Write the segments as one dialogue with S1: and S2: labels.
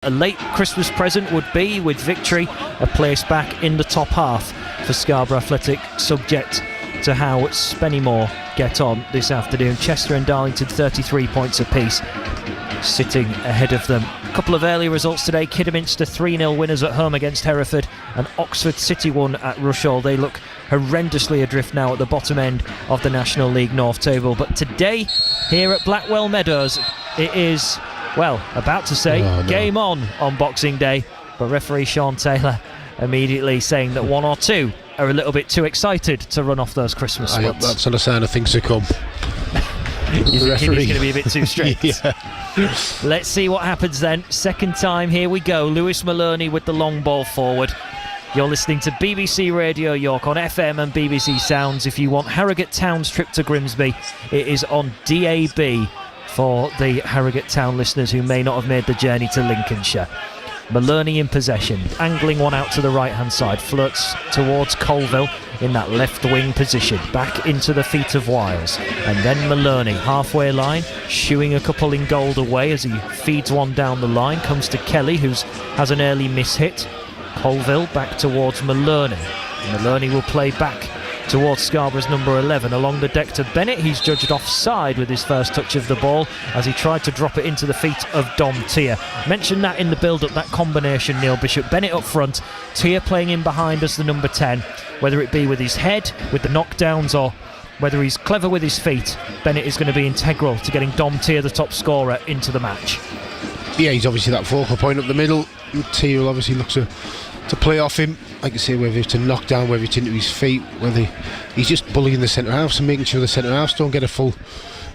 S1: A late Christmas present would be, with victory, a place back in the top half for Scarborough Athletic, subject to how Spennymoor get on this afternoon. Chester and Darlington 33 points apiece, sitting ahead of them. A couple of early results today. Kidderminster 3-0 winners at home against Hereford, and Oxford City won at Rushall. They look horrendously adrift now at the bottom end of the National League North table. But today, here at Blackwell Meadows, it is, well, about to say game on Boxing Day, but referee Sean Taylor immediately saying that one or two are a little bit too excited to run off those Christmas spots.
S2: That's on a sign of things to come.
S1: You think he's going to be a bit too strict?
S2: Yeah.
S1: Let's see what happens then. Second time, here we go. Lewis Maloney with the long ball forward. You're listening to BBC Radio York on FM and BBC Sounds. If you want Harrogate Town's trip to Grimsby, it is on DAB for the Harrogate Town listeners who may not have made the journey to Lincolnshire. Maloney in possession, angling one out to the right hand side, flirts towards Colville in that left wing position, back into the feet of Wiles, and then Maloney halfway line, shooing a couple in gold away as he feeds one down the line, comes to Kelly, who has an early miss hit. Colville back towards Maloney. Maloney will play back towards Scarborough's number 11 along the deck to Bennett. He's judged offside with his first touch of the ball as he tried to drop it into the feet of Dom Tier. Mentioned that in the build-up, that combination, Neil Bishop. Bennett up front, Tier playing in behind as the number 10, whether it be with his head, with the knockdowns, or whether he's clever with his feet. Bennett is going to be integral to getting Dom Tier, the top scorer, into the match.
S2: Yeah, he's obviously that focal point up the middle. Tier will obviously look to play off him, like I say, whether it's to knock down, whether it's into his feet, whether he's just bullying the centre halves and making sure the centre halves don't get a full,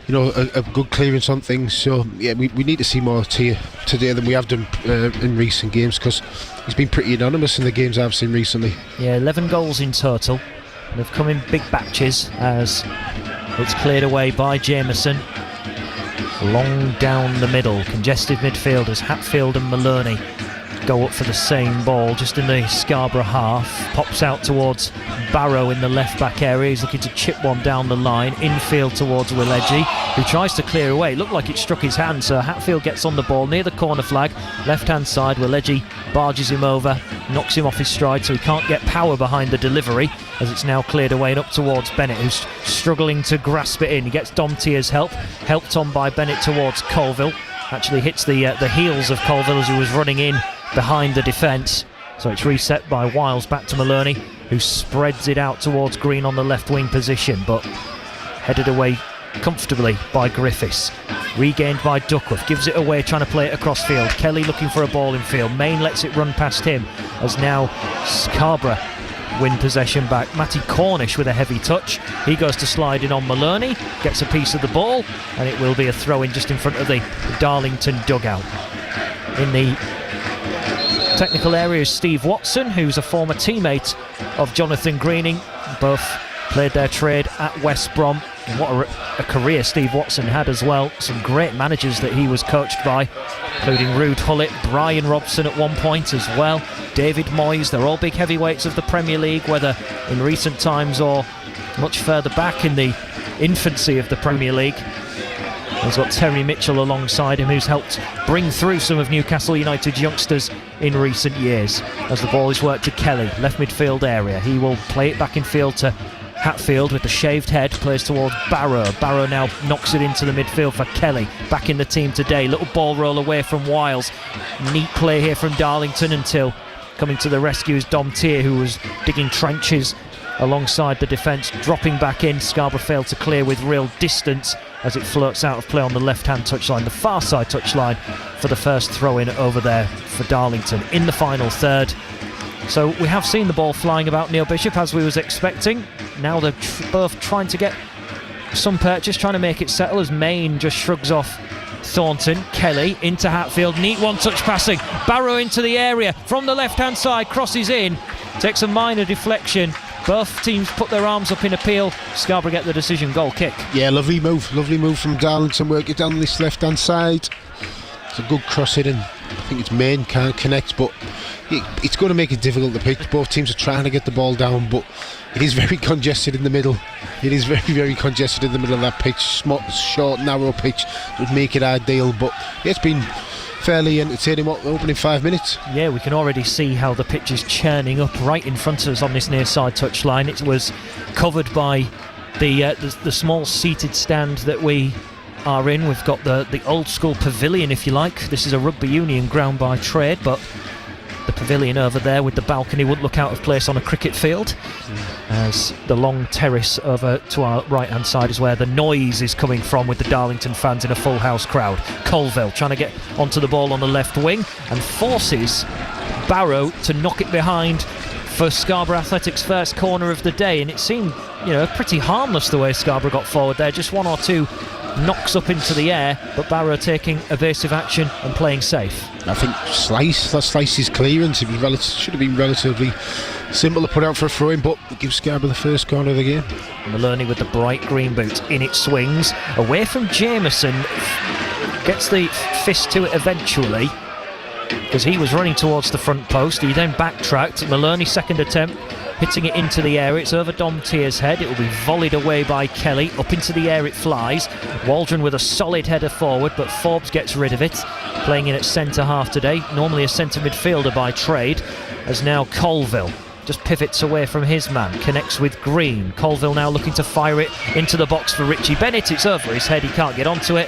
S2: a good clearance on things. So yeah, we need to see more Tier today than we have done in recent games, because he's been pretty anonymous in the games I've seen recently. Yeah,
S1: 11 goals in total. They've come in big batches as it's cleared away by Jameson. Long down the middle, congested midfielders Hatfield and Maloney go up for the same ball just in the Scarborough half. Pops out towards Barrow in the left back area. He's looking to chip one down the line, infield towards Willedge, who tries to clear away. It looked like it struck his hand, so Hatfield gets on the ball near the corner flag, left hand side. Willedge barges him over, knocks him off his stride, so he can't get power behind the delivery as it's now cleared away and up towards Bennett, who's struggling to grasp it in. He gets Dom Tier's help, helped on by Bennett towards Colville. Actually hits the heels of Colville as he was running in behind the defence. So it's reset by Wiles back to Maloney, who spreads it out towards Green on the left wing position, but headed away comfortably by Griffiths. Regained by Duckworth, gives it away, trying to play it across field. Kelly looking for a ball in field. Main lets it run past him as now Scarborough win possession back. Matty Cornish with a heavy touch. He goes to slide in on Maloney, gets a piece of the ball, and it will be a throw-in just in front of the Darlington dugout. In the technical area is Steve Watson, who's a former teammate of Jonathan Greening. Both played their trade at West Brom. And what a career Steve Watson had as well. Some great managers that he was coached by, including Ruud Gullit, Brian Robson at one point as well, David Moyes. They're all big heavyweights of the Premier League, whether in recent times or much further back in the infancy of the Premier League. He's got Terry Mitchell alongside him, who's helped bring through some of Newcastle United's youngsters in recent years. As the ball is worked to Kelly, left midfield area. He will play it back in field to Hatfield with the shaved head, plays towards Barrow. Barrow now knocks it into the midfield for Kelly, back in the team today. Little ball roll away from Wiles. Neat play here from Darlington until coming to the rescue is Dom Tier, who was digging trenches alongside the defence, dropping back in. Scarborough failed to clear with real distance as it floats out of play on the left-hand touchline, the far side touchline, for the first throw-in over there for Darlington in the final third. So we have seen the ball flying about, Neil Bishop, as we was expecting. Now they're both trying to get some purchase, trying to make it settle as Main just shrugs off Thornton. Kelly into Hatfield, neat one-touch passing. Barrow into the area from the left-hand side, crosses in, takes a minor deflection. Both teams put their arms up in appeal. Scarborough get the decision, goal kick.
S2: Yeah, lovely move from Darlington. Work it down this left-hand side. It's a good cross in, and I think it's Main can't connect, but it's going to make it difficult to pitch. Both teams are trying to get the ball down, but it is very congested in the middle. It is very, very congested in the middle of that pitch. Short, narrow pitch would make it ideal, but it's been fairly entertaining opening 5 minutes.
S1: Yeah, we can already see how the pitch is churning up right in front of us on this near side touchline. It was covered by the small seated stand that we are in. We've got the old school pavilion, if you like. This is a rugby union ground by trade, but the pavilion over there with the balcony would look out of place on a cricket field, as the long terrace over to our right hand side is where the noise is coming from, with the Darlington fans in a full house crowd. Colville trying to get onto the ball on the left wing and forces Barrow to knock it behind for Scarborough Athletics' first corner of the day, and it seemed, pretty harmless the way Scarborough got forward there. Just one or two knocks up into the air, but Barrow taking evasive action and playing safe.
S2: I think Slice's clearance should have been relatively simple to put out for a throw-in, but it gives Scarborough the first corner of the game. Maloney
S1: with the bright green boot, in it swings away from Jameson, gets the fist to it eventually because he was running towards the front post. He then backtracked. Maloney, second attempt, hitting it into the air. It's over Dom Tier's head. It will be volleyed away by Kelly. Up into the air it flies. Waldron with a solid header forward, but Forbes gets rid of it. Playing in at centre half today, normally a centre midfielder by trade, as now Colville just pivots away from his man, connects with Green. Colville now looking to fire it into the box for Richie Bennett. It's over his head, he can't get onto it,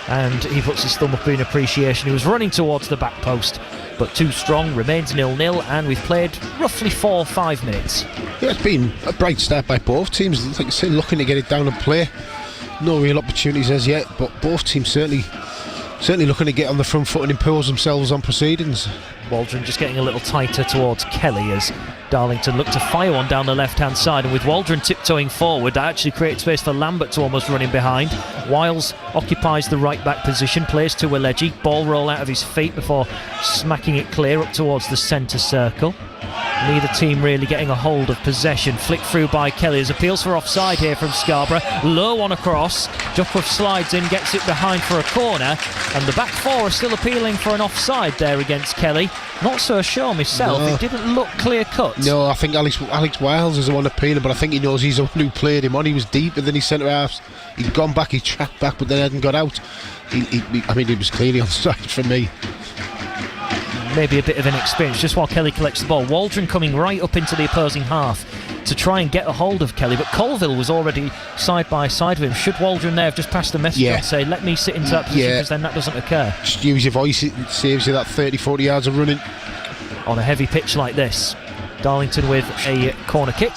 S1: and he puts his thumb up in appreciation. He was running towards the back post, but too strong, remains 0-0, and we've played roughly 4 or 5 minutes.
S2: Yeah, it's been a bright start by both teams. Like I say, looking to get it down and play. No real opportunities as yet, but both teams certainly looking to get on the front foot and impose themselves on proceedings.
S1: Waldron just getting a little tighter towards Kelly as Darlington look to fire one down the left hand side, and with Waldron tiptoeing forward, that actually creates space for Lambert to almost run in behind. Wiles occupies the right back position, plays to Weleji, ball roll out of his feet before smacking it clear up towards the centre circle. Neither team really getting a hold of possession. Flicked through by Kelly as appeals for offside here from Scarborough. Low one across. Duckworth slides in, gets it behind for a corner, and the back four are still appealing for an offside there against Kelly. Not so sure myself. No. It didn't look clear cut.
S2: No, I think Alex Wiles is the one appealing, but I think he knows he's the one who played him on. He was deeper than his centre halves. He'd gone back, he tracked back, but then hadn't got out. He was clearly onside for me.
S1: Maybe a bit of inexperience, just while Kelly collects the ball. Waldron coming right up into the opposing half to try and get a hold of Kelly, but Colville was already side by side with him. Should Waldron there have just passed the message and say, let me sit into that position, because then that doesn't occur.
S2: Just use your voice, it saves you that 30-40 yards of running.
S1: On a heavy pitch like this, Darlington with a corner kick,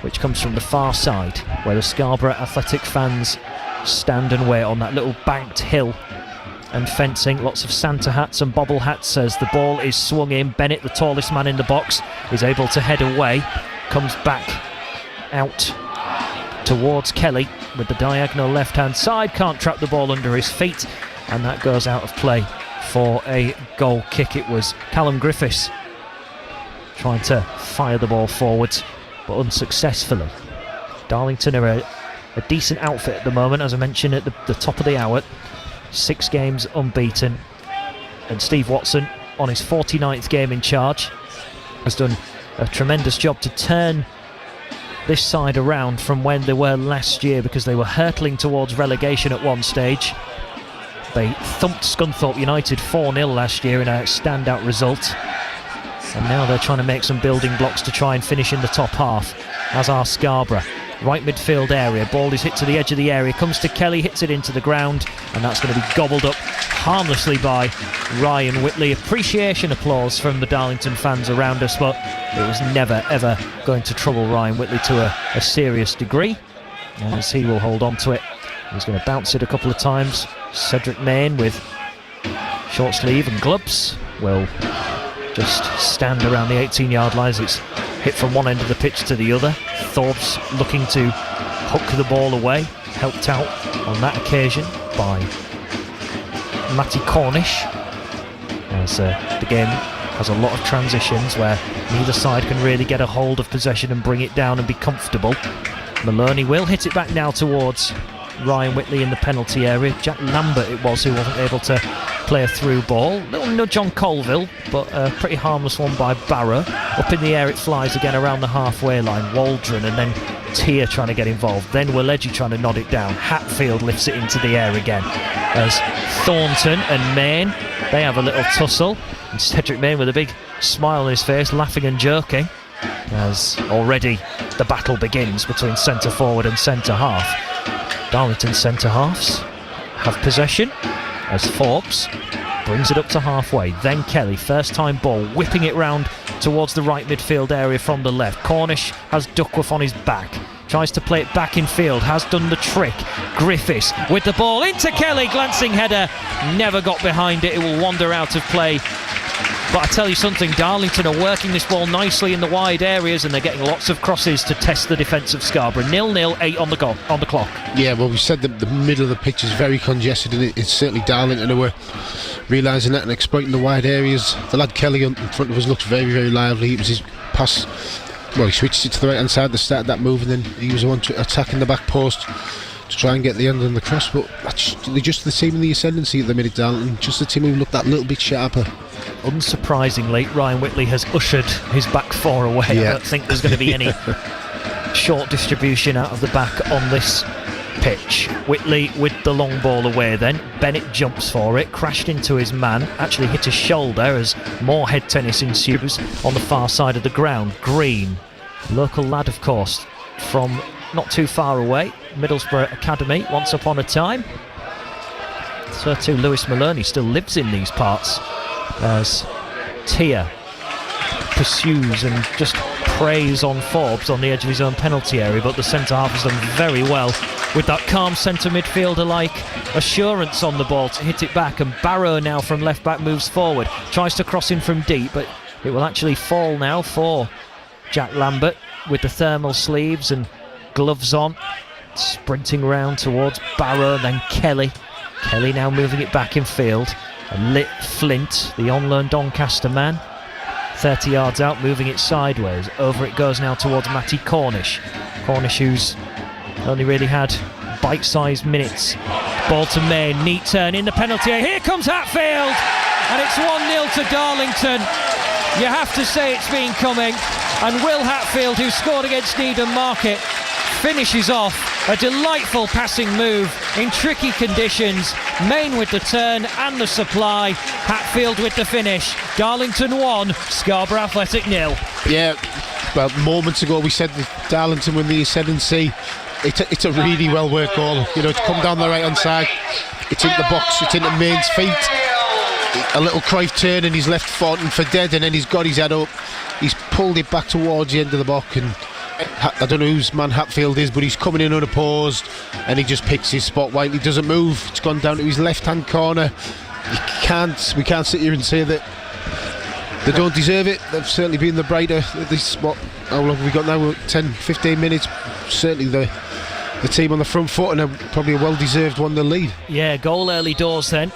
S1: which comes from the far side, where the Scarborough Athletic fans stand and wait on that little banked hill and fencing. Lots of Santa hats and bobble hats as the ball is swung in. Bennett, the tallest man in the box, is able to head away, comes back out towards Kelly with the diagonal left hand side, can't trap the ball under his feet, and that goes out of play for a goal kick. It was Callum Griffiths trying to fire the ball forwards, but unsuccessfully. Darlington are a decent outfit at the moment, as I mentioned at the top of the hour. 6 games unbeaten, and Steve Watson, on his 49th game in charge, has done a tremendous job to turn this side around from when they were last year, because they were hurtling towards relegation at one stage. They thumped Scunthorpe United 4-0 last year in a standout result, and now they're trying to make some building blocks to try and finish in the top half, as are Scarborough. Right midfield area, ball is hit to the edge of the area, comes to Kelly, hits it into the ground, and that's going to be gobbled up harmlessly by Ryan Whitley. Appreciation applause from the Darlington fans around us, but it was never ever going to trouble Ryan Whitley to a serious degree, as he will hold on to it. He's going to bounce it a couple of times. Cedric Main with short sleeve and gloves will just stand around the 18-yard line as it's hit from one end of the pitch to the other. Thorbs looking to hook the ball away, helped out on that occasion by Matty Cornish, as the game has a lot of transitions where neither side can really get a hold of possession and bring it down and be comfortable. Maloney will hit it back now towards Ryan Whitley in the penalty area. Jack Lambert it was who wasn't able to play a through ball. Little nudge on Colville, but a pretty harmless one by Barrow. Up in the air it flies again around the halfway line. Waldron and then Tier trying to get involved. Then Weleji trying to nod it down. Hatfield lifts it into the air again as Thornton and Main They have a little tussle, and Cedric Main with a big smile on his face, laughing and joking, as already the battle begins between centre forward and centre half. Darlington centre halves have possession as Forbes brings it up to halfway. Then Kelly, first time ball, whipping it round towards the right midfield area from the left. Cornish has Duckworth on his back. Tries to play it back in field, has done the trick. Griffiths with the ball into Kelly, glancing header, never got behind it. It will wander out of play. But I tell you something, Darlington are working this ball nicely in the wide areas, and they're getting lots of crosses to test the defence of Scarborough. 0-0, 8 on the clock. Yeah,
S2: well, we said that the middle of the pitch is very congested, and it's certainly Darlington who were realising that and exploiting the wide areas. The lad Kelly in front of us looks very, very lively. It was his pass. Well, he switched it to the right hand side at the start of that move, and then he was the one attacking the back post to try and get the end on the cross. But they're just the team in the ascendancy at the minute, Darlington. Just the team who looked that little bit sharper.
S1: Unsurprisingly, Ryan Whitley has ushered his back four away. Yeah. I don't think there's going to be any short distribution out of the back on this pitch. Whitley with the long ball away then. Bennett jumps for it, crashed into his man, actually hit his shoulder as more head tennis ensues on the far side of the ground. Green, local lad of course, from not too far away, Middlesbrough Academy, once upon a time. So too Lewis Maloney still lives in these parts, as Tia pursues and just preys on Forbes on the edge of his own penalty area, but the centre half has done very well with that calm centre midfielder-like assurance on the ball to hit it back. And Barrow now from left back moves forward, tries to cross in from deep, but it will actually fall now for Jack Lambert with the thermal sleeves and gloves on, sprinting round towards Barrow, then Kelly now moving it back in field, and Lit Flint, the on-loan Doncaster man, 30 yards out, moving it sideways. Over it goes now towards Matty Cornish, who's only really had bite-sized minutes. Ball to Main, neat turn in the penalty area. Here comes Hatfield, and it's 1-0 to Darlington. You have to say it's been coming, and Will Hatfield, who scored against Needham Market, finishes off a delightful passing move in tricky conditions. Main with the turn and the supply, Hatfield with the finish. Darlington 1, Scarborough Athletic 0.
S2: Yeah, well, moments ago we said that Darlington win the ascendancy. It's a really well worked goal. You know, to come down the right hand side, it's into the box, it's into Main's feet. A little Cruyff turn and he's left Thornton for dead, and then he's got his head up. He's pulled it back towards the end of the box, and I don't know whose man Hatfield is, but he's coming in unopposed, and he just picks his spot right. He doesn't move. It's gone down to his left-hand corner. We can't sit here and say that they don't deserve it. They've certainly been the brighter at this spot. How long have we got now? 10, 15 minutes. Certainly the team on the front foot, and probably a well-deserved 1-0 lead.
S1: Yeah, goal early doors then.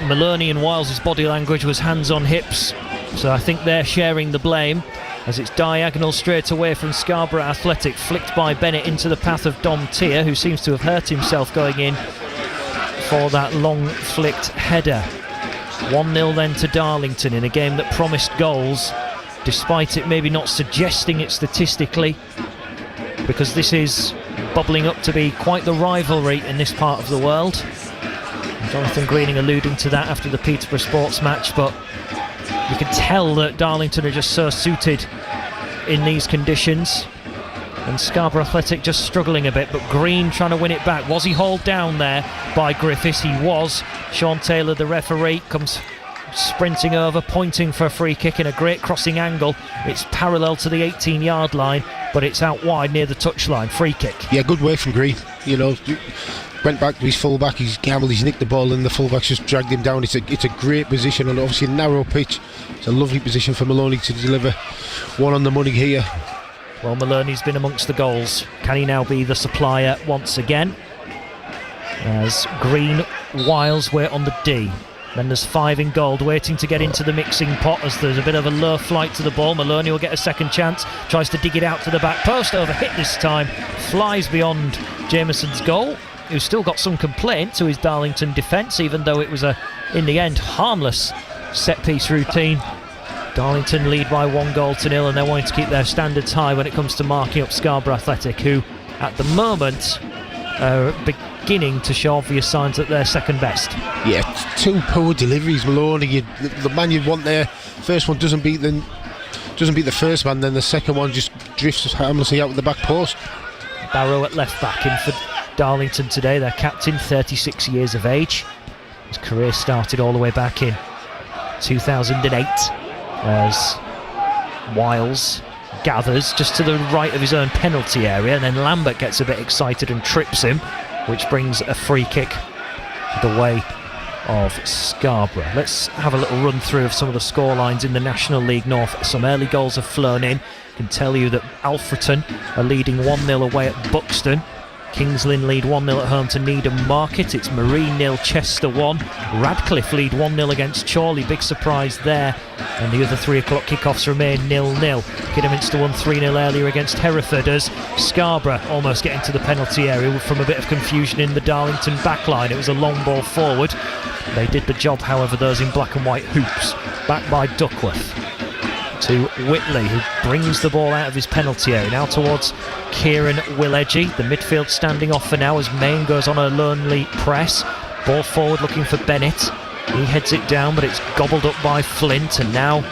S1: Maloney and Wiles' body language was hands on hips, so I think they're sharing the blame, as it's diagonal straight away from Scarborough Athletic, flicked by Bennett into the path of Dom Tier, who seems to have hurt himself going in for that long flicked header. 1-0 then to Darlington in a game that promised goals, despite it maybe not suggesting it statistically, because this is bubbling up to be quite the rivalry in this part of the world. Jonathan Greening alluding to that after the Peterborough Sports match, but you can tell that Darlington are just so suited in these conditions, and Scarborough Athletic just struggling a bit. But Green trying to win it back. Was he hauled down there by Griffiths? He was. Sean Taylor, the referee, comes sprinting over, pointing for a free kick in a great crossing angle. It's parallel to the 18-yard line, but it's out wide near the touchline. Free kick.
S2: Yeah, good work from Green. You know, went back to his full-back, he's gambled, he's nicked the ball, and the full-back's just dragged him down. It's a great position, and obviously a narrow pitch. It's a lovely position for Maloney to deliver one on the money here.
S1: Well, Maloney's been amongst the goals. Can he now be the supplier once again? As Green, Wiles wait on the D. Then there's 5 in gold waiting to get into the mixing pot, as there's a bit of a low flight to the ball. Maloney will get a second chance, tries to dig it out to the back post, overhit this time, flies beyond Jameson's goal, who's still got some complaint to his Darlington defence, even though it was in the end, harmless set-piece routine. Darlington lead by 1-0, and they're wanting to keep their standards high when it comes to marking up Scarborough Athletic, who at the moment are beginning to show obvious signs that they're second best.
S2: Yeah, two poor deliveries, Maloney. The man you want there, first one doesn't beat the first man, then the second one just drifts harmlessly out with the back post.
S1: Barrow at left back in for Darlington today, their captain, 36 years of age. His career started all the way back in 2008 as Wiles gathers just to the right of his own penalty area, and then Lambert gets a bit excited and trips him, which brings a free kick the way of Scarborough. Let's have a little run through of some of the scorelines in the National League North. Some early goals have flown in. I can tell you that Alfreton are leading 1-0 away at Buxton. Kings Lynn lead 1-0 at home to Needham Market. It's Marine 0, Chester 1. Radcliffe lead 1-0 against Chorley. Big surprise there. And the other 3 o'clock kickoffs remain 0-0. Kidderminster won 3-0 earlier against Hereford as Scarborough almost get into the penalty area from a bit of confusion in the Darlington backline. It was a long ball forward. They did the job, however, those in black and white hoops. Back by Duckworth to Whitley, who brings the ball out of his penalty area now towards Kieran Willedgy. The midfield standing off for now as Main goes on a lonely press. Ball forward looking for Bennett. He heads it down, but it's gobbled up by Flint, and now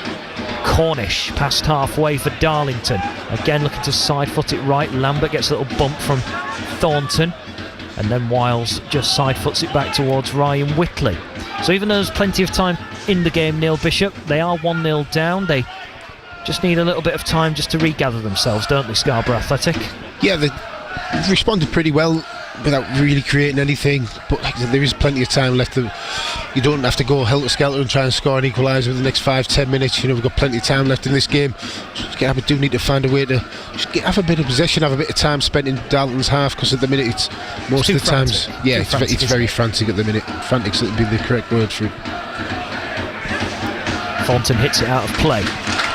S1: Cornish past halfway for Darlington. Again looking to side foot it right. Lambert gets a little bump from Thornton, and then Wiles just side foots it back towards Ryan Whitley. So even though there's plenty of time in the game, Neil Bishop, they are 1-0 down. They just need a little bit of time just to regather themselves, don't they, Scarborough Athletic?
S2: Yeah, they responded pretty well without really creating anything, but like, there is plenty of time left. You don't have to go helter-skelter and try and score an equaliser in the next 5-10 minutes. You know, we've got plenty of time left in this game. We do need to find a way to just have a bit of possession, have a bit of time spent in Darlington's half, because at the minute it's most of the times, yeah, it's very frantic at the minute. Frantic's would be the correct word for it.
S1: Thornton hits it out of play.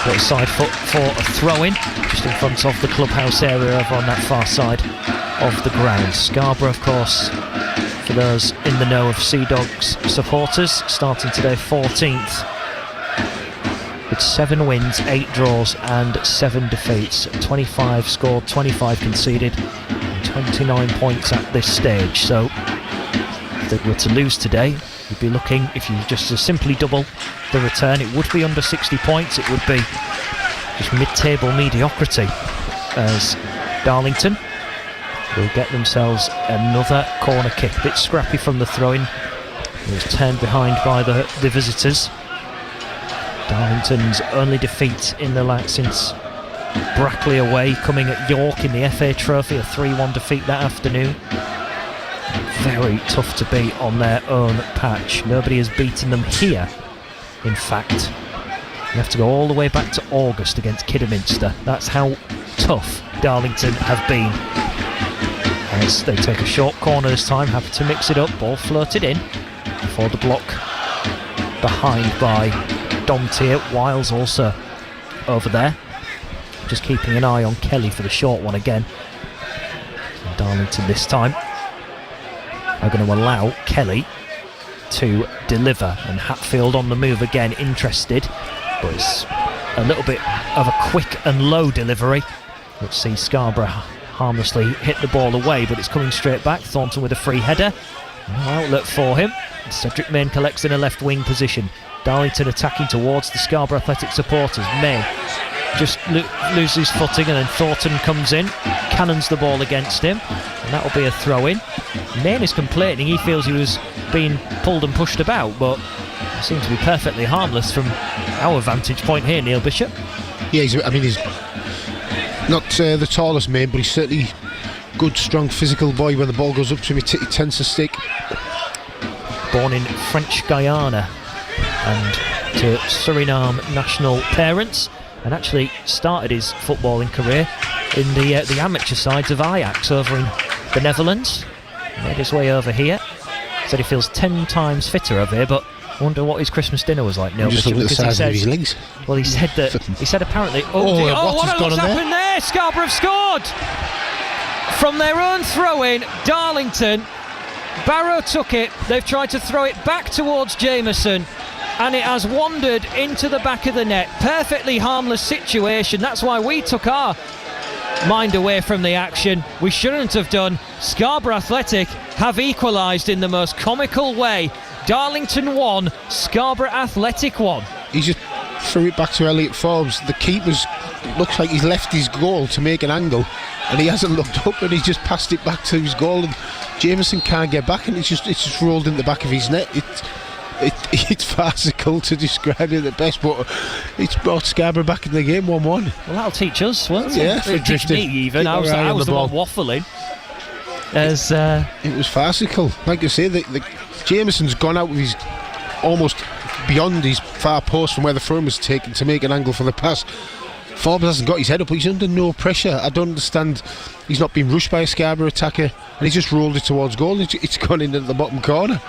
S1: Got his side foot for a throw-in just in front of the clubhouse area over on that far side of the ground. Scarborough, of course, for those in the know of Sea Dogs supporters, starting today 14th with 7 wins, 8 draws and 7 defeats. 25 scored, 25 conceded, and 29 points at this stage. So if they were to lose today, you'd be looking, if you just simply double the return, it would be under 60 points. It would be just mid-table mediocrity, as Darlington will get themselves another corner kick. A bit scrappy from the throw-in. It was turned behind by the visitors. Darlington's only defeat in the since Brackley away, coming at York in the FA Trophy, a 3-1 defeat that afternoon. Very tough to beat on their own patch. Nobody has beaten them here. In fact, you have to go all the way back to August against Kidderminster. That's how tough Darlington have been. As they take a short corner this time, happy to mix it up. Ball floated in before the block behind by Domtier. Wiles also over there, just keeping an eye on Kelly for the short one again. And Darlington this time are going to allow Kelly to deliver, and Hatfield on the move again, interested, but it's a little bit of a quick and low delivery, which sees Scarborough harmlessly hit the ball away, but it's coming straight back. Thornton with a free header, no outlet for him. Cedric Main collects in a left wing position. Darlington attacking towards the Scarborough Athletic supporters. Main just loses footing, and then Thornton comes in, cannons the ball against him, and that'll be a throw-in. Main is complaining, he feels he was being pulled and pushed about, but he seems to be perfectly harmless from our vantage point here, Neil Bishop.
S2: Yeah, he's not the tallest Main, but he's certainly good, strong, physical boy. When the ball goes up to him, he tends to stick.
S1: Born in French Guiana and to Suriname national parents, and actually started his footballing career in the amateur sides of Ajax over in the Netherlands. Made his way over here. Said he feels 10 times fitter over here, but I wonder what his Christmas dinner was like.
S2: Just looking at the size of his legs.
S1: Well, he said apparently. What happened there? Scarborough have scored from their own throw-in. Darlington. Barrow took it. They've tried to throw it back towards Jameson, and it has wandered into the back of the net. Perfectly harmless situation. That's why we took our mind away from the action. We shouldn't have done. Scarborough Athletic have equalised in the most comical way. Darlington 1, Scarborough Athletic 1.
S2: He just threw it back to Elliot Forbes. The keeper's looks like he's left his goal to make an angle, and he hasn't looked up, and he's just passed it back to his goal, and Jameson can't get back, and it's just rolled in the back of his net. It's farcical to describe it at best, but it's brought Scarborough back in the game 1-1.
S1: Well, that'll teach us, won't it?
S2: Yeah,
S1: It'll teach me even. I was the one waffling.
S2: It was farcical. Like I say, the Jameson's gone out with his almost beyond his far post from where the throw was taken to make an angle for the pass. Forbes hasn't got his head up, he's under no pressure. I don't understand. He's not been rushed by a Scarborough attacker, and he just rolled it towards goal. It's gone into the bottom corner.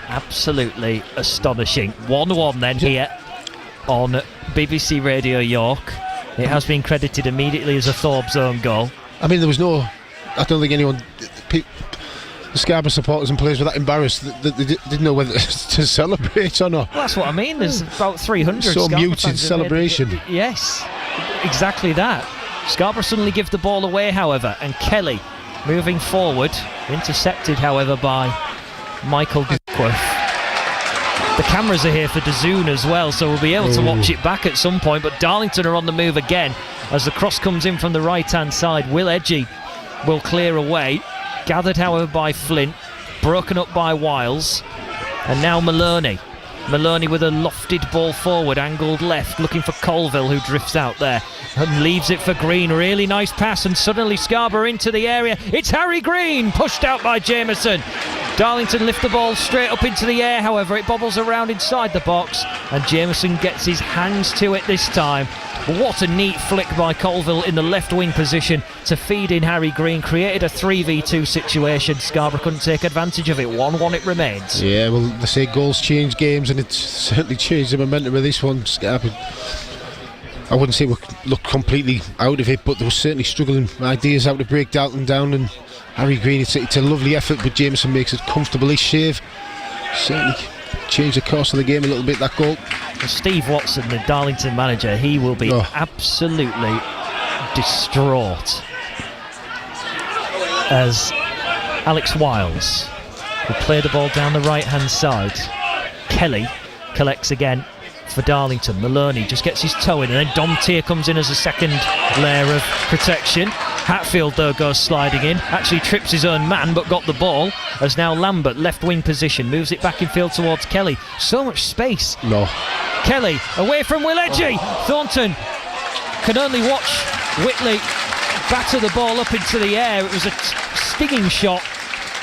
S1: Absolutely astonishing. 1-1 then here on BBC Radio York. It has been credited immediately as a Forbes own goal.
S2: I mean, there was no... I don't think anyone... The Scarborough supporters and players were that embarrassed that they didn't know whether to celebrate or not.
S1: Well, that's what I mean. There's about 300
S2: so
S1: Scarborough
S2: muted celebration.
S1: Yes, exactly that. Scarborough suddenly give the ball away, however, and Kelly moving forward, intercepted, however, by Michael Duckworth. The cameras are here for DAZN as well, so we'll be able to watch it back at some point. But Darlington are on the move again as the cross comes in from the right-hand side. Will Edgy will clear away. Gathered, however, by Flint, broken up by Wiles, and now Maloney with a lofted ball forward, angled left, looking for Colville, who drifts out there and leaves it for Green. Really nice pass, and suddenly Scarborough into the area. It's Harry Green, pushed out by Jameson. Darlington lift the ball straight up into the air, however it bobbles around inside the box, and Jameson gets his hands to it this time. What a neat flick by Colville in the left wing position to feed in Harry Green. Created a 3v2 situation. Scarborough couldn't take advantage of it. 1-1 it remains.
S2: Yeah, well, they say goals change games, and it's certainly changed the momentum of this one. Scarborough, I wouldn't say we looked completely out of it, but they were certainly struggling. Ideas how to break Darlington down, and Harry Green, it's a lovely effort, but Jameson makes it comfortably. Shave certainly changed the course of the game a little bit, that goal.
S1: Well, Steve Watson, the Darlington manager, he will be absolutely distraught as Alex Wiles will play the ball down the right hand side. Kelly collects again for Darlington. Maloney just gets his toe in, and then Dom Tier comes in as a second layer of protection. Hatfield, though, goes sliding in, actually trips his own man but got the ball, as now Lambert, left wing position, moves it back in field towards Kelly. So much space. Kelly away from Will Edgy. Thornton can only watch Whitley batter the ball up into the air. It was a stinging shot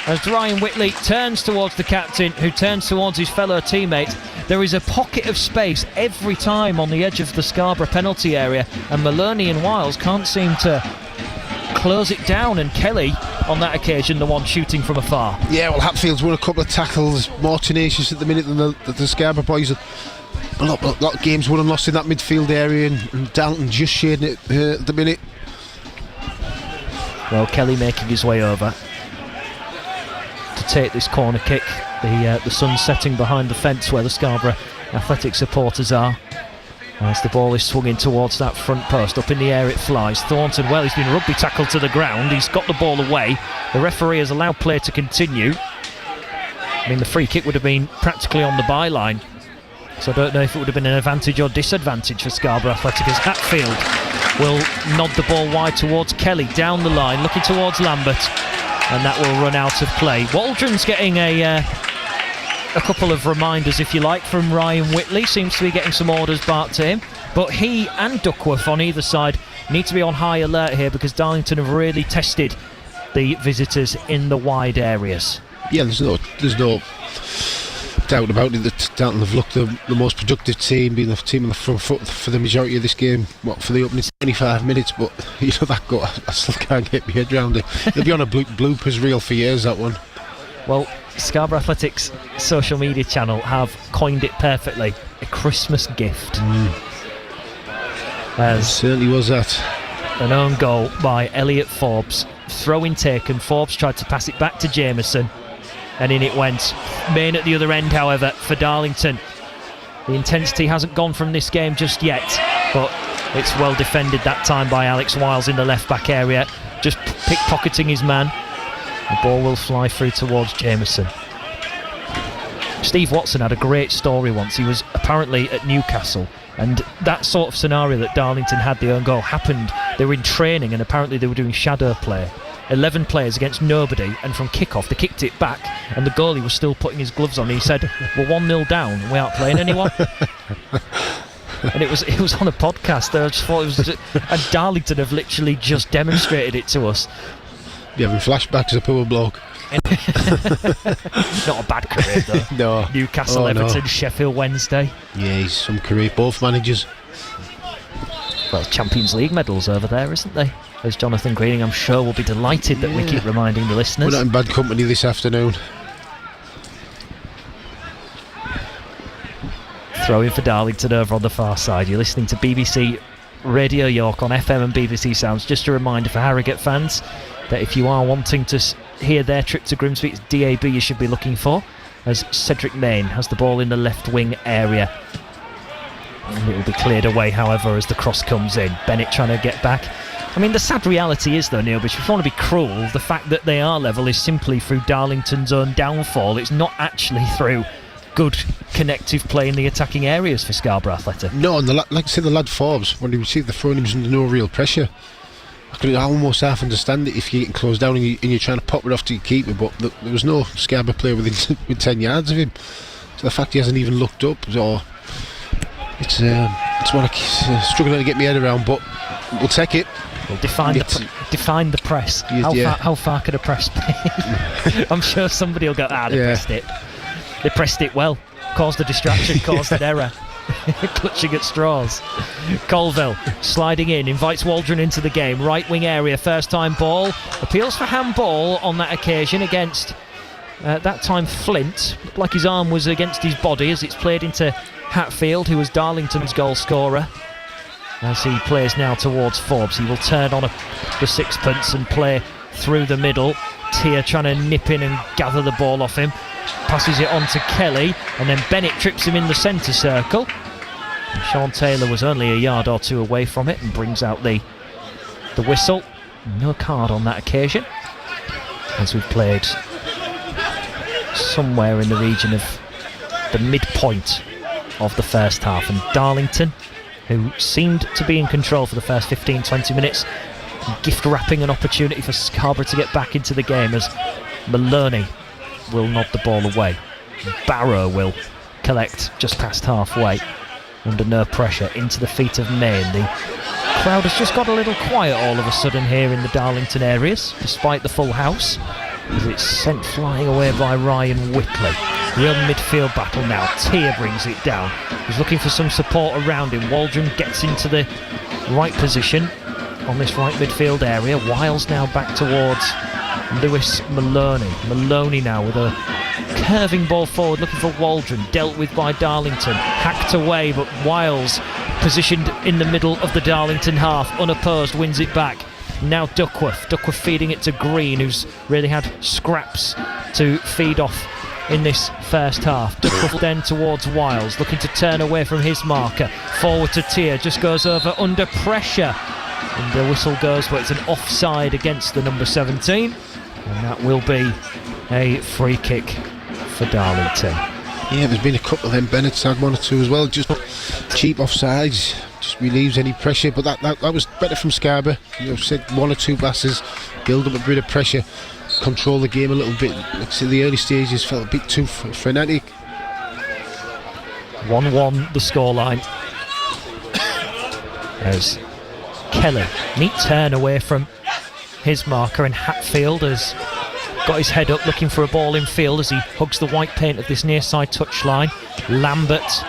S1: as Ryan Whitley turns towards the captain, who turns towards his fellow teammates. There is a pocket of space every time on the edge of the Scarborough penalty area, and Maloney and Wiles can't seem to close it down, and Kelly on that occasion the one shooting from afar. Yeah, well, Hatfield's won a couple of tackles, more tenacious at the minute than the Scarborough boys. A lot of games won and lost in that midfield area, and Darlington just shading it at the minute. Well, Kelly making his way over to take this corner kick. The sun setting behind the fence where the Scarborough Athletic supporters are, as the ball is swung in towards that front post. Up in the air it flies. Thornton, well, he's been rugby tackled to the ground. He's got the ball away. The referee has allowed play to continue. I mean, the free kick would have been practically on the byline, so I don't know if it would have been an advantage or disadvantage for Scarborough Athletic, as Hatfield will nod the ball wide towards Kelly, down the line, looking towards Lambert, and that will run out of play. Waldron's getting a couple of reminders, if you like, from Ryan Whitley. Seems to be getting some orders barked to him, but he and Duckworth on either side need to be on high alert here, because Darlington have really tested the visitors in the wide areas. Yeah, there's no doubt about it that Darlington have looked the most productive team, being the team on the front foot for the majority of this game. For the opening 25 minutes, but you know, that goal, I still can't get my head around it. It'll be on a bloopers reel for years, that one. Well, Scarborough Athletics social media channel have coined it perfectly: a Christmas gift. It certainly was that. An own goal by Elliot Forbes. Throw-in taken. Forbes tried to pass it back to Jameson, and in it went. Main at the other end, however, for Darlington. The intensity hasn't gone from this game just yet, but It's well defended that time by Alex Wiles in the left-back area, just pickpocketing his man. The ball will fly through towards Jameson. Steve Watson had a great story once. He was apparently at Newcastle, and that sort of scenario that Darlington had, the own goal, happened. They were in training and apparently they were doing shadow play. 11 players against nobody, and from kick-off they kicked it back and the goalie was still putting his gloves on. He said, we're 1-0 down and we aren't playing anyone. And it was on a podcast. I just thought it was and Darlington have literally just demonstrated it to us.
S2: You're having flashbacks of poor bloke.
S1: Not a bad career though.
S2: No.
S1: Newcastle, Everton, Sheffield Wednesday.
S2: Yeah, he's some career, both managers.
S1: Well, Champions League medals over there, isn't they? As Jonathan Greening, I'm sure, will be delighted that we keep reminding the listeners.
S2: We're not in bad company this afternoon.
S1: Throw in for Darlington over on the far side. You're listening to BBC Radio York on FM and BBC Sounds. Just a reminder for Harrogate fans that if you are wanting to hear their trip to Grimsby, it's DAB you should be looking for, as Cedric Main has the ball in the left wing area. And it will be cleared away, however, as the cross comes in. Bennett trying to get back. I mean, the sad reality is, though, Neil, but if you want to be cruel, the fact that they are level is simply through Darlington's own downfall. It's not actually through good connective play in the attacking areas for Scarborough Athletic.
S2: No, and like I said, the lad Forbes, when he received the throw, he was under no real pressure. I could almost half understand it if you're getting closed down and you're trying to pop it off to your keeper, but there was no Scarborough player within 10 yards of him. So the fact he hasn't even looked up, or it's what I'm struggling to get my head around, but we'll take it.
S1: Well, define the press. How far could a press be? I'm sure somebody will go, they pressed it. They pressed it well. Caused a distraction, caused an error. Clutching at straws. Colville sliding in, invites Waldron into the game. Right wing area, first time ball. Appeals for handball on that occasion against, that time, Flint. Looked like his arm was against his body as it's played into Hatfield, who was Darlington's goal scorer. As he plays now towards Forbes, he will turn on the sixpence and play through the middle. Tier trying to nip in and gather the ball off him. Passes it on to Kelly, and then Bennett trips him in the centre circle. And Sean Taylor was only a yard or two away from it and brings out the whistle. No card on that occasion, as we've played somewhere in the region of the midpoint of the first half. And Darlington, who seemed to be in control for the first 15-20 minutes, gift wrapping an opportunity for Scarborough to get back into the game, as Maloney will nod the ball away. Barrow will collect just past halfway under no pressure into the feet of Main. The crowd has just got a little quiet all of a sudden here in the Darlington areas, despite the full house, as it's sent flying away by Ryan Whitley. Real midfield battle now. Tier brings it down. He's looking for some support around him. Waldron gets into the right position on this right midfield area. Wiles now back towards Lewis Maloney. Maloney now with a curving ball forward, looking for Waldron. Dealt with by Darlington. Hacked away, but Wiles positioned in the middle of the Darlington half, unopposed, wins it back. Now Duckworth feeding it to Green, who's really had scraps to feed off in this first half. Duckworth then towards Wiles, looking to turn away from his marker. Forward to Tier, just goes over under pressure. And the whistle goes, but it's an offside against the number 17. And that will be a free kick for Darlington.
S2: Yeah, there's been a couple of them. Bennett's had one or two as well. Just cheap offsides, just relieves any pressure. But that was better from Scarborough. Said one or two passes, build up a bit of pressure, control the game a little bit. Like I said, the early stages felt a bit too frenetic.
S1: 1-1 the scoreline. As Kelly, neat turn away from his marker, and Hatfield has got his head up looking for a ball in field as he hugs the white paint of this near side touchline. Lambert,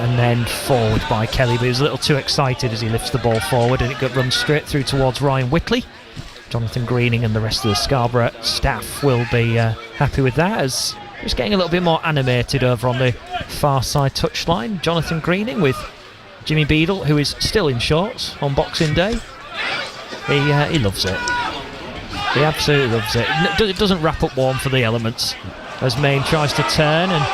S1: and then forward by Kelly, but he was a little too excited as he lifts the ball forward, and it runs straight through towards Ryan Whitley. Jonathan Greening and the rest of the Scarborough staff will be happy with that, as it's getting a little bit more animated over on the far side touchline. Jonathan Greening with Jimmy Beadle, who is still in shorts on Boxing Day. He loves it. He absolutely loves it. It doesn't wrap up warm for the elements, as Main tries to turn and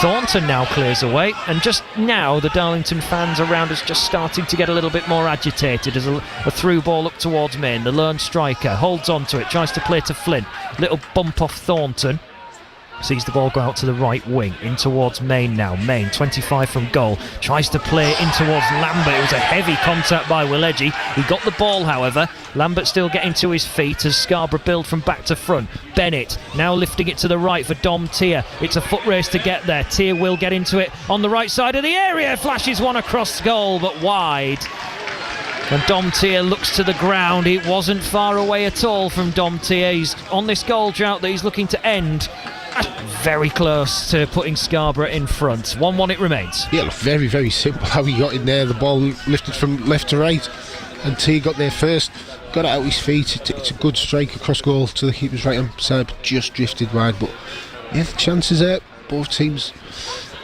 S1: Thornton now clears away, and just now the Darlington fans around us just starting to get a little bit more agitated as a through ball up towards Main. The lone striker holds on to it, tries to play to Flynn. Little bump off Thornton. Sees the ball go out to the right wing, in towards Main now. Main, 25 from goal, tries to play in towards Lambert. It was a heavy contact by Willedge. He got the ball, however. Lambert still getting to his feet as Scarborough build from back to front. Bennett now lifting it to the right for Dom Tier. It's a foot race to get there. Tier will get into it on the right side of the area. Flashes one across goal, but wide. And Dom Tier looks to the ground. It wasn't far away at all from Dom Tier. He's on this goal drought that he's looking to end. Very close to putting Scarborough in front. 1-1 it remains.
S2: Yeah, look, very, very simple how he got in there. The ball lifted from left to right, and T got there first, got it out his feet. It's a good strike across goal to the keeper's right hand side, but just drifted wide. But yeah, the chances there. Both teams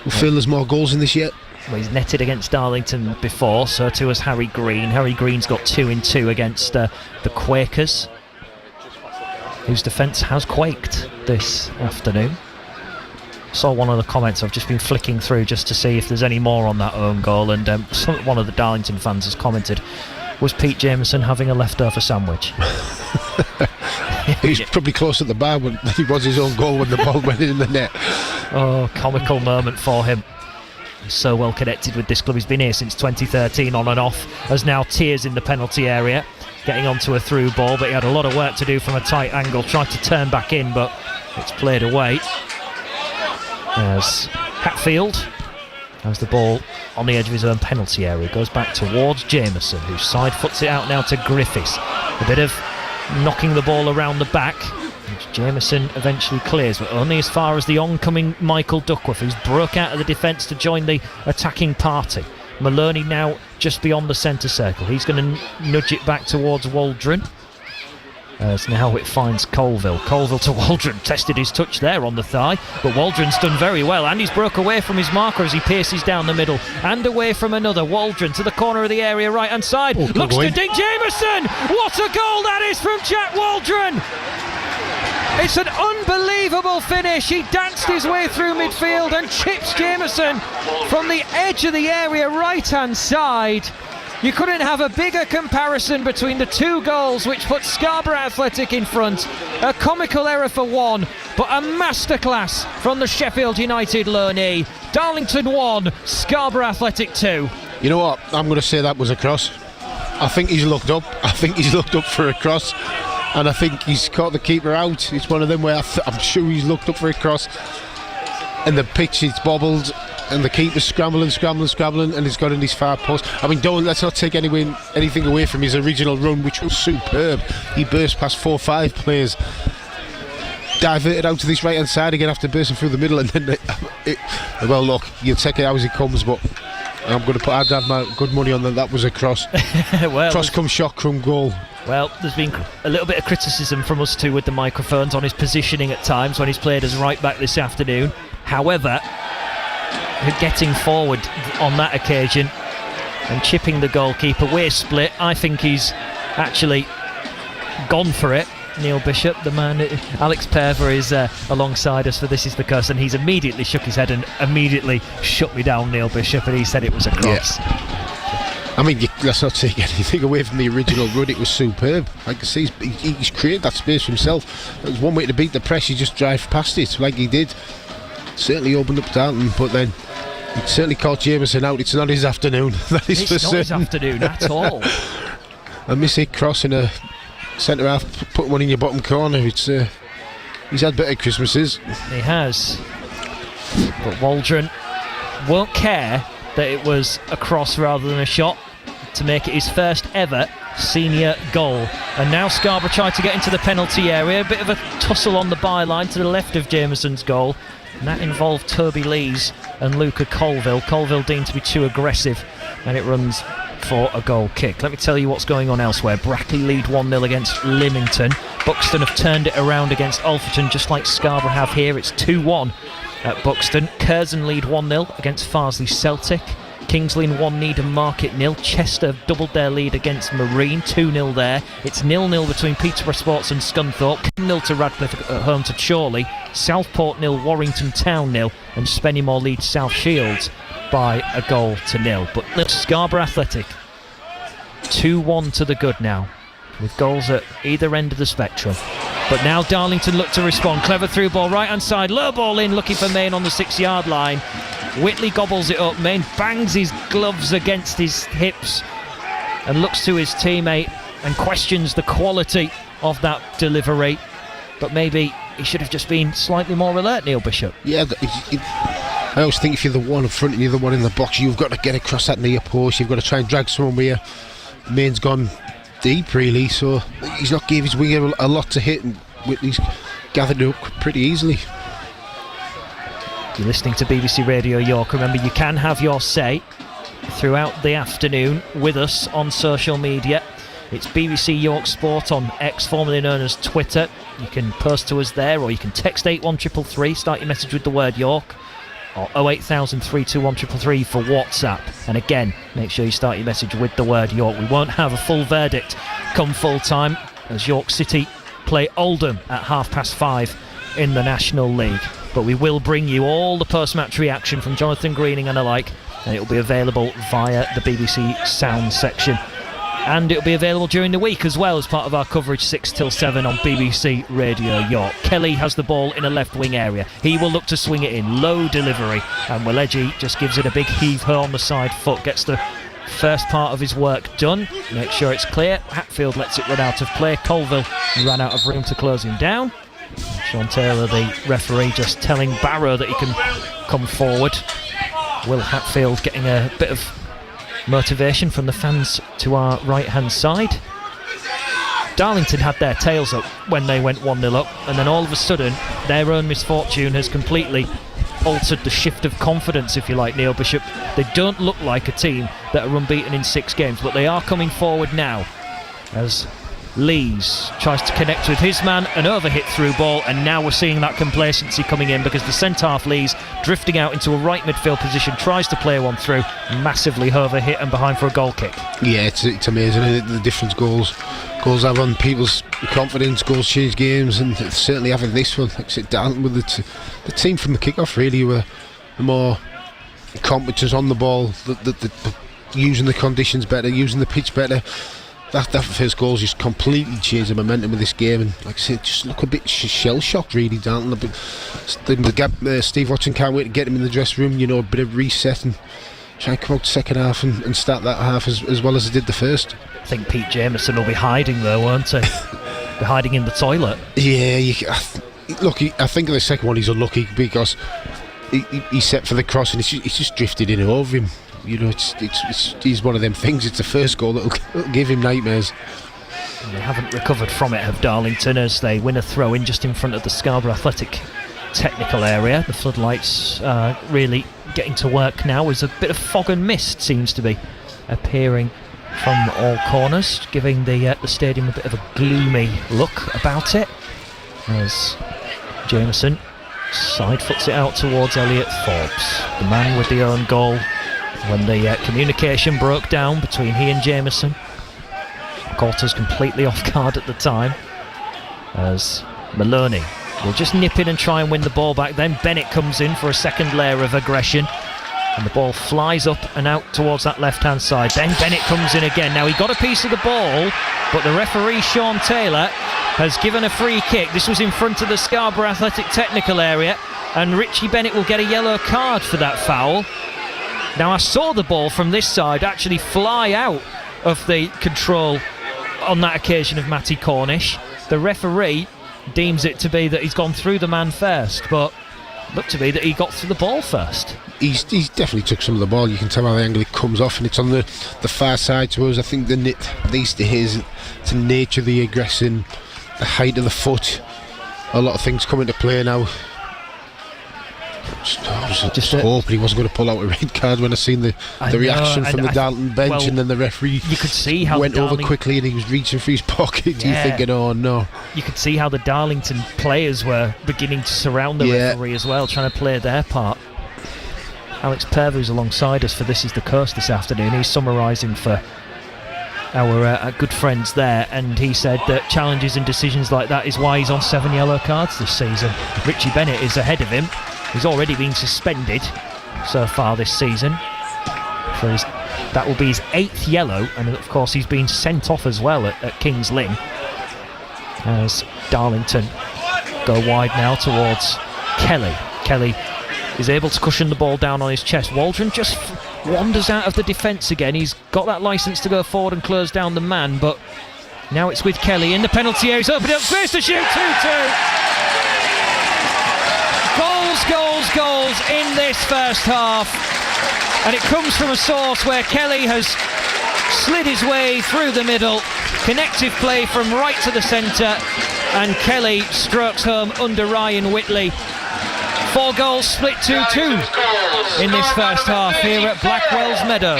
S2: will feel there's more goals in this yet.
S1: Well, he's netted against Darlington before, so too has Harry Green. Harry Green's got 2 in 2 against the Quakers, whose defence has quaked this afternoon. Saw one of the comments. I've just been flicking through just to see if there's any more on that own goal, and one of the Darlington fans has commented, was Pete Jameson having a leftover sandwich?
S2: He's probably close at the bar when he was his own goal when the ball went in the net.
S1: Oh, comical moment for him. He's so well connected with this club. He's been here since 2013 on and off, as now Tears in the penalty area, getting onto a through ball, but he had a lot of work to do from a tight angle. Tried to turn back in, but it's played away. As Hatfield has the ball on the edge of his own penalty area, goes back towards Jameson, who side foots it out now to Griffiths. A bit of knocking the ball around the back, which Jameson eventually clears, but only as far as the oncoming Michael Duckworth, who's broke out of the defence to join the attacking party. Maloney now just beyond the centre circle. He's going to nudge it back towards Waldron. As now it finds Colville. Colville to Waldron. Tested his touch there on the thigh, but Waldron's done very well, and he's broke away from his marker as he pierces down the middle and away from another. Waldron to the corner of the area, right hand side. Looks to dink Jameson. What a goal that is from Jack Waldron! It's an unbelievable finish. He danced his way through midfield and chips Jameson from the edge of the area, right hand side. You couldn't have a bigger comparison between the 2 goals, which put Scarborough Athletic in front. A comical error for one, but a masterclass from the Sheffield United loanee. Darlington 1, Scarborough Athletic 2.
S2: You know what? I'm going to say that was a cross. I think he's looked up. I think he's looked up for a cross, and I think he's caught the keeper out. It's one of them where I'm sure he's looked up for a cross, and the pitch is bobbled, and the keeper's scrambling, and he's got in his far post. I mean, let's not take anything away from his original run, which was superb. He burst past 4 or 5 players, diverted out to this right hand side again after bursting through the middle, and then well, look, you'll take it out as it comes, but I'd have my good money on that was a cross.
S1: Well,
S2: cross come shot, come goal.
S1: Well, there's been a little bit of criticism from us too with the microphones on his positioning at times when he's played as right back this afternoon. However, getting forward on that occasion and chipping the goalkeeper, way split, I think he's actually gone for it. Neil Bishop, the man, Alex Perver is alongside us for This Is The Curse, and he's immediately shook his head and immediately shut me down, Neil Bishop, and he said it was a cross.
S2: Yeah. I mean, let's not take anything away from the original run. It was superb. Like I say, he's created that space for himself. There was one way to beat the press, you just drive past it like he did. Certainly opened up Darlington, but then it certainly caught Jameson out. It's not his afternoon. That is for certain. It's not his afternoon at all. A missed cross in a centre half, put one in your bottom corner. It's he's had better Christmases.
S1: He has, but Waldron won't care that it was a cross rather than a shot to make it his first ever senior goal. And now Scarborough tried to get into the penalty area. A bit of a tussle on the byline to the left of Jameson's goal, and that involved Toby Lees and Luca Colville. Colville deemed to be too aggressive, and it runs for a goal kick. Let me tell you what's going on elsewhere. Brackley lead 1-0 against Lymington. Buxton have turned it around against Alfreton, just like Scarborough have here. It's 2-1 at Buxton. Curzon lead 1-0 against Farsley Celtic. Kingsland 1, Needham Market 0. Chester have doubled their lead against Marine, 2-0 there. It's 0-0 between Peterborough Sports and Scunthorpe. 0 to Radcliffe at home to Chorley. Southport 0, Warrington Town 0, and Spennymoor leads South Shields by a goal to 0. But Scarborough Athletic 2-1 to the good now, with goals at either end of the spectrum. But now Darlington look to respond. Clever through ball, right hand side, low ball in, looking for Main on the 6-yard line. Whitley gobbles it up. Main bangs his gloves against his hips and looks to his teammate and questions the quality of that delivery. But maybe he should have just been slightly more alert, Neil Bishop.
S2: Yeah, I always think if you're the one in front and you're the one in the box, you've got to get across that near post. You've got to try and drag someone where Main's gone deep, really. So he's not gave his winger a lot to hit, and Whitley's gathered it up pretty easily.
S1: You're listening to BBC Radio York. Remember, you can have your say throughout the afternoon with us on social media. It's BBC York Sport on X, formerly known as Twitter. You can post to us there, or you can text 81333, start your message with the word York, or 08000 321 333 for WhatsApp. And again, make sure you start your message with the word York. We won't have a full verdict come full time, as York City play Oldham at 5:30 in the National League. But we will bring you all the post-match reaction from Jonathan Greening and the like, and it will be available via the BBC Sound section. And it will be available during the week as well as part of our coverage 6 till 7 on BBC Radio York. Kelly has the ball in a left wing area. He will look to swing it in. Low delivery. And Waleji just gives it a big heave-ho on the side foot. Gets the first part of his work done. Make sure it's clear. Hatfield lets it run out of play. Colville ran out of room to close him down. Sean Taylor, the referee, just telling Barrow that he can come forward. Will Hatfield getting a bit of motivation from the fans to our right hand side. Darlington had their tails up when they went 1-0 up, and then all of a sudden their own misfortune has completely altered the shift of confidence, if you like, Neil Bishop. They don't look like a team that are unbeaten in 6 games, but they are coming forward now as Lees tries to connect with his man, an overhit through ball, and now we're seeing that complacency coming in because the centre-half Lees drifting out into a right midfield position, tries to play one through, massively overhit and behind for a goal kick. Yeah,
S2: it's amazing, isn't it? The difference goals have on people's confidence. Goals change games, and certainly having this one, like I said, Darlington with the team from the kick-off really were more competent on the ball, the using the conditions better, using the pitch better. That first goal just completely changed the momentum of this game, and like I said, just look a bit shell-shocked really, Darlington. Steve Watson can't wait to get him in the dressing room, a bit of reset and try and come out the second half and start that half as well as he did the first.
S1: I think Pete Jameson will be hiding though, won't he? Be hiding in the toilet.
S2: Yeah, I think the second one he's unlucky because he set for the cross and it's just drifted in over him. He's one of them things. It's the first goal that'll give him nightmares.
S1: And they haven't recovered from it, have Darlington, as they win a throw-in just in front of the Scarborough Athletic technical area. The floodlights really getting to work now, as a bit of fog and mist seems to be appearing from all corners, giving the stadium a bit of a gloomy look about it, as Jameson side foots it out towards Elliot Forbes, the man with the own goal. When the communication broke down between he and Jameson, caught us completely off guard at the time, as Maloney will just nip in and try and win the ball back. Then Bennett comes in for a second layer of aggression, and the ball flies up and out towards that left hand side. Then Bennett comes in again. Now he got a piece of the ball, but the referee Sean Taylor has given a free kick. This was in front of the Scarborough Athletic technical area, and Richie Bennett will get a yellow card for that foul. Now I saw the ball from this side actually fly out of the control on that occasion of Matty Cornish. The referee deems it to be that he's gone through the man first, but looked to be that he got through the ball first.
S2: He's definitely took some of the ball. You can tell how the angle it comes off, and it's on the far side to us. I think these days, the nature of the aggression, the height of the foot, a lot of things come into play now. I was just hoping he wasn't going to pull out a red card when I seen the reaction from the Darlington bench, and then the referee
S1: you could see how
S2: went over quickly and he was reaching for his pocket. You're thinking, oh no.
S1: You could see how the Darlington players were beginning to surround the referee as well, trying to play their part. Alex Perver, who's alongside us for This Is the Coast this afternoon, he's summarising for our good friends there, and he said that challenges and decisions like that is why he's on 7 yellow cards this season. Richie Bennett is ahead of him. He's already been suspended so far this season. That will be his 8th yellow, and of course he's been sent off as well at Kings Lynn, as Darlington go wide now towards Kelly. Kelly is able to cushion the ball down on his chest. Waldron just wanders out of the defence again. He's got that licence to go forward and close down the man, but now it's with Kelly in the penalty area. He's opening up space to shoot. 2-2. Goals in this first half, and it comes from a source where Kelly has slid his way through the middle. Connective play from right to the centre, and Kelly strokes home under Ryan Whitley. 4 goals split 2-2 in this first half here at Blackwell's Meadows.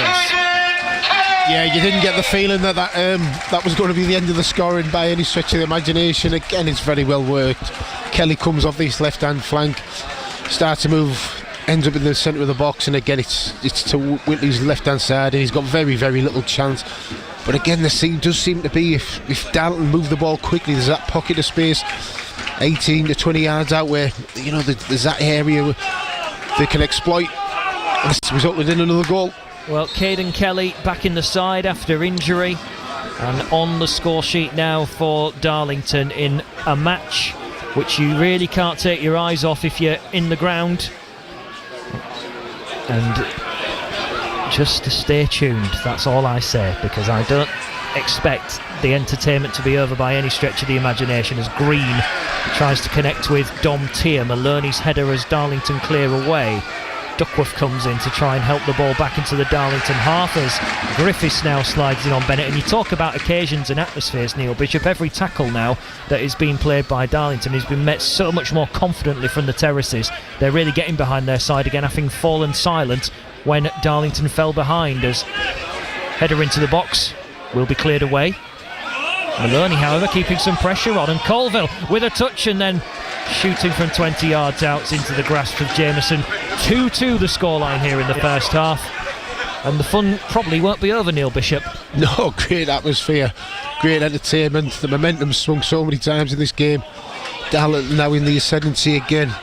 S2: Yeah, you didn't get the feeling that was going to be the end of the scoring by any stretch of the imagination. Again, it's very well worked. Kelly comes off this left-hand flank, starts to move, ends up in the centre of the box, and again it's to Whitley's left-hand side, and he's got very, very little chance. But again, the scene does seem to be, if Darlington move the ball quickly, there's that pocket of space 18 to 20 yards out where, you know, there's that area where they can exploit, and it's resulted in another goal.
S1: Well, Caden Kelly back in the side after injury, and on the score sheet now for Darlington in a match which you really can't take your eyes off if you're in the ground. And just to stay tuned, that's all I say, because I don't expect the entertainment to be over by any stretch of the imagination as Green tries to connect with Dom Tier. Maloney's header as Darlington clear away. Duckworth comes in to try and help the ball back into the Darlington half as Griffiths now slides in on Bennett. And you talk about occasions and atmospheres, Neil Bishop. Every tackle now that is being played by Darlington has been met so much more confidently from the terraces. They're really getting behind their side again, having fallen silent when Darlington fell behind, as header into the box will be cleared away. Maloney, however, keeping some pressure on, and Colville with a touch and then shooting from 20 yards out into the grasp of Jameson. 2-2 the scoreline here in the first half, and the fun probably won't be over, Neil Bishop.
S2: No, great atmosphere, great entertainment. The momentum swung so many times in this game. Darlington now in the ascendancy again.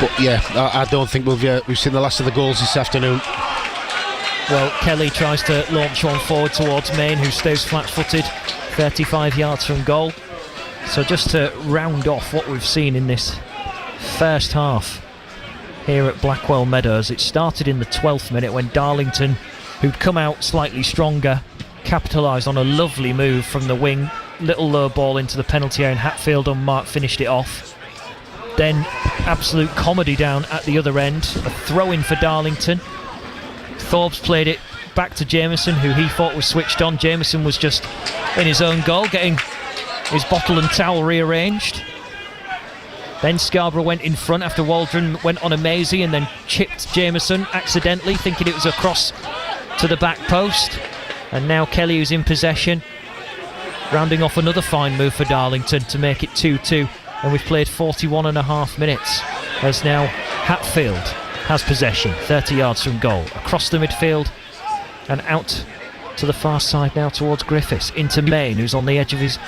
S2: But yeah, I don't think we've seen the last of the goals this afternoon.
S1: Well, Kelly tries to launch one forward towards Main, who stays flat-footed 35 yards from goal. So just to round off what we've seen in this first half here at Blackwell Meadows, it started in the 12th minute when Darlington, who'd come out slightly stronger, capitalised on a lovely move from the wing. Little low ball into the penalty area, and Hatfield unmarked finished it off. Then absolute comedy down at the other end, a throw-in for Darlington. Thorbes played it back to Jameson, who he thought was switched on. Jameson was just in his own goal, getting his bottle and towel rearranged. Then Scarborough went in front after Waldron went on a mazy and then chipped Jameson accidentally, thinking it was a cross to the back post. And now Kelly, who's in possession, rounding off another fine move for Darlington to make it 2-2. And we've played 41 and a half minutes, as now Hatfield has possession 30 yards from goal, across the midfield and out to the far side now towards Griffiths, into Main, who's on the edge of his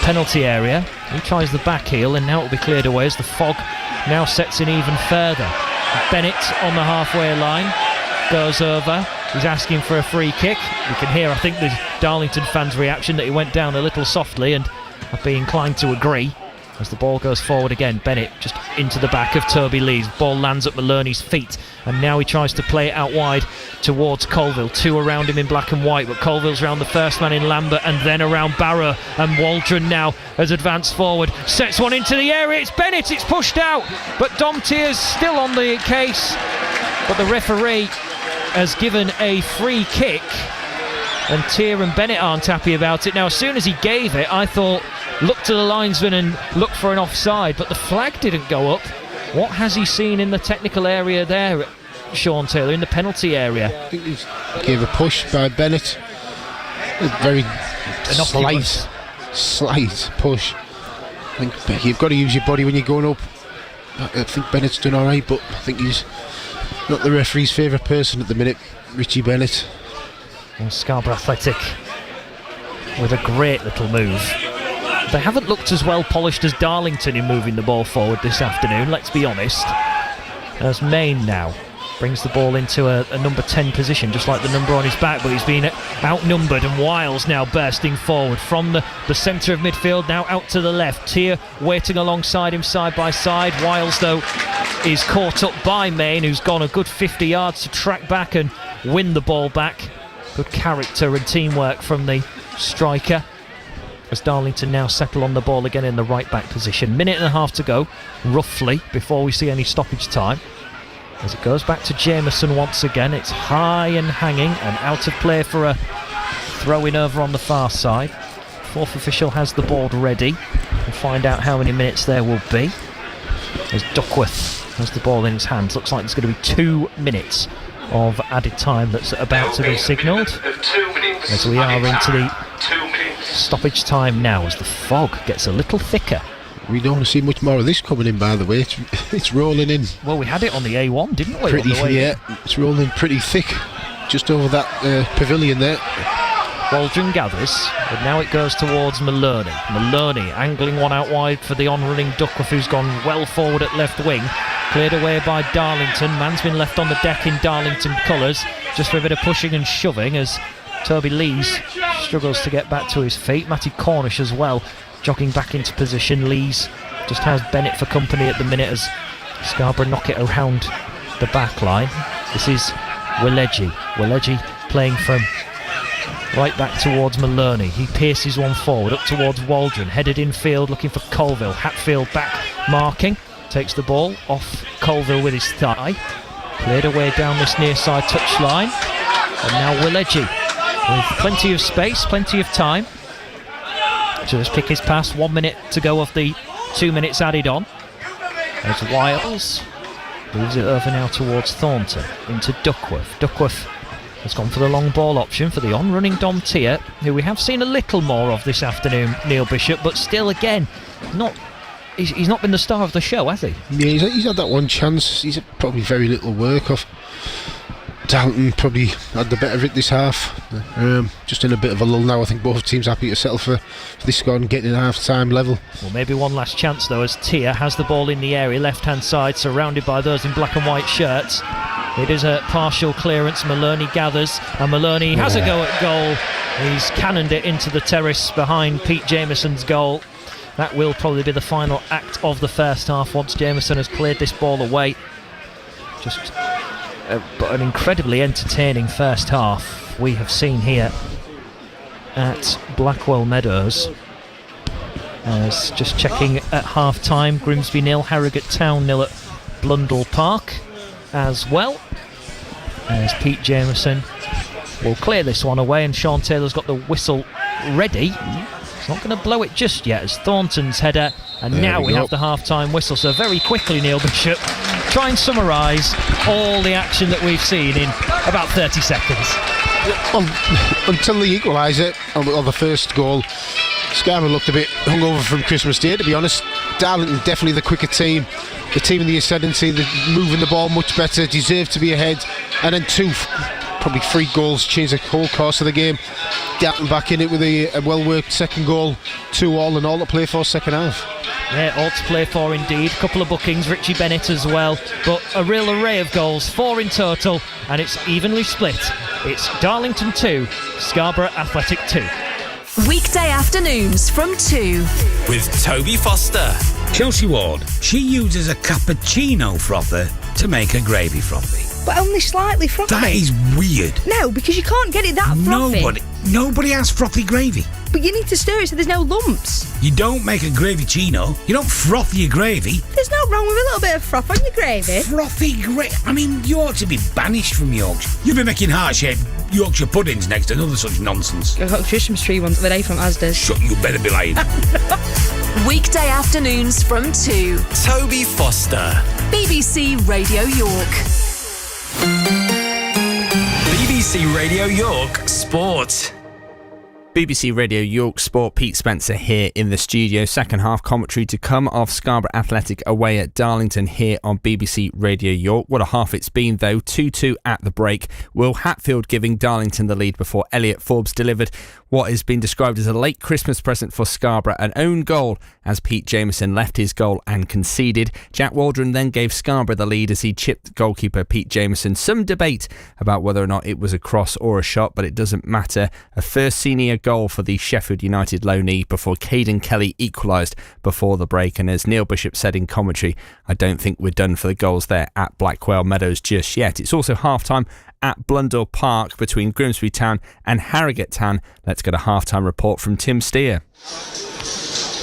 S1: penalty area. He tries the back heel, and now it will be cleared away as the fog now sets in even further. Bennett on the halfway line goes over. He's asking for a free kick. You can hear, I think, the Darlington fans' reaction that he went down a little softly, and I'd be inclined to agree. As the ball goes forward again, Bennett just into the back of Toby Lee's. Ball lands at Maloney's feet, and now he tries to play it out wide towards Colville. 2 around him in black and white, but Colville's round the first man in Lambert and then around Barrow, and Waldron now has advanced forward, sets one into the area. It's Bennett, it's pushed out, but Dom Tier's still on the case, but the referee has given a free kick, and Tier and Bennett aren't happy about it. Now, as soon as he gave it, I thought, look to the linesman and look for an offside, but the flag didn't go up. What has he seen in the technical area there, Sean Taylor, in the penalty area?
S2: I think he gave a push by Bennett. A very slight push. I think you've got to use your body when you're going up. I think Bennett's done alright, but I think he's not the referee's favourite person at the minute, Richie Bennett.
S1: And Scarborough Athletic with a great little move. They haven't looked as well polished as Darlington in moving the ball forward this afternoon, let's be honest. As Main now brings the ball into a number 10 position, just like the number on his back, but he's been outnumbered, and Wiles now bursting forward from the centre of midfield, now out to the left. Tier waiting alongside him side by side. Wiles, though, is caught up by Main, who's gone a good 50 yards to track back and win the ball back. Good character and teamwork from the striker, as Darlington now settle on the ball again in the right back position. Minute and a half to go, roughly, before we see any stoppage time. As it goes back to Jameson once again, it's high and hanging and out of play for a throw-in over on the far side. Fourth official has the board ready. We'll find out how many minutes there will be. As Duckworth has the ball in his hands, looks like there's going to be 2 minutes of added time that's about to be signalled. As we are into the stoppage time now, as the fog gets a little thicker.
S2: We don't want to see much more of this coming in, by the way. It's rolling in.
S1: Well, we had it on the A1, didn't we?
S2: It's rolling pretty thick, just over that pavilion there.
S1: Waldron gathers, and now it goes towards Maloney. Maloney angling one out wide for the on-running Duckworth, who's gone well forward at left wing. Cleared away by Darlington. Man's been left on the deck in Darlington colours, just for a bit of pushing and shoving as Toby Lees struggles to get back to his feet. Matty Cornish as well, jogging back into position. Lees just has Bennett for company at the minute as Scarborough knock it around the back line. This is Willeji. Willeji playing from right back towards Maloney. He pierces one forward up towards Waldron, headed infield looking for Colville. Hatfield back marking, takes the ball off Colville with his thigh, cleared away down this near side touchline, and now Willeji with plenty of space, plenty of time to just pick his pass. 1 minute to go of the 2 minutes added on, as Wiles moves it over now towards Thornton into Duckworth. Duckworth has gone for the long ball option for the on-running Dom Tier, who we have seen a little more of this afternoon, Neil Bishop, but still, again, he's not been the star of the show, has he?
S2: Yeah, he's had that one chance. He's had probably very little work off. Darlington probably had the better of it this half. Just in a bit of a lull now. I think both teams happy to settle for this score and get in half-time level.
S1: Well, maybe one last chance, though, as Tier has the ball in the area, left-hand side, surrounded by those in black and white shirts. It is a partial clearance. Maloney gathers, and Maloney has a go at goal. He's cannoned it into the terrace behind Pete Jameson's goal. That will probably be the final act of the first half once Jameson has cleared this ball away. Just but an incredibly entertaining first half we have seen here at Blackwell Meadows. As just checking at half time, Grimsby 0, Harrogate Town 0 at Blundell Park as well, as Pete Jameson will clear this one away, and Sean Taylor's got the whistle ready. He's not going to blow it just yet, as Thornton's header, and there now we have the half-time whistle. So very quickly, Neil Bishop, try and summarise all the action that we've seen in about 30 seconds.
S2: Until the equaliser, or the first goal, Scarborough looked a bit hungover from Christmas Day, to be honest. Darlington definitely the quicker team, the team in the ascendancy, moving the ball much better, deserved to be ahead, and then probably 3 goals changed the whole course of the game. Darlington back in it with a well-worked second goal, 2-2, and all to play for second half.
S1: Yeah, all to play for indeed. Couple of bookings, Richie Bennett as well, but a real array of goals, 4 in total, and it's evenly split. It's Darlington 2, Scarborough Athletic 2.
S3: Weekday afternoons from 2
S4: with Toby Foster.
S5: Chelsea Ward, she uses a cappuccino frother to make her gravy frothy.
S6: But only slightly frothy.
S5: That is weird.
S6: No, because you can't get it that frothy.
S5: Nobody has frothy gravy.
S6: But you need to stir it so there's no lumps.
S5: You don't make a gravy-chino. You don't froth your gravy.
S6: There's no wrong with a little bit of froth on your gravy.
S5: Frothy gravy? I mean, you ought to be banished from Yorkshire. You'll be making heart-shaped Yorkshire puddings next and other such nonsense.
S6: I got Christmas tree ones the day from Asda's.
S5: Shut, you better be lying.
S3: Weekday afternoons from 2.
S4: Toby Foster.
S3: BBC Radio York.
S4: BBC Radio York Sport.
S7: BBC Radio York Sport, Pete Spencer here in the studio. Second half commentary to come of Scarborough Athletic away at Darlington here on BBC Radio York. What a half it's been though, 2-2 at the break. Will Hatfield giving Darlington the lead before Elliot Forbes delivered what has been described as a late Christmas present for Scarborough, an own goal as Pete Jameson left his goal and conceded. Jack Waldron then gave Scarborough the lead as he chipped goalkeeper Pete Jameson. Some debate about whether or not it was a cross or a shot, but it doesn't matter. A first senior goal for the Sheffield United loanee before Caden Kelly equalised before the break. And as Neil Bishop said in commentary, I don't think we're done for the goals there at Blackwell Meadows just yet. It's also half-time at Blundell Park between Grimsby Town and Harrogate Town. Let's get a half-time report from Tim Steer.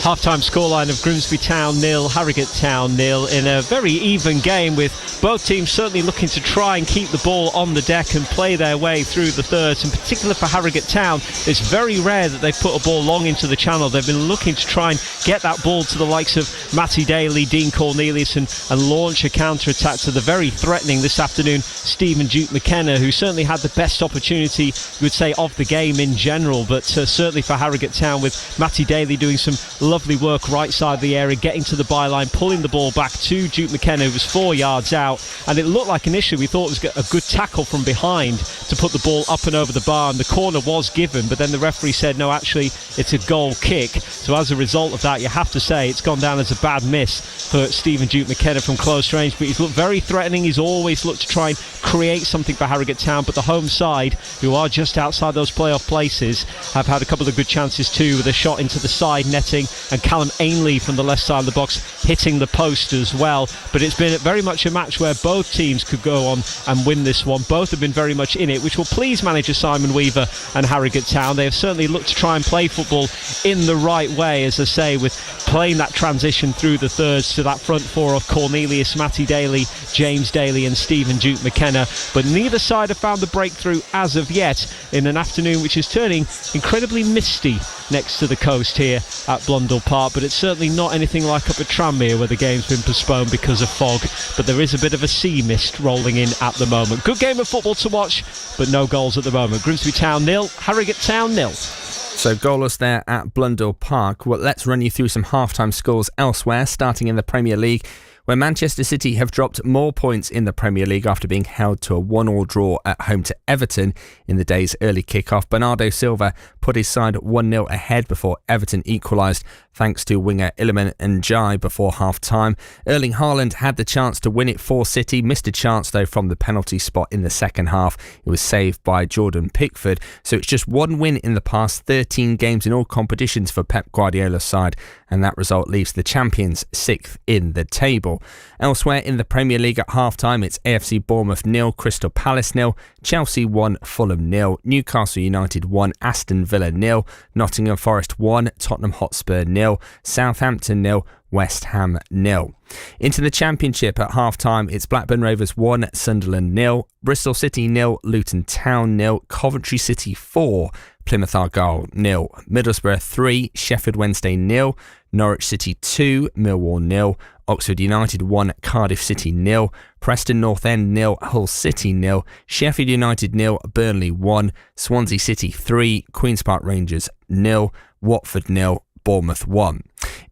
S8: Half-time scoreline of Grimsby Town 0, Harrogate Town 0 in a very even game, with both teams certainly looking to try and keep the ball on the deck and play their way through the thirds. In particular for Harrogate Town, it's very rare that they put a ball long into the channel. They've been looking to try and get that ball to the likes of Matty Daly, Dean Cornelius and launch a counter-attack to the very threatening this afternoon Stephen Duke McKenna, who certainly had the best opportunity, you would say, of the game in general, but certainly for Harrogate Town, with Matty Daly doing some lovely work right side of the area, getting to the byline, pulling the ball back to Duke McKenna, who was 4 yards out, and it looked like initially we thought it was a good tackle from behind to put the ball up and over the bar, and the corner was given, but then the referee said no, actually it's a goal kick. So as a result of that, you have to say it's gone down as a bad miss for Stephen Duke McKenna from close range, but he's looked very threatening. He's always looked to try and create something for Harrogate Town, but the home side, who are just outside those playoff places, have had a couple of good chances too, with a shot into the side netting and Callum Ainley from the left side of the box hitting the post as well. But it's been very much a match where both teams could go on and win this one. Both have been very much in it, which will please manager Simon Weaver and Harrogate Town. They have certainly looked to try and play football in the right way, as I say, with playing that transition through the thirds to that front four of Cornelius, Matty Daly, James Daly and Stephen Duke McKenna. But neither side have found the breakthrough as of yet in an afternoon which is turning incredibly misty next to the coast here at Blundell Park, but it's certainly not anything like up at Tranmere where the game's been postponed because of fog, but there is a bit of a sea mist rolling in at the moment. Good game of football to watch, but no goals at the moment. Grimsby Town 0, Harrogate Town 0.
S7: So goalless there at Blundell Park. Well, let's run you through some half-time scores elsewhere, starting in the Premier League, where Manchester City have dropped more points in the Premier League after being held to a 1-1 draw at home to Everton in the day's early kick-off. Bernardo Silva put his side 1-0 ahead before Everton equalised thanks to winger Iliman Ndiaye before half-time. Erling Haaland had the chance to win it for City, missed a chance though from the penalty spot in the second half. It was saved by Jordan Pickford, so it's just one win in the past 13 games in all competitions for Pep Guardiola's side, and that result leaves the champions 6th in the table. Elsewhere in the Premier League at half-time, it's AFC Bournemouth 0, Crystal Palace 0, Chelsea 1, Fulham 0, Newcastle United 1, Aston Villa 0, Nottingham Forest 1, Tottenham Hotspur 0, Southampton 0, West Ham 0. Into the Championship at half-time, it's Blackburn Rovers 1, Sunderland 0, Bristol City 0, Luton Town 0, Coventry City 4, Plymouth Argyle 0, Middlesbrough 3, Sheffield Wednesday 0, Norwich City 2, Millwall 0, Oxford United 1, Cardiff City 0, Preston North End 0, Hull City 0, Sheffield United 0, Burnley 1, Swansea City 3, Queen's Park Rangers 0, Watford 0, Bournemouth 1.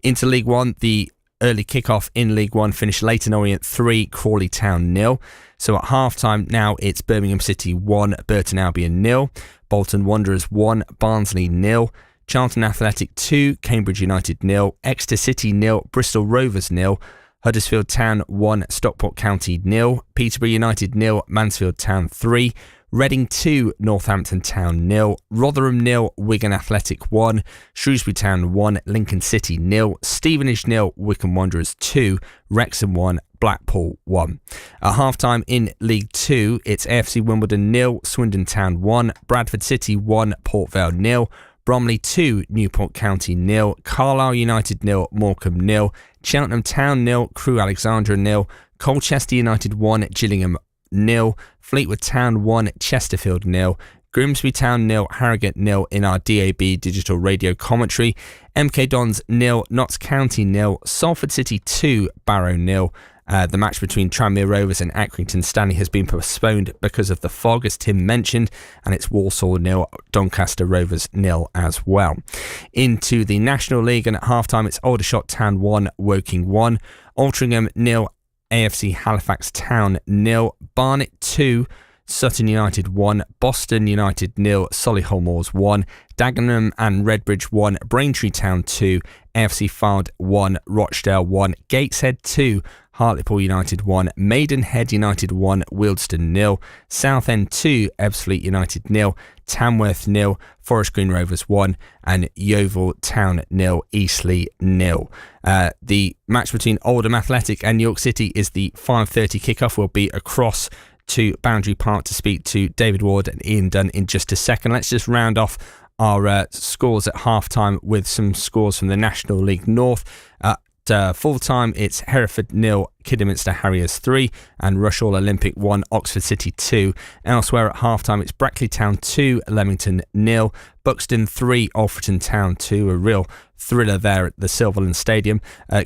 S7: Into League One, the early kick-off in League One finished Leyton Orient 3, Crawley Town 0. So at half-time now it's Birmingham City 1, Burton Albion 0, Bolton Wanderers 1, Barnsley 0, Charlton Athletic 2, Cambridge United 0, Exeter City 0, Bristol Rovers 0, Huddersfield Town 1, Stockport County 0, Peterborough United 0, Mansfield Town 3, Reading 2, Northampton Town 0, Rotherham 0, Wigan Athletic 1, Shrewsbury Town 1, Lincoln City 0, Stevenage 0, Wycombe Wanderers 2, Wrexham 1, Blackpool 1. At half-time in League 2, it's AFC Wimbledon 0, Swindon Town 1, Bradford City 1, Port Vale 0, Bromley 2, Newport County 0, Carlisle United 0, Morecambe 0, Cheltenham Town 0, Crewe Alexandra 0, Colchester United 1, Gillingham 0, Fleetwood Town 1, Chesterfield 0, Grimsby Town 0, Harrogate 0 in our DAB digital radio commentary, MK Dons 0, Notts County 0, Salford City 2, Barrow 0, The match between Tranmere Rovers and Accrington Stanley has been postponed because of the fog, as Tim mentioned, and it's Walsall 0, Doncaster Rovers 0 as well. Into the National League, and at half-time it's Aldershot Town 1, Woking 1, Altrincham 0, AFC Halifax Town 0, Barnet 2, Sutton United 1, Boston United 0, Solihull Moors 1, Dagenham and Redbridge 1, Braintree Town 2, AFC Fylde 1, Rochdale 1, Gateshead 2, Hartlepool United 1, Maidenhead United 1, Wealdstone 0, Southend 2, Ebbsfleet United 0, Tamworth 0, Forest Green Rovers 1, and Yeovil Town 0, Eastleigh 0. The match between Oldham Athletic and York City is the 5:30 kickoff. We'll be across to Boundary Park to speak to David Ward and Ian Dunn in just a second. Let's just round off our scores at half-time with some scores from the National League North. Full-time, it's Hereford 0, Kidderminster Harriers 3, and Rushall Olympic 1, Oxford City 2. Elsewhere at half-time, it's Brackley Town 2, Leamington 0, Buxton 3, Alfreton Town 2, a real thriller there at the Silverland Stadium.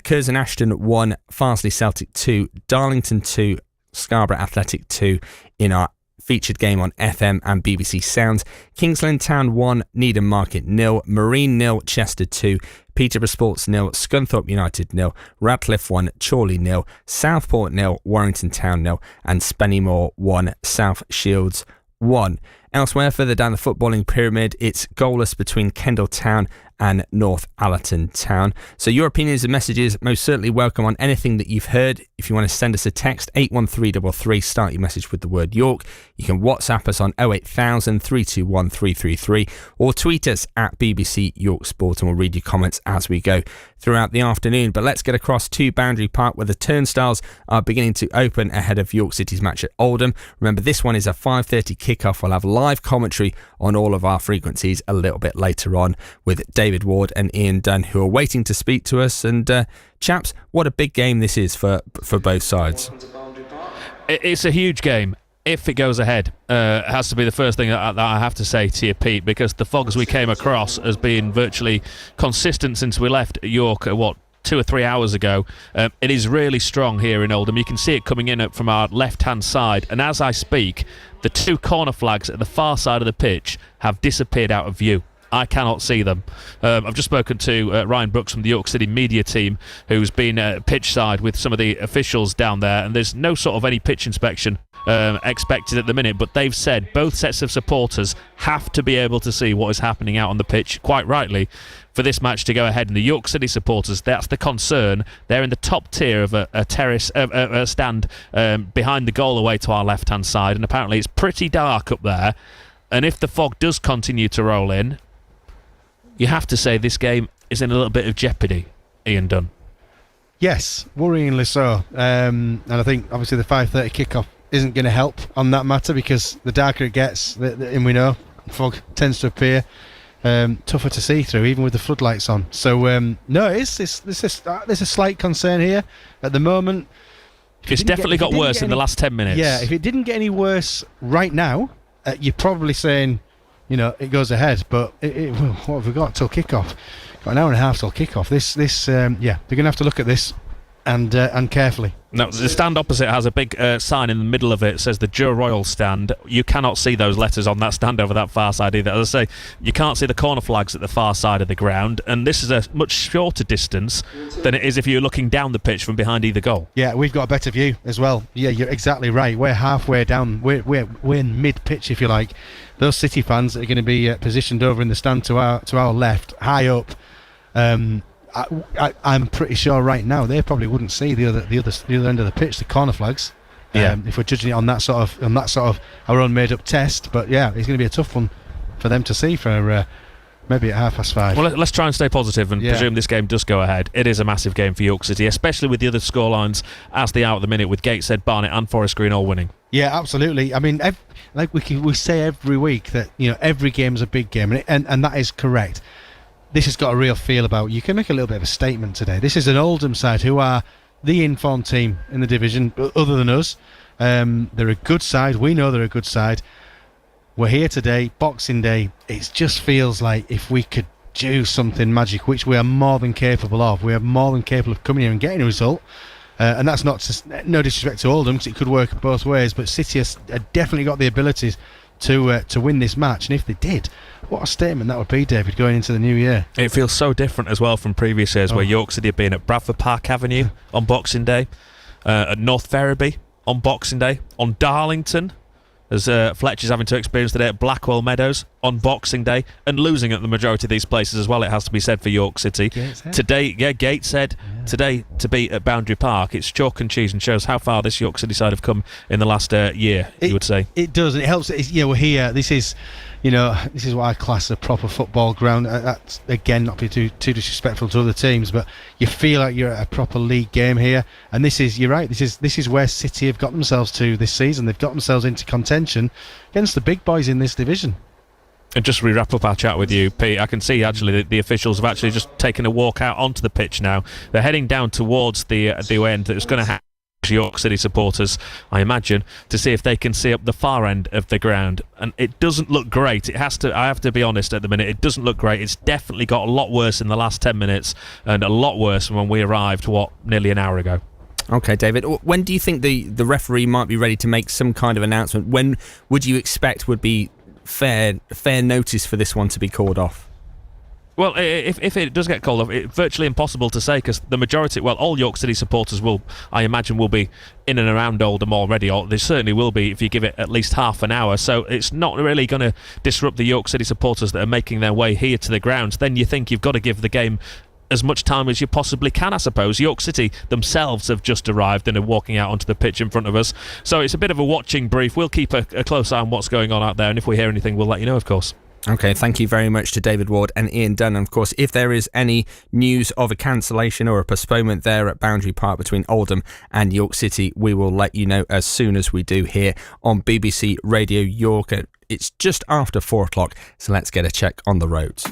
S7: Curzon Ashton 1, Farnsley Celtic 2, Darlington 2, Scarborough Athletic 2 in our featured game on FM and BBC Sounds. Kingsland Town 1, Needham Market 0, Marine 0, Chester 2, Peterborough Sports 0, Scunthorpe United 0, Radcliffe 1, Chorley 0, Southport 0, Warrington Town 0, and Spennymoor 1, South Shields 1. Elsewhere, further down the footballing pyramid, it's goalless between Kendal Town and North Allerton Town. So your opinions and messages most certainly welcome on anything that you've heard. If you want to send us a text, 81333, start your message with the word York. You can WhatsApp us on 08000 321 333 or tweet us at BBC York Sport, and we'll read your comments as we go throughout the afternoon. But let's get across to Boundary Park, where the turnstiles are beginning to open ahead of York City's match at Oldham. Remember, this one is a 5:30 kickoff. We'll have live commentary on all of our frequencies a little bit later on with David Ward and Ian Dunn, who are waiting to speak to us. And chaps, what a big game this is for both sides.
S9: It's a huge game. If it goes ahead, it has to be the first thing that I have to say to you, Pete, because the fog as we came across has been virtually consistent since we left York, 2 or 3 hours ago. It is really strong here in Oldham. You can see it coming in from our left-hand side, and as I speak, the 2 corner flags at the far side of the pitch have disappeared out of view. I cannot see them. I've just spoken to Ryan Brooks from the York City media team, who's been pitch side with some of the officials down there, and there's no sort of any pitch inspection expected at the minute, but they've said both sets of supporters have to be able to see what is happening out on the pitch, quite rightly, for this match to go ahead. And the York City supporters, that's the concern. They're in the top tier of a terrace, a stand behind the goal away to our left-hand side, and apparently it's pretty dark up there. And if the fog does continue to roll in, you have to say this game is in a little bit of jeopardy, Ian Dunn.
S2: Yes, worryingly so. And I think obviously the 5:30 kickoff isn't going to help on that matter, because the darker it gets, and we know fog tends to appear tougher to see through, even with the floodlights on. So no, there's a slight concern here at the moment.
S9: It's definitely got worse in the last 10 minutes.
S2: Yeah, if it didn't get any worse right now, you're probably saying, it goes ahead. But what have we got till kickoff? Got an hour and a half till kickoff. They're going to have to look at this and carefully.
S9: No, the stand opposite has a big sign in the middle of it. It says the Joe Royal stand. You cannot see those letters on that stand over that far side either. As I say, you can't see the corner flags at the far side of the ground, and this is a much shorter distance than it is if you're looking down the pitch from behind either goal.
S2: Yeah, we've got a better view as well. Yeah, you're exactly right. We're halfway down. We're in mid-pitch, if you like. Those City fans that are going to be positioned over in the stand to our left, high up. I'm pretty sure right now they probably wouldn't see the other end of the pitch, the corner flags. If we're judging it on that sort of our own made up test. But yeah, it's going to be a tough one for them to see for maybe at 5:30.
S9: Well, let's try and stay positive and presume this game does go ahead. It is a massive game for York City, especially with the other scorelines as they are at the minute, with Gateshead, Barnet and Forest Green all winning.
S2: Yeah, absolutely. I mean, like we say every week that every game is a big game, and that is correct. This has got a real feel about. You can make a little bit of a statement today. This is an Oldham side who are the informed team in the division, other than us. They're a good side. We know they're a good side. We're here today, Boxing Day. It just feels like if we could do something magic, which we are more than capable of. We are more than capable of coming here and getting a result. and that's no disrespect to Oldham, because it could work both ways, but City have definitely got the abilities to win this match, and if they did, what a statement that would be, David, going into the new year.
S9: It feels so different as well from previous years where York City have been at Bradford Park Avenue on Boxing Day, at North Ferriby on Boxing Day, on Darlington, as Fletcher's having to experience today at Blackwell Meadows on Boxing Day, and losing at the majority of these places as well, it has to be said, for York City. Today, Gateshead. Today, to be at Boundary Park, it's chalk and cheese and shows how far this York City side have come in the last year, you would say.
S2: It does, and it helps. We're here. This is what I class a proper football ground. That's, again, not be too disrespectful to other teams, but you feel like you're at a proper league game here. And you're right, this is where City have got themselves to this season. They've got themselves into contention against the big boys in this division.
S9: And just to wrap up our chat with you, Pete, I can see actually that the officials have actually just taken a walk out onto the pitch now. They're heading down towards the end that's going to happen. York City supporters, I imagine, to see if they can see up the far end of the ground, and it doesn't look great. I have to be honest, at the minute it doesn't look great. It's definitely got a lot worse in the last 10 minutes, and a lot worse than when we arrived nearly an hour ago.
S7: Okay, David, when do you think the referee might be ready to make some kind of announcement? When would you expect would be fair notice for this one to be called off?
S9: Well, if it does get called off, it's virtually impossible to say, because the majority, all York City supporters I imagine, will be in and around Oldham already, or they certainly will be if you give it at least half an hour. So it's not really going to disrupt the York City supporters that are making their way here to the ground. Then you think you've got to give the game as much time as you possibly can, I suppose. York City themselves have just arrived and are walking out onto the pitch in front of us. So it's a bit of a watching brief. We'll keep a close eye on what's going on out there, and if we hear anything, we'll let you know, of course.
S7: Okay, thank you very much to David Ward and Ian Dunn. And of course, if there is any news of a cancellation or a postponement there at Boundary Park between Oldham and York City, we will let you know as soon as we do here on BBC Radio York. It's just after 4 o'clock, so let's get a check on the roads.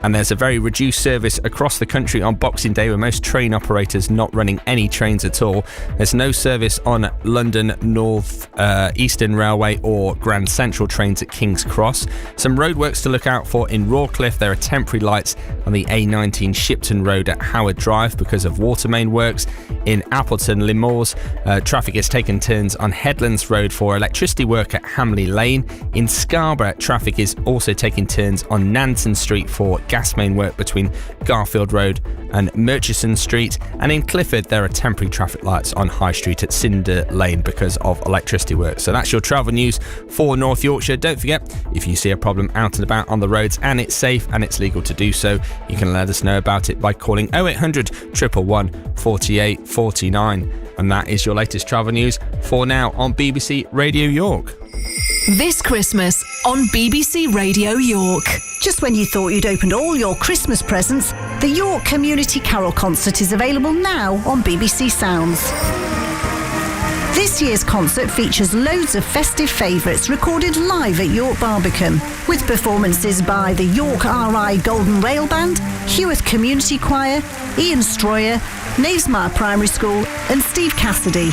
S7: And there's a very reduced service across the country on Boxing Day, with most train operators not running any trains at all. There's no service on London North Eastern Railway or Grand Central trains at King's Cross. Some roadworks to look out for in Rawcliffe. There are temporary lights on the A19 Shipton Road at Howard Drive because of water main works. In Appleton, Limours, traffic has taken turns on Headlands Road for electricity work at Hamley Lane. In Scarborough, traffic is also taking turns on Nanton Street for gas main work between Garfield Road and Murchison Street. And in Clifford, there are temporary traffic lights on High Street at Cinder Lane because of electricity work. So that's your travel news for North Yorkshire. Don't forget, if you see a problem out and about on the roads and it's safe and it's legal to do so, you can let us know about it by calling 0800 111 48 49. And that is your latest travel news for now on BBC Radio York.
S3: This Christmas on BBC Radio York.
S10: Just when you thought you'd opened all your Christmas presents, the York Community Carol Concert is available now on BBC Sounds. This year's concert features loads of festive favourites recorded live at York Barbican, with performances by the York RI Golden Rail Band, Heworth Community Choir, Ian Stroyer, Knavesmire Primary School and Steve Cassidy.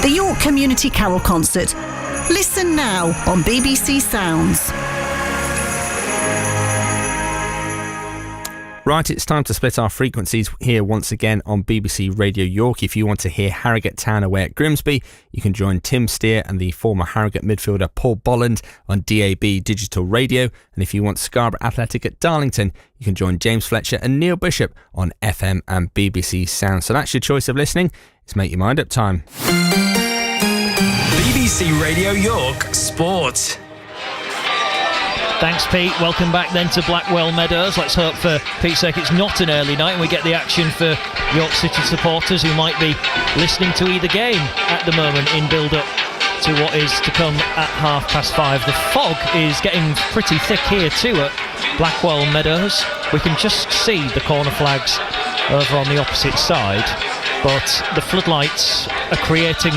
S10: The York Community Carol Concert. Listen now on BBC Sounds.
S7: Right, it's time to split our frequencies here once again on BBC Radio York. If you want to hear Harrogate Town away at Grimsby, you can join Tim Steer and the former Harrogate midfielder Paul Bolland on DAB Digital Radio. And if you want Scarborough Athletic at Darlington, you can join James Fletcher and Neil Bishop on FM and BBC Sound. So that's your choice of listening. It's Make Your Mind Up time.
S4: BBC Radio York Sport.
S1: Thanks, Pete. Welcome back then to Blackwell Meadows. Let's hope for Pete's sake it's not an early night and we get the action for York City supporters who might be listening to either game at the moment in build-up to what is to come at 5:30. The fog is getting pretty thick here too at Blackwell Meadows. We can just see the corner flags over on the opposite side, but the floodlights are creating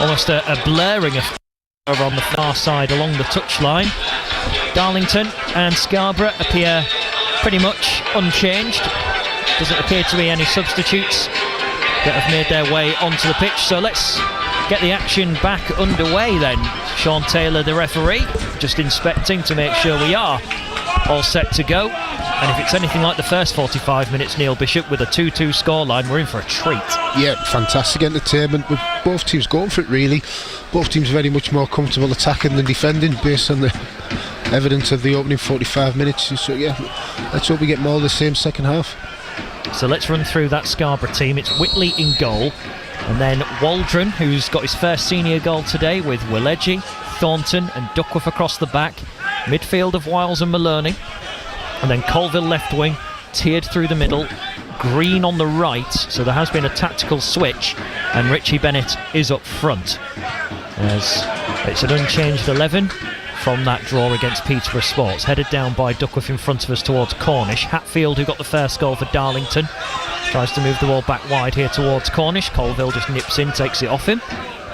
S1: almost a blaring effect over on the far side along the touchline. Darlington and Scarborough appear pretty much unchanged. Doesn't appear to be any substitutes that have made their way onto the pitch. So let's get the action back underway then. Sean Taylor, the referee, just inspecting to make sure we are all set to go. And if it's anything like the first 45 minutes, Neil Bishop, with a 2-2 scoreline, we're in for a treat.
S2: Yeah, fantastic entertainment with both teams going for it, really. Both teams very much more comfortable attacking than defending based on the evidence of the opening 45 minutes. So yeah, let's hope we get more of the same second half.
S1: So let's run through that Scarborough team. It's Whitley in goal, and then Waldron, who's got his first senior goal today, with Willedge, Thornton and Duckworth across the back. Midfield of Wiles and Maloney, and then Colville left wing, tiered through the middle, Green on the right, so there has been a tactical switch, and Richie Bennett is up front, as it's an unchanged 11 from that draw against Peterborough Sports. Headed down by Duckworth in front of us towards Cornish. Hatfield, who got the first goal for Darlington, tries to move the ball back wide here towards Cornish. Colville just nips in, takes it off him.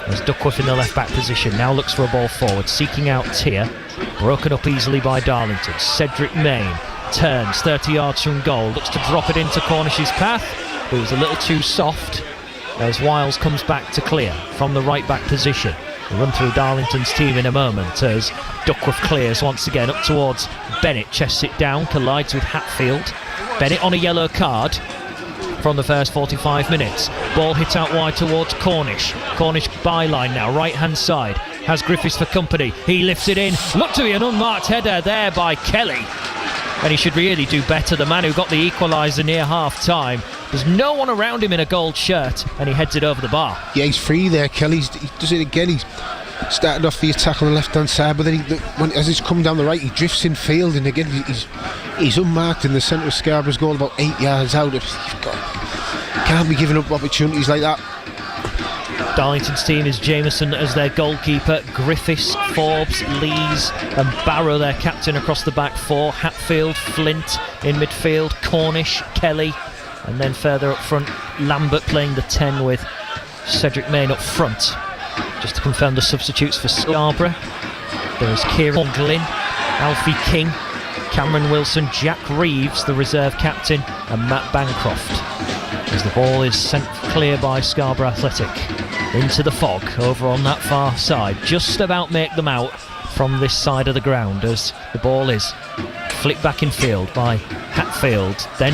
S1: There's Duckworth in the left back position, now looks for a ball forward, seeking out Tier, broken up easily by Darlington. Cedric Main turns 30 yards from goal, looks to drop it into Cornish's path, but it was a little too soft as Wiles comes back to clear from the right back position. We'll run through Darlington's team in a moment as Duckworth clears once again up towards Bennett, chests it down, collides with Hatfield. Bennett on a yellow card from the first 45 minutes. Ball hit out wide towards Cornish. Cornish byline now, right hand side. Has Griffiths for company. He lifts it in. Looked to be an unmarked header there by Kelly. And he should really do better. The man who got the equaliser near half time. There's no one around him in a gold shirt, and he heads it over the bar.
S2: Yeah, he's free there, Kelly. He does it again. He's started off the attack on the left hand side, but then as he's coming down the right, he drifts in field, and again he's unmarked in the centre of Scarborough's goal, about 8 yards out. Can't be giving up opportunities like that.
S1: Darlington's team is Jameson as their goalkeeper, Griffiths, Forbes, Lees and Barrow their captain across the back four, Hatfield, Flint in midfield, Cornish, Kelly, and then further up front Lambert playing the 10 with Cedric Main up front. Just to confirm the substitutes for Scarborough, there is Kieran Glynn, Alfie King, Cameron Wilson, Jack Reeves the reserve captain, and Matt Bancroft, as the ball is sent clear by Scarborough Athletic into the fog over on that far side. Just about make them out from this side of the ground as the ball is flicked back in field by Hatfield, then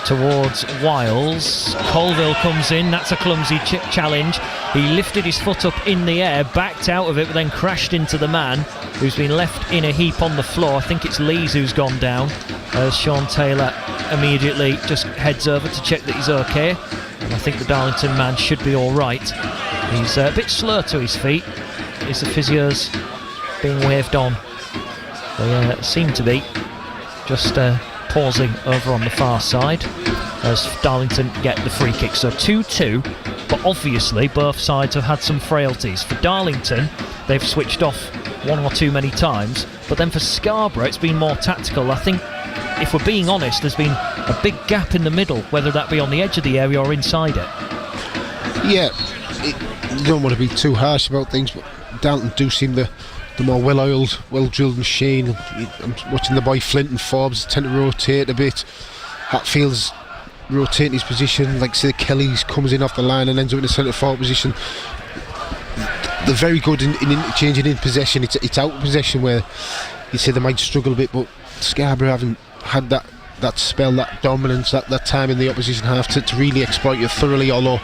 S1: towards Wiles. Colville comes in, that's a clumsy challenge. He lifted his foot up in the air, backed out of it, but then crashed into the man who's been left in a heap on the floor. I think it's Lees who's gone down, as Sean Taylor immediately just heads over to check that he's okay, and I think the Darlington man should be alright. He's a bit slow to his feet. Is the physio's being waved on? They seem to be just pausing over on the far side as Darlington get the free kick. So 2-2, but obviously both sides have had some frailties. For Darlington, they've switched off one or too many times, but then for Scarborough it's been more tactical. I think, if we're being honest, there's been a big gap in the middle, whether that be on the edge of the area or inside it.
S2: Yeah, you don't want to be too harsh about things, but Darlington do seem the more well-oiled, well-drilled machine. I'm watching the boy Flint and Forbes tend to rotate a bit. Hatfield's rotating his position, like say Kelly's comes in off the line and ends up in the centre forward position. They're very good in interchanging in possession. It's out of possession where you say they might struggle a bit, but Scarborough haven't had that spell, that dominance, that time in the opposition half to really exploit you thoroughly, although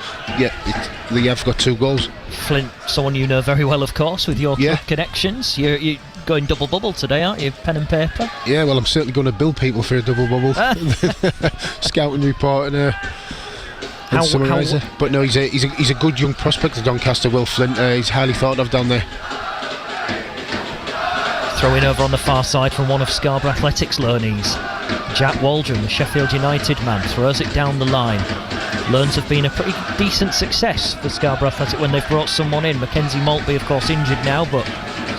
S2: they have got 2 goals.
S1: Flint, someone you know very well, of course, with your club connections. You're going double bubble today, aren't you? Pen and paper?
S2: Yeah, well, I'm certainly going to bill people for a double bubble. Scouting report and summariser. But no, he's a good young prospect of Doncaster, Will Flint. He's highly thought of down there.
S1: Throwing over on the far side from one of Scarborough Athletics' loanees. Jack Waldron, the Sheffield United man, throws it down the line. Loans have been a pretty decent success for Scarborough Athletic when they've brought someone in. Mackenzie Maltby, of course, injured now, but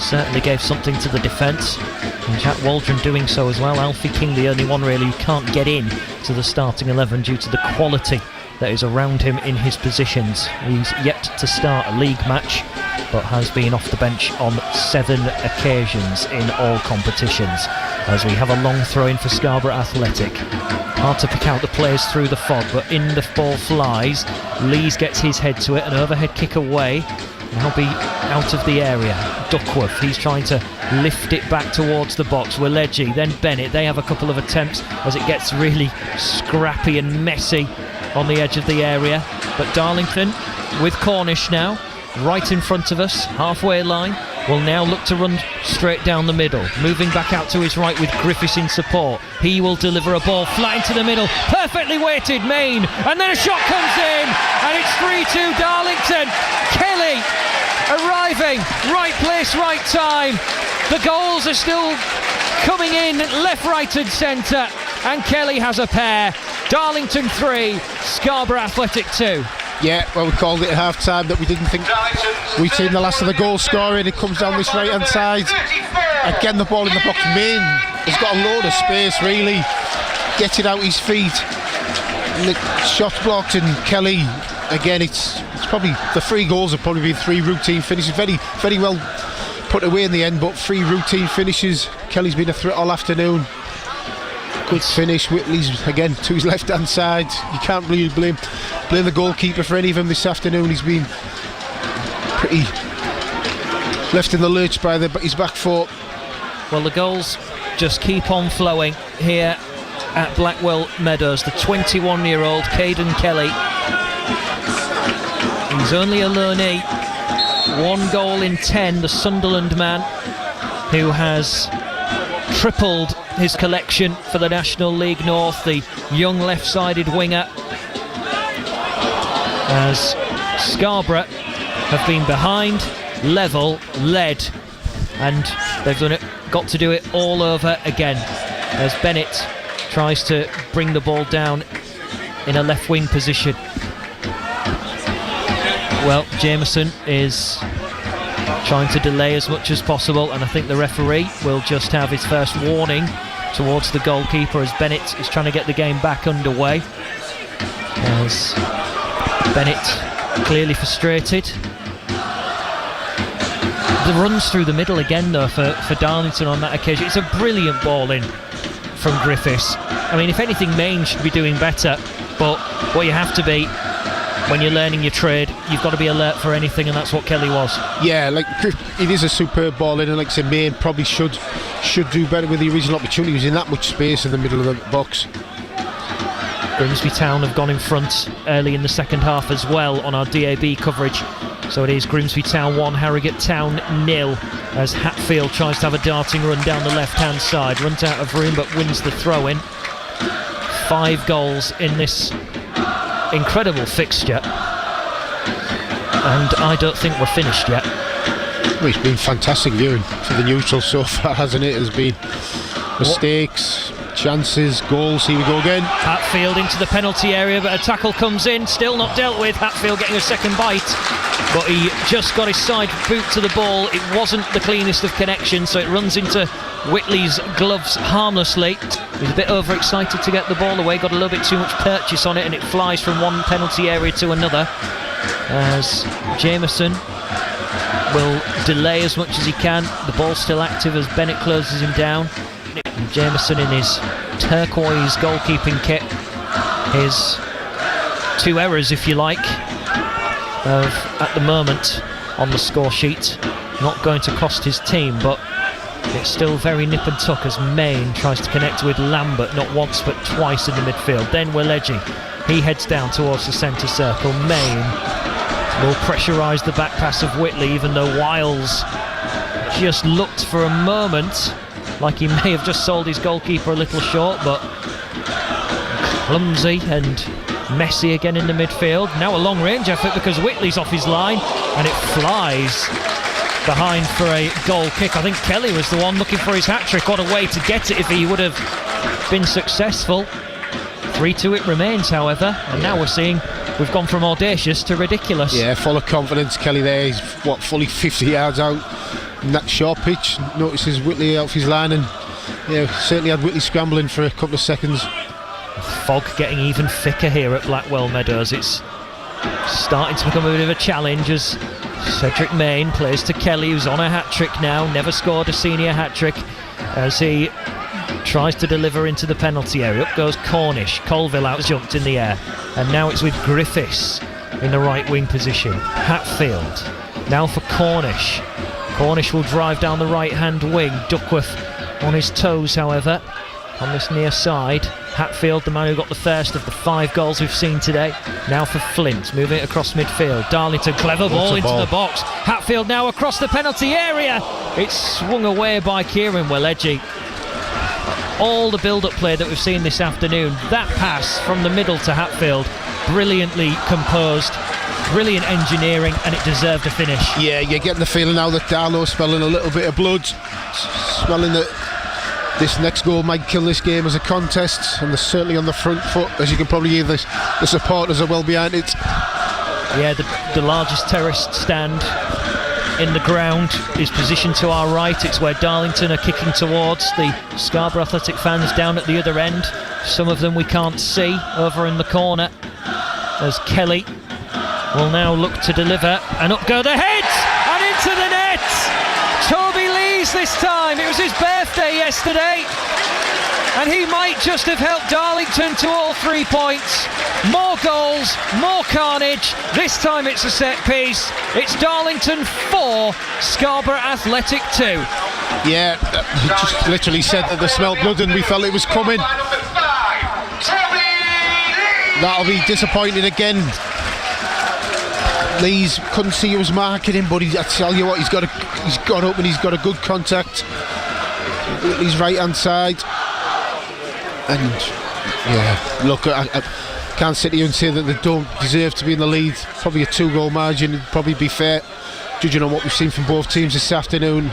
S1: certainly gave something to the defence. And Jack Waldron doing so as well. Alfie King, the only one really who can't get in to the starting 11 due to the quality that is around him in his positions. He's yet to start a league match, but has been off the bench on 7 occasions in all competitions. As we have a long throw-in for Scarborough Athletic. Hard to pick out the players through the fog, but in the ball flies. Lees gets his head to it, an overhead kick away now be out of the area. Duckworth, he's trying to lift it back towards the box. Willeji, then Bennett. They have a couple of attempts as it gets really scrappy and messy on the edge of the area. But Darlington with Cornish now, right in front of us, halfway line, will now look to run straight down the middle. Moving back out to his right with Griffiths in support. He will deliver a ball flat into the middle. Perfectly weighted, Main. And then a shot comes in. And it's 3-2 Darlington. Kelly arriving. Right place, right time. The goals are still coming in left, right and centre. And Kelly has a pair. Darlington 3, Scarborough Athletic 2.
S2: Yeah, well, we called it at half-time that we didn't think we'd seen the last of the goal scoring. It comes down this right-hand side. Again, the ball in the box. Main has got a load of space, really. Gets it out his feet. Shot blocked, and Kelly, again, it's probably, the 3 goals have probably been 3 routine finishes. Very, very well put away in the end, but 3 routine finishes. Kelly's been a threat all afternoon. Good finish. Whitley's again to his left hand side. You can't really blame the goalkeeper for any of them this afternoon. He's been pretty left in the lurch by his back foot.
S1: Well, the goals just keep on flowing here at Blackwell Meadows. The 21-year-old Caden Kelly, he's only a learnee. 1 goal in 10. The Sunderland man who has tripled his collection for the National League North, the young left-sided winger, as Scarborough have been behind, level, led, and they've got to do it all over again as Bennett tries to bring the ball down in a left wing position. Well, Jameson is trying to delay as much as possible, and I think the referee will just have his first warning towards the goalkeeper as Bennett is trying to get the game back underway. As Bennett clearly frustrated. The runs through the middle again though for Darlington on that occasion. It's a brilliant ball in from Griffiths. I mean, if anything, Main should be doing better, but what you have to be when you're learning your trade, you've got to be alert for anything, and that's what Kelly was. Yeah, like, it is a superb ball in, and like I said, Main probably should do better with the original opportunity. He was in that much space in the middle of the box. Grimsby Town have gone in front early in the second half as well on our DAB coverage. So it is Grimsby Town 1, Harrogate Town 0, as Hatfield tries to have a darting run down the left-hand side. Runs out of room but wins the throw-in. 5 goals in this incredible fixture, and I don't think we're finished yet.
S2: Well, it's been fantastic viewing for the neutrals so far, hasn't it? There's been mistakes, chances, goals. Here we go again.
S1: Hatfield into the penalty area, but a tackle comes in, still not dealt with. Hatfield getting a second bite, but he just got his side boot to the ball. It wasn't the cleanest of connections, so it runs into Whitley's gloves harmlessly. He was a bit overexcited to get the ball away, got a little bit too much purchase on it, and it flies from one penalty area to another as Jameson will delay as much as he can. The ball's still active as Bennett closes him down. And Jameson in his turquoise goalkeeping kit, his 2 errors, if you like, at the moment on the score sheet, not going to cost his team, but it's still very nip and tuck as Main tries to connect with Lambert, not once but twice in the midfield. Then Willeji, he heads down towards the centre circle. Main will pressurise the back pass of Whitley, even though Wiles just looked for a moment like he may have just sold his goalkeeper a little short, but clumsy and messy again in the midfield. Now a long range effort because Whitley's off his line and it flies behind for a goal kick. I think Kelly was the one looking for his hat-trick. What a way to get it if he would have been successful. 3-2 it remains, however, and now we're seeing we've gone from audacious to ridiculous.
S2: Yeah, full of confidence Kelly there. He's fully 50 yards out in that short pitch, notices Whitley out of his line, and certainly had Whitley scrambling for a couple of seconds.
S1: Fog getting even thicker here at Blackwell Meadows. It's starting to become a bit of a challenge as Cedric Main plays to Kelly, who's on a hat-trick now, never scored a senior hat-trick, as he tries to deliver into the penalty area. Up goes Cornish. Colville out jumped in the air, and now it's with Griffiths in the right wing position. Hatfield Now for Cornish. Cornish will drive down the right-hand wing. Duckworth on his toes, however, on this near side. Hatfield, the man who got the first of the 5 goals we've seen today. Now for Flint, moving it across midfield. Darlington, clever ball into the box. Hatfield now across the penalty area. It's swung away by Kieran Welegi. All the build-up play that we've seen this afternoon, that pass from the middle to Hatfield, brilliantly composed, brilliant engineering, and it deserved a finish.
S2: Yeah, you're getting the feeling now that Darlow's smelling a little bit of blood, smelling that this next goal might kill this game as a contest, and they're certainly on the front foot. As you can probably hear, the supporters are well behind it.
S1: Yeah, the largest terraced stand in the ground is positioned to our right. It's where Darlington are kicking towards. The Scarborough Athletic fans down at the other end. Some of them we can't see over in the corner, as Kelly will now look to deliver, and up go the heads and into the net. Toby Lees this time. It was his birthday yesterday, and he might just have helped Darlington to all 3 points. More goals, more carnage. This time it's a set piece. It's Darlington 4, Scarborough Athletic 2.
S2: Yeah, he just literally said that they smelled blood and we felt it was coming. That'll be disappointing again. Lees couldn't see who was marking him, but I tell you what, he's got up and he's got a good contact. His right hand side. And yeah, look, I can't sit here and say that they don't deserve to be in the lead. Probably a 2-goal margin would probably be fair, judging on what we've seen from both teams this afternoon.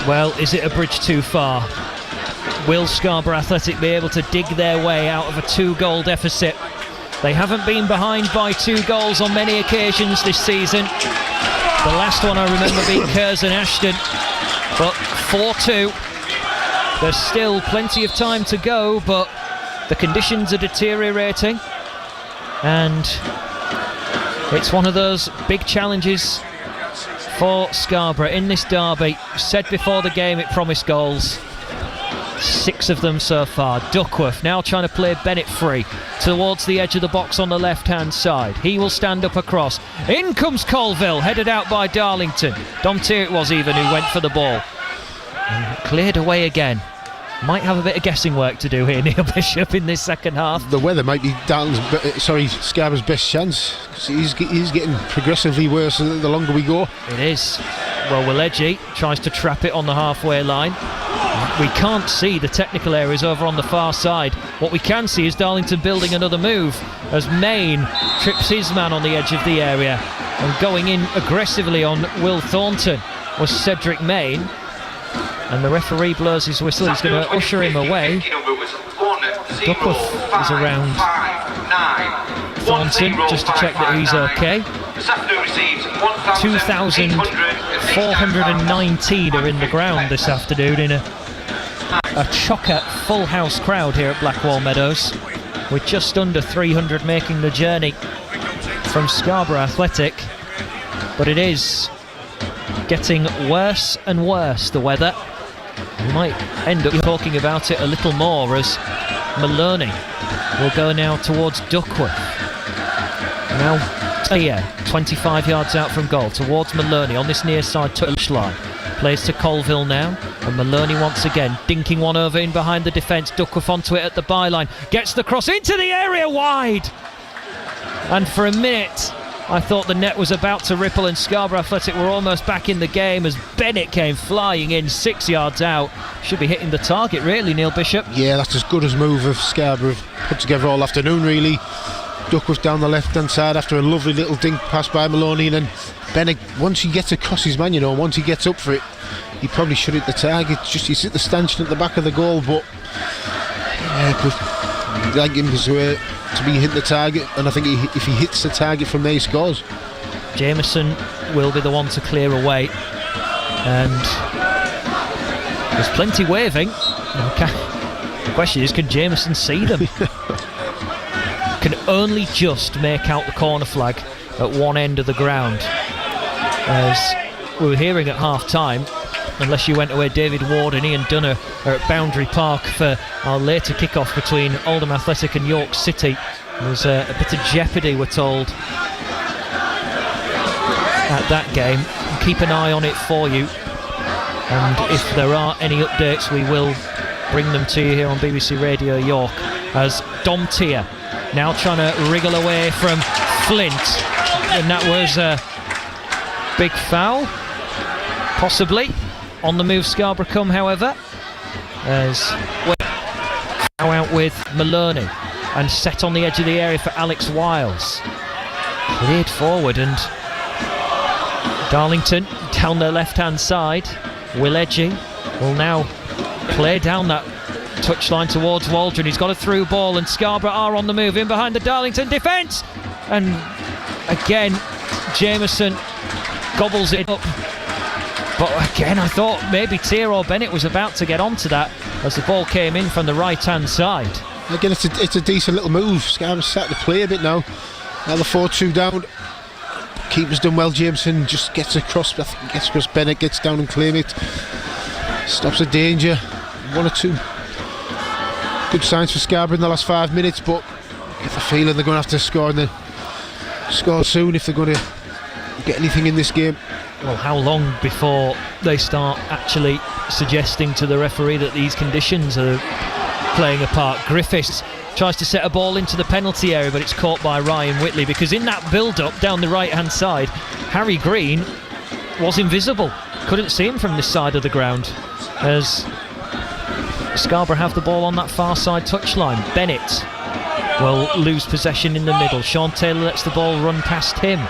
S1: Well, is it a bridge too far? Will Scarborough Athletic be able to dig their way out of a 2-goal deficit? They haven't been behind by 2 goals on many occasions this season. The last one I remember being Curzon Ashton, but 4-2. There's still plenty of time to go, but the conditions are deteriorating, and it's one of those big challenges for Scarborough in this derby. Said before the game it promised goals. 6 of them so far. Duckworth now trying to play Bennett free towards the edge of the box on the left-hand side. He will stand up across. In comes Colville, headed out by Darlington. Dom Tear it was even who went for the ball. And cleared away again. Might have a bit of guessing work to do here, Neil Bishop, in this second half.
S2: The weather might be Scarborough's best chance, because he's getting progressively worse the longer we go.
S1: It is. Well, Welegi tries to trap it on the halfway line. We can't see the technical areas over on the far side. What we can see is Darlington building another move as Main trips his man on the edge of the area, and going in aggressively on Will Thornton was Cedric Main. And the referee blows his whistle. He's going to usher him away. Duckworth is around Thornton just to check that he's okay. 2,419 are in the ground this afternoon in a chocker full house crowd here at Blackwall Meadows, with just under 300 making the journey from Scarborough Athletic. But it is getting worse and worse, the weather. We might end up talking about it a little more as Maloney will go now towards Duckworth. Now here, 25 yards out from goal, towards Maloney on this near side touchline. Plays to Colville now, and Maloney once again dinking one over in behind the defence. Duckworth onto it at the byline, gets the cross into the area wide, and for a minute I thought the net was about to ripple and Scarborough Athletic were almost back in the game as Bennett came flying in 6 yards out. Should be hitting the target really, Neil Bishop.
S2: Yeah, that's as good as move of Scarborough put together all afternoon really. Duckworth down the left hand side after a lovely little dink pass by Maloney, and then Bennett, once he gets across his man, once he gets up for it, he probably should hit the target. Just he's hit the stanchion at the back of the goal, but I'd like him to be hitting the target, and I think if he hits the target from there, he scores.
S1: Jameson will be the one to clear away, and there's plenty waving. The question is, can Jameson see them? Can only just make out the corner flag at one end of the ground. As we were hearing at half time, unless you went away, David Ward and Ian Dunner are at Boundary Park for our later kick-off between Oldham Athletic and York City. There's a bit of jeopardy, we're told, at that game. Keep an eye on it for you, and if there are any updates, we will bring them to you here on BBC Radio York. As Dom Tier now trying to wriggle away from Flint, and that was a big foul, possibly on the move. Scarborough come, however, as now out with Maloney and set on the edge of the area for Alex Wiles. Cleared forward, and Darlington down their left-hand side. Will Edgy will now play down that touchline towards Waldron. He's got a through ball, and Scarborough are on the move in behind the Darlington defence. And again, Jameson gobbles it up. But again, I thought maybe Tier or Bennett was about to get onto that as the ball came in from the right-hand side.
S2: Again, it's a decent little move. Scarborough's starting to play a bit now. Now the 4-2 down. Keeper's done well. Jameson just gets across. I think gets across. Bennett gets down and claim it. Stops the danger. 1 or 2 good signs for Scarborough in the last 5 minutes, but I get the feeling they're going to have to score soon if they're going to get anything in this game.
S1: Well, how long before they start actually suggesting to the referee that these conditions are playing a part? Griffiths tries to set a ball into the penalty area, but it's caught by Ryan Whitley, because in that build-up down the right-hand side, Harry Green was invisible. Couldn't see him from this side of the ground, as Scarborough have the ball on that far side touchline. Bennett will lose possession in the middle. Sean Taylor lets the ball run past him,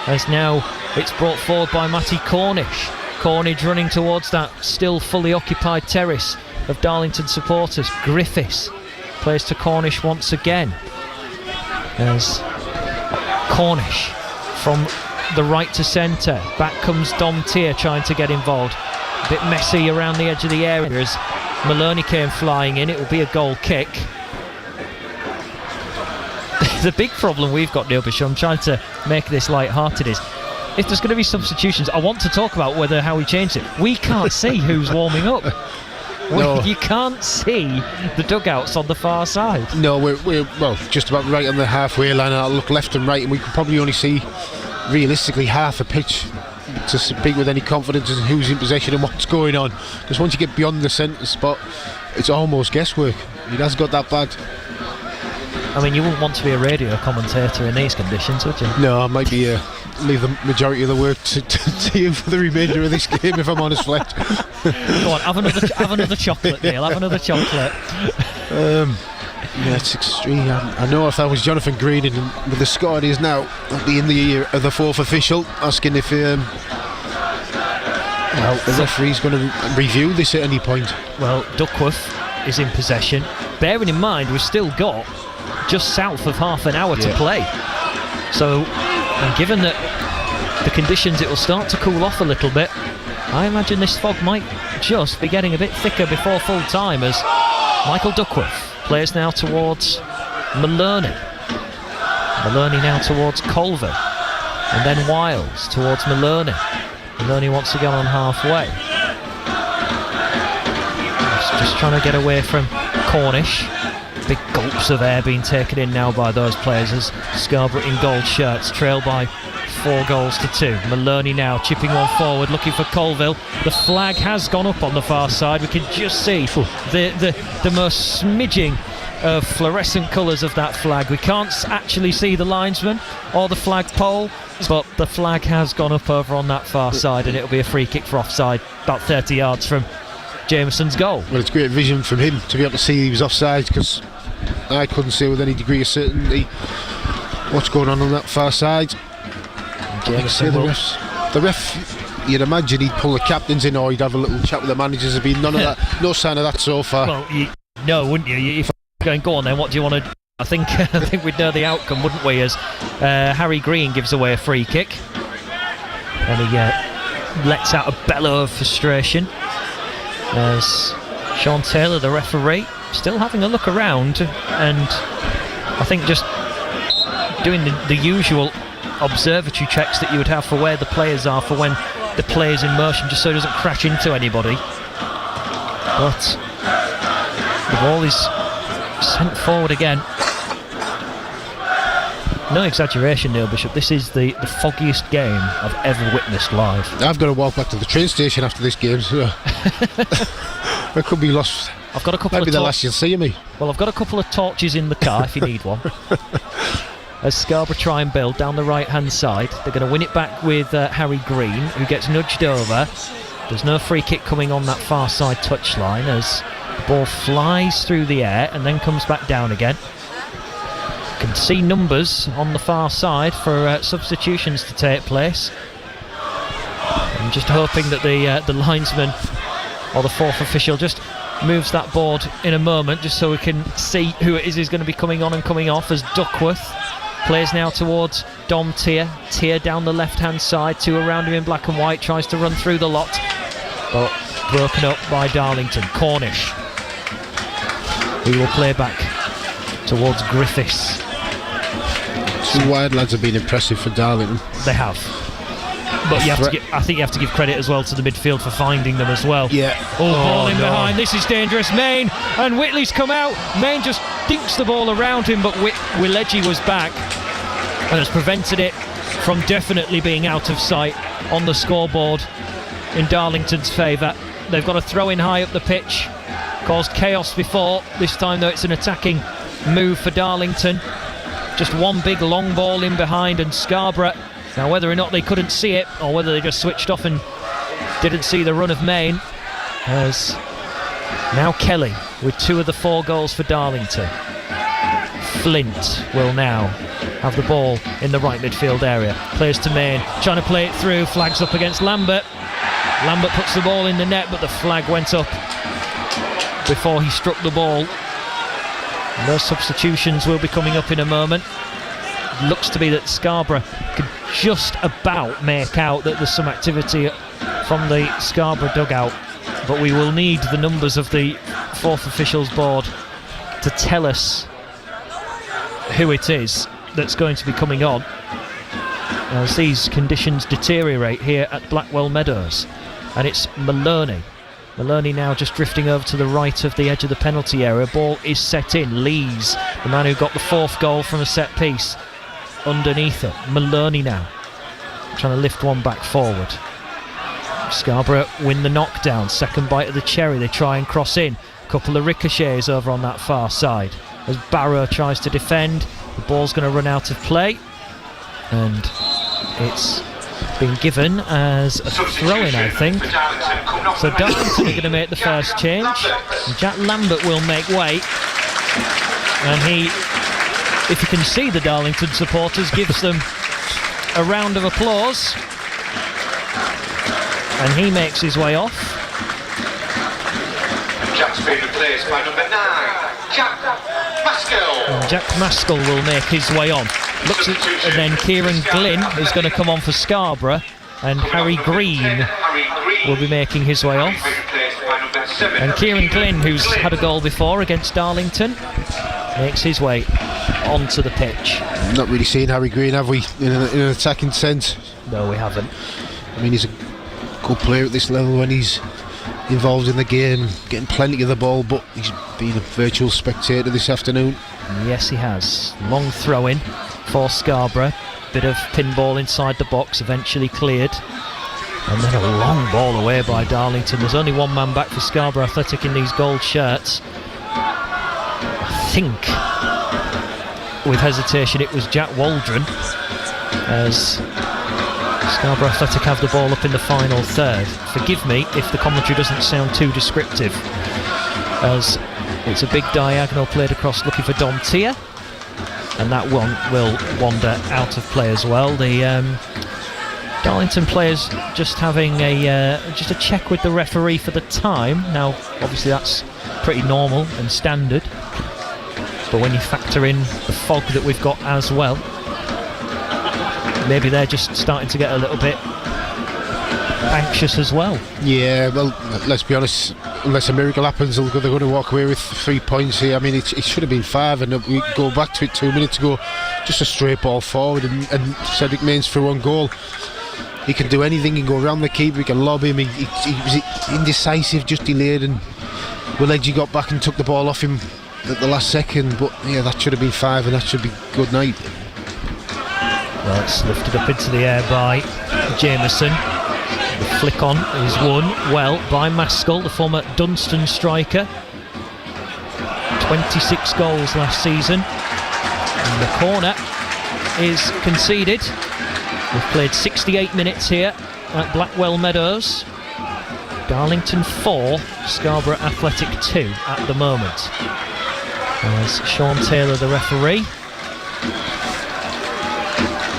S1: as now it's brought forward by Matty Cornish. Cornish running towards that still fully occupied terrace of Darlington supporters. Griffiths plays to Cornish once again, as Cornish from the right to centre. Back comes Dom Tier trying to get involved. A bit messy around the edge of the area as Maloney came flying in. It will be a goal kick. The big problem we've got, Neil Bishop, I'm trying to make this light-hearted, is if there's going to be substitutions, I want to talk about how we changed it. We can't see who's warming up. No. You can't see the dugouts on the far side. No, we're just about right on the halfway line. I'll look left and right, and we can probably only see realistically half a pitch to speak with any confidence in who's in possession and what's going on. Because once you get beyond the centre spot, it's almost guesswork. It has got that bad. I mean, you wouldn't want to be a radio commentator in these conditions, would you? No, I might be leave the majority of the work to you for the remainder of this game, if I'm honest, Fletch. Go on, have another chocolate, Neil. Have another chocolate. Yeah, it's extreme. I know if that was Jonathan Green and with the score it is now, I'd be in the ear of the fourth official asking if the referee's going to review this at any point. Well, Duckworth is in possession. Bearing in mind, we've still got just south of half an hour to play. So, and given that the conditions, it will start to cool off a little bit. I imagine this fog might just be getting a bit thicker before full time, as Michael Duckworth plays now towards Maloney. Maloney now towards Colvin, and then Wiles towards Maloney. Maloney wants to get on halfway. Just trying to get away from Cornish. Big gulps of air being taken in now by those players as Scarborough in gold shirts trail by 4 goals to 2. Maloney now chipping one forward, looking for Colville. The flag has gone up on the far side. We can just see the most smidging of fluorescent colours of that flag. We can't actually see the linesman or the flagpole, but the flag has gone up over on that far side, and it'll be a free kick for offside, about 30 yards from Jameson's goal. Well, it's great vision from him to be able to see he was offside, because I couldn't see with any degree of certainty what's going on that far side. Jameson, the ref, you'd imagine he'd pull the captains in, or he'd have a little chat with the managers. There's been none of that, no sign of that so far. Well, no, wouldn't you? If going, go on then, what do you want to do? I think we'd know the outcome, wouldn't we, as Harry Green gives away a free kick, and he lets out a bellow of frustration as Sean Taylor, the referee, still having a look around, and I think just doing the usual observatory checks that you would have for where the players are for when the player's in motion, just so it doesn't crash into anybody. But the ball is sent forward again. No exaggeration, Neil Bishop. This is the foggiest game I've ever witnessed live.
S2: I've got to walk back to the train station after this game, so I could be lost.
S1: I've got a couple
S2: Maybe
S1: of
S2: the last you'll see of me.
S1: Well, I've got a couple of torches in the car if you need one. As Scarborough try and build down the right-hand side, they're going to win it back with Harry Green, who gets nudged over. There's no free kick coming on that far side touchline as the ball flies through the air and then comes back down again. Can see numbers on the far side for substitutions to take place. I'm just hoping that the linesman or the fourth official just moves that board in a moment just so we can see who it is who's going to be coming on and coming off, as Duckworth plays now towards Dom Tier. Tier down the left hand side, two around him in black and white, tries to run through the lot but broken up by Darlington. Cornish, who will play back towards Griffiths.
S2: Two wide lads have been impressive for Darlington.
S1: They have. But I think you have to give credit as well to the midfield for finding them as well.
S2: Yeah.
S1: Ball in behind. This is dangerous. Main, and Whitley's come out. Main just dinks the ball around him, but Wileji was back and has prevented it from definitely being out of sight on the scoreboard in Darlington's favour. They've got a throw in high up the pitch. Caused chaos before. This time, though, it's an attacking move for Darlington. Just one big long ball in behind, and Scarborough, now whether or not they couldn't see it or whether they just switched off and didn't see the run of Main, as now Kelly with 2 of the 4 goals for Darlington. Flint will now have the ball in the right midfield area, plays to Main, trying to play it through, flags up against Lambert. Lambert puts the ball in the net, but the flag went up before he struck the ball. And those substitutions will be coming up in a moment. Looks to be that Scarborough could just about make out that there's some activity from the Scarborough dugout, but we will need the numbers of the fourth officials board to tell us who it is that's going to be coming on as these conditions deteriorate here at Blackwell Meadows. And it's Maloney now just drifting over to the right of the edge of the penalty area. Ball is set in. Lees, the man who got the 4th goal from a set piece, underneath it. Maloney now trying to lift one back forward. Scarborough win the knockdown. Second bite of the cherry. They try and cross in. Couple of ricochets over on that far side as Barrow tries to defend. The ball's going to run out of play, and it's been given as a throw-in, I think. So Darlington are going to make the first change. Jack Lambert will make way, and he, if you can see the Darlington supporters, gives them a round of applause, and he makes his way off.
S11: Jack's been replaced by number 9, Jack Maskell.
S1: And Jack Maskell will make his way on. And then Kieran Glynn is going to come on for Scarborough, and Harry Green will be making his way off. And Kieran Glynn, who's had a goal before against Darlington, makes his way onto the pitch.
S2: Not really seen Harry Green, have we, in an attacking sense?
S1: No, we haven't.
S2: I mean, he's a good player at this level when he's involved in the game, getting plenty of the ball, but he's been a virtual spectator this afternoon.
S1: Yes, he has. Long throw-in for Scarborough. Bit of pinball inside the box, eventually cleared. And then a long ball away by Darlington. There's only one man back for Scarborough Athletic in these gold shirts. I think, with hesitation, it was Jack Waldron, as Scarborough Athletic have the ball up in the final third. Forgive me if the commentary doesn't sound too descriptive, as it's a big diagonal played across looking for Dom Tier, and that one will wander out of play as well. The Darlington players just having a check with the referee for the time. Now, obviously that's pretty normal and standard, but when you factor in the fog that we've got as well, maybe they're just starting to get a little bit anxious as well.
S2: Yeah, well, let's be honest, unless a miracle happens, they're going to walk away with 3 points here. I mean, it should have been 5, and we go back to it 2 minutes ago, just a straight ball forward, and Cedric Mains through on goal. He can do anything. He can go around the keeper, he can lob him. He was indecisive, just delayed, and Wileji got back and took the ball off him at the last second. But yeah, that should have been 5, and that should be good night.
S1: Well, it's lifted up into the air by Jameson. The flick on is won well by Maskell, the former Dunstan striker. 26 goals last season. And the corner is conceded. We've played 68 minutes here at Blackwell Meadows. Darlington 4, Scarborough Athletic 2 at the moment. As Sean Taylor, the referee,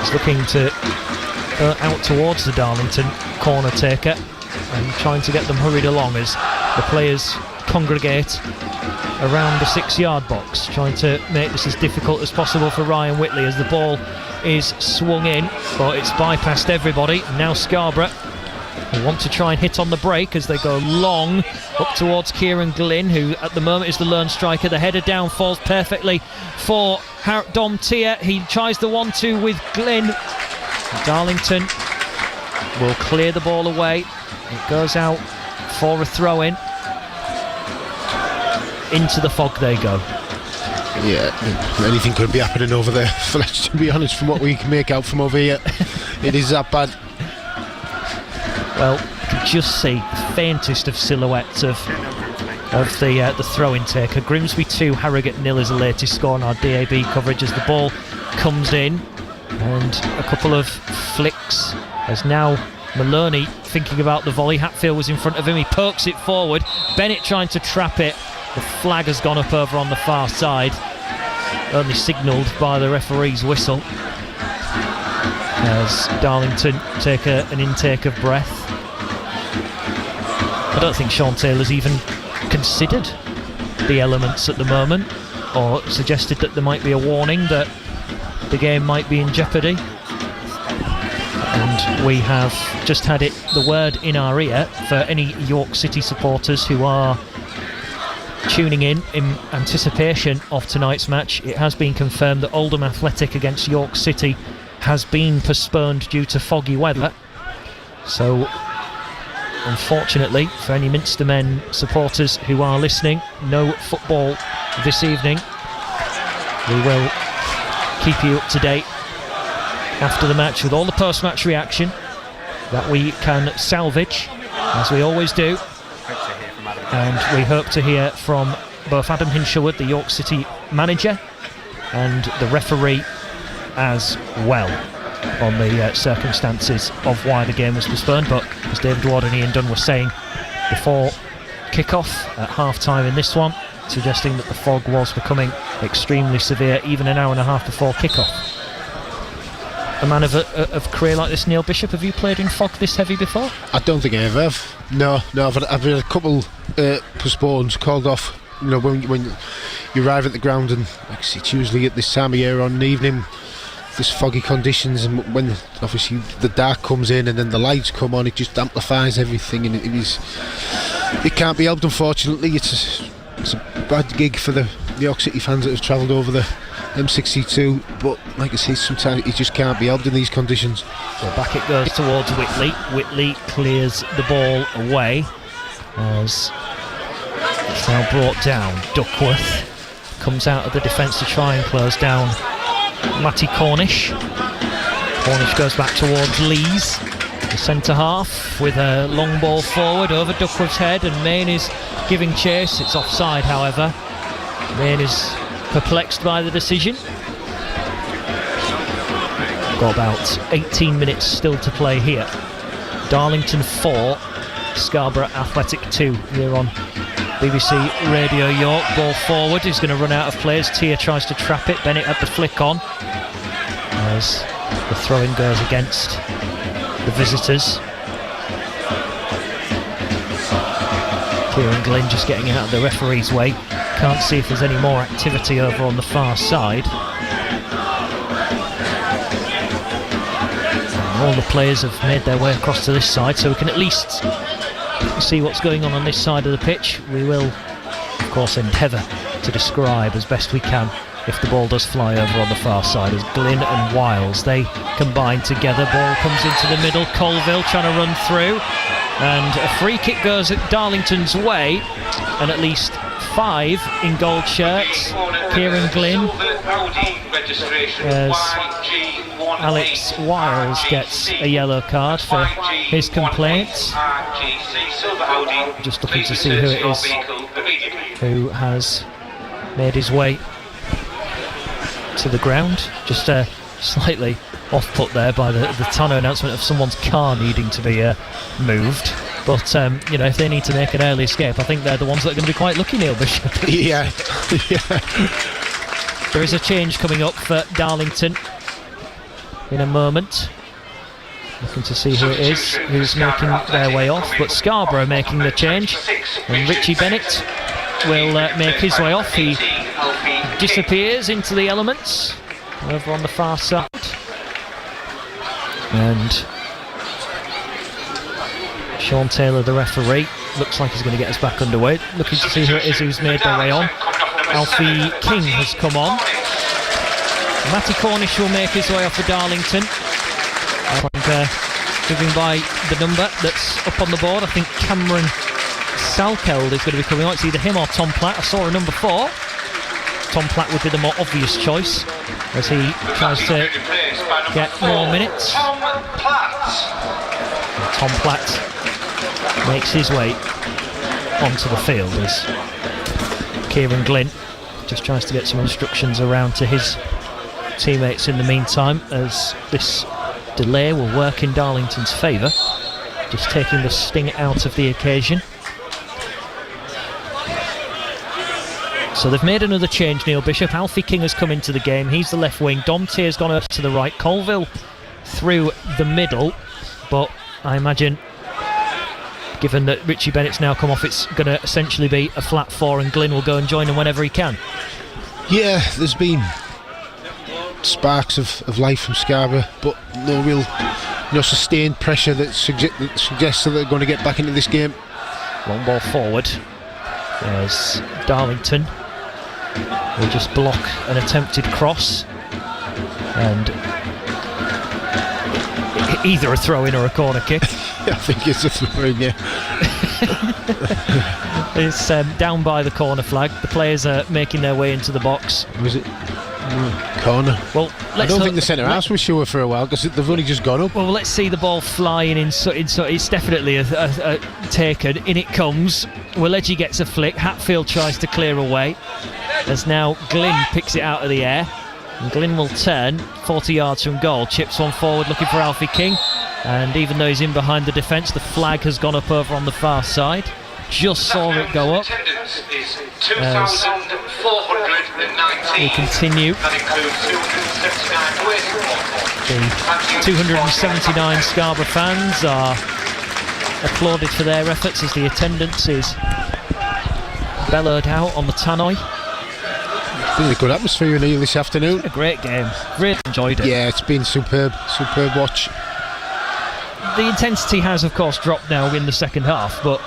S1: is looking to out towards the Darlington corner taker and trying to get them hurried along as the players congregate around the 6-yard box, trying to make this as difficult as possible for Ryan Whitley as the ball is swung in, but it's bypassed everybody. Now Scarborough want to try and hit on the break as they go long up towards Kieran Glynn, who at the moment is the lone striker. The header down falls perfectly for Dom Tier. He tries the 1-2 with Glynn. Darlington will clear the ball away. It goes out for a throw-in. Into the fog they go.
S2: Yeah, anything could be happening over there. To be honest, from what we can make out from over here, it is that bad.
S1: Well, you can just see the faintest of silhouettes of the throw-in taker. Grimsby 2, Harrogate 0 is the latest score on our DAB coverage as the ball comes in, and a couple of flicks as now Maloney thinking about the volley. Hatfield was in front of him, he pokes it forward. Bennett trying to trap it. The flag has gone up over on the far side, only signalled by the referee's whistle as Darlington take an intake of breath. I don't think Sean Taylor's even considered the elements at the moment or suggested that there might be a warning that the game might be in jeopardy. And we have just had the word in our ear for any York City supporters who are tuning in anticipation of tonight's match. It has been confirmed that Oldham Athletic against York City has been postponed due to foggy weather. So unfortunately for any Minster Men supporters who are listening, no football this evening. We will keep you up to date after the match with all the post-match reaction that we can salvage, as we always do. And we hope to hear from both Adam Hinshelwood, the York City manager, and the referee as well on the circumstances of why the game was postponed. But as David Ward and Ian Dunn were saying before kick-off at half-time in this one, suggesting that the fog was becoming extremely severe even an hour and a half before kick-off. A man of career like this, Neil Bishop, have you played in fog this heavy before? I don't think I ever have. No, I've had a couple postpones, called off. You know, when you arrive at the ground, and like I say, it's usually at this time of year on an evening, there's foggy conditions, and when obviously the dark comes in and then the lights come on, it just amplifies everything, and it can't be helped, unfortunately. It's a bad gig for the York City fans that have travelled over the M62, but like I say, sometimes it just can't be helped in these conditions. So back it goes towards Whitley. Whitley clears the ball away as it's now brought down. Duckworth comes out of the defence to try and close down Matty Cornish. Cornish goes back towards Lees, the centre half, with a long ball forward over Duckworth's head, and Main is giving chase. It's offside, however. Main is perplexed by the decision. Got about 18 minutes still to play here. Darlington 4, Scarborough Athletic 2 here on BBC Radio York. Ball forward, he's going to run out of players. Tier tries to trap it. Bennett had the flick on as the throw-in goes against the visitors. Kieran Glynn just getting out of the referee's way. Can't see if there's any more activity over on the far side. And all the players have made their way across to this side, so we can at least see what's going on this side of the pitch. We will, of course, endeavour to describe as best we can if the ball does fly over on the far side, as Glynn and Wiles, they combine together. Ball comes into the middle, Colville trying to run through, and a free kick goes at Darlington's way, and at least 5 in gold shirts. Kieran Glynn
S11: Audi registration
S1: As
S11: YG18.
S1: Alex Wiles gets a yellow card for his complaints. Just looking to see who it is who has made his way to the ground. Just slightly off-put there by the Tanner announcement of someone's car needing to be moved. But, if they need to make an early escape, I think they're the ones that are going to be quite lucky, Neil Bishop.
S2: Yeah.
S1: There is a change coming up for Darlington in a moment. Looking to see who it is who's making their way off. But Scarborough making the change. And Richie Bennett will make his way off. He disappears into the elements over on the far side. And Sean Taylor, the referee, looks like he's going to get us back underway. Looking to see who it is who's made their way on. Alfie King has come on. Matty Cornish will make his way off for Darlington. And moving by the number that's up on the board, I think Cameron Salkeld is going to be coming on. It's either him or Tom Platt. I saw a number 4. Tom Platt would be the more obvious choice as he tries to get more minutes. Tom Platt makes his way onto the field as Kieran Glynn just tries to get some instructions around to his teammates in the meantime, as this delay will work in Darlington's favour, just taking the sting out of the occasion. So they've made another change, Neil Bishop. Alfie King has come into the game. He's the left wing. Domte has gone over to the right. Colville through the middle. But I imagine, given that Richie Bennett's now come off, it's going to essentially be a flat 4, and Glynn will go and join him whenever he can. Yeah,
S2: there's been sparks of life from Scarborough, but no real sustained pressure that suggests that they're going to get back into this game.
S1: Long ball forward. There's Darlington. Will just block an attempted cross, and either a throw-in or a corner kick.
S2: I think it's a throw-in, yeah.
S1: It's down by the corner flag. The players are making their way into the box.
S2: Was it corner?
S1: Well,
S2: I don't think the centre-halves was sure for a while because they've only just gone up.
S1: Well, let's see the ball flying in. It's definitely a taken. In it comes. Willeji gets a flick. Hatfield tries to clear away. As now Glynn picks it out of the air. And Glynn will turn 40 yards from goal. Chips one forward looking for Alfie King. And even though he's in behind the defence, the flag has gone up over on the far side. Just saw it go up. As we continue. The 279 Scarborough fans are applauded for their efforts as the attendance is bellowed out on the tannoy.
S2: Really good atmosphere in here this afternoon.
S1: A great game. Really enjoyed it.
S2: Yeah, it's been superb watch.
S1: The intensity has, of course, dropped now in the second half, but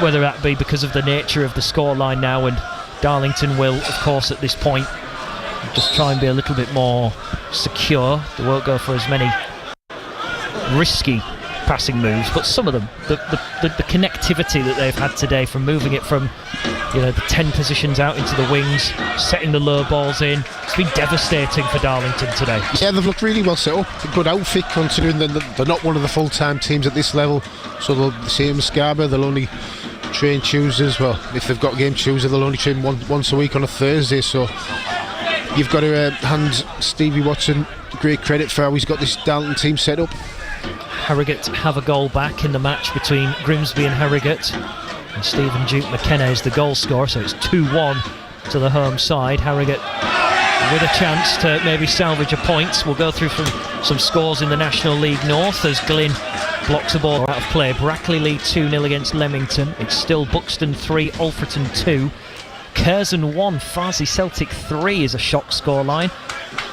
S1: whether that be because of the nature of the scoreline now, and Darlington will, of course, at this point just try and be a little bit more secure. They won't go for as many risky passing moves, but some of them, the connectivity that they've had today, from moving it from the 10 positions out into the wings, setting the low balls in, it's been devastating for Darlington today.
S2: Yeah, they've looked really well set up. A good outfit considering they're not one of the full-time teams at this level, so they'll the same as Scarborough, they'll only train Tuesdays. Well, if they've got a game Tuesday, they'll only train once a week on a Thursday, so you've got to hand Stevie Watson great credit for how he's got this Darlington team set up.
S1: Harrogate have a goal back in the match between Grimsby and Harrogate, and Stephen Duke McKenna is the goal scorer, so it's 2-1 to the home side. Harrogate with a chance to maybe salvage a point. We'll go through some scores in the National League North as Glynn blocks the ball out of play. Brackley lead 2-0 against Leamington. It's still Buxton 3, Alfreton 2. Curzon 1, Farsley Celtic 3 is a shock scoreline,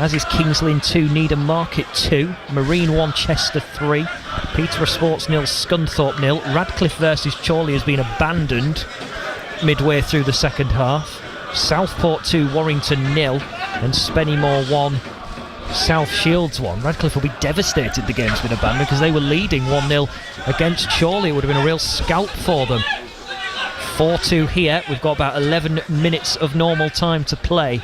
S1: as is Kings Lynn 2, Needham Market 2, Marine 1, Chester 3, Peterborough Sports 0, Scunthorpe 0. Radcliffe versus Chorley has been abandoned midway through the second half. Southport 2, Warrington 0, and Spennymoor 1, South Shields 1. Radcliffe will be devastated the game's been abandoned because they were leading 1-0 against Chorley. It would have been a real scalp for them. 4-2 here. We've got about 11 minutes of normal time to play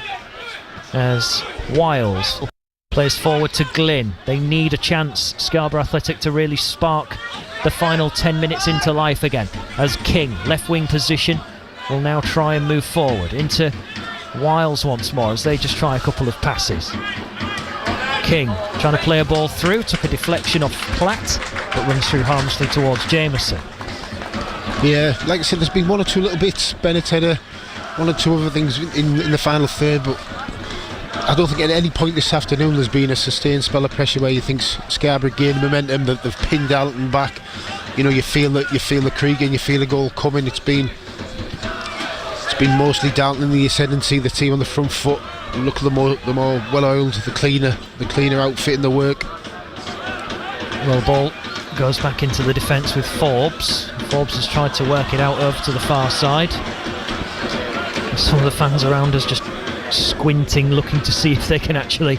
S1: as Wiles plays forward to Glynn. They need a chance, Scarborough Athletic, to really spark the final 10 minutes into life again, as King, left wing position, will now try and move forward into Wiles once more as they just try a couple of passes. King trying to play a ball through, took a deflection off Platt, but runs through harmlessly towards Jameson.
S2: Yeah, like I said, there's been one or two little bits. Bennett had one or two other things in the final third, but I don't think at any point this afternoon there's been a sustained spell of pressure where you think Scarborough gained momentum, that they've pinned Darlington back. You know, you feel the Krieger and you feel a goal coming. It's been mostly Darlington, the ascendancy, the team on the front foot. Look at the more well-oiled, the cleaner outfit in the work.
S1: Well, ball goes back into the defence with Forbes. Forbes has tried to work it out over to the far side. Some of the fans around us just squinting, looking to see if they can actually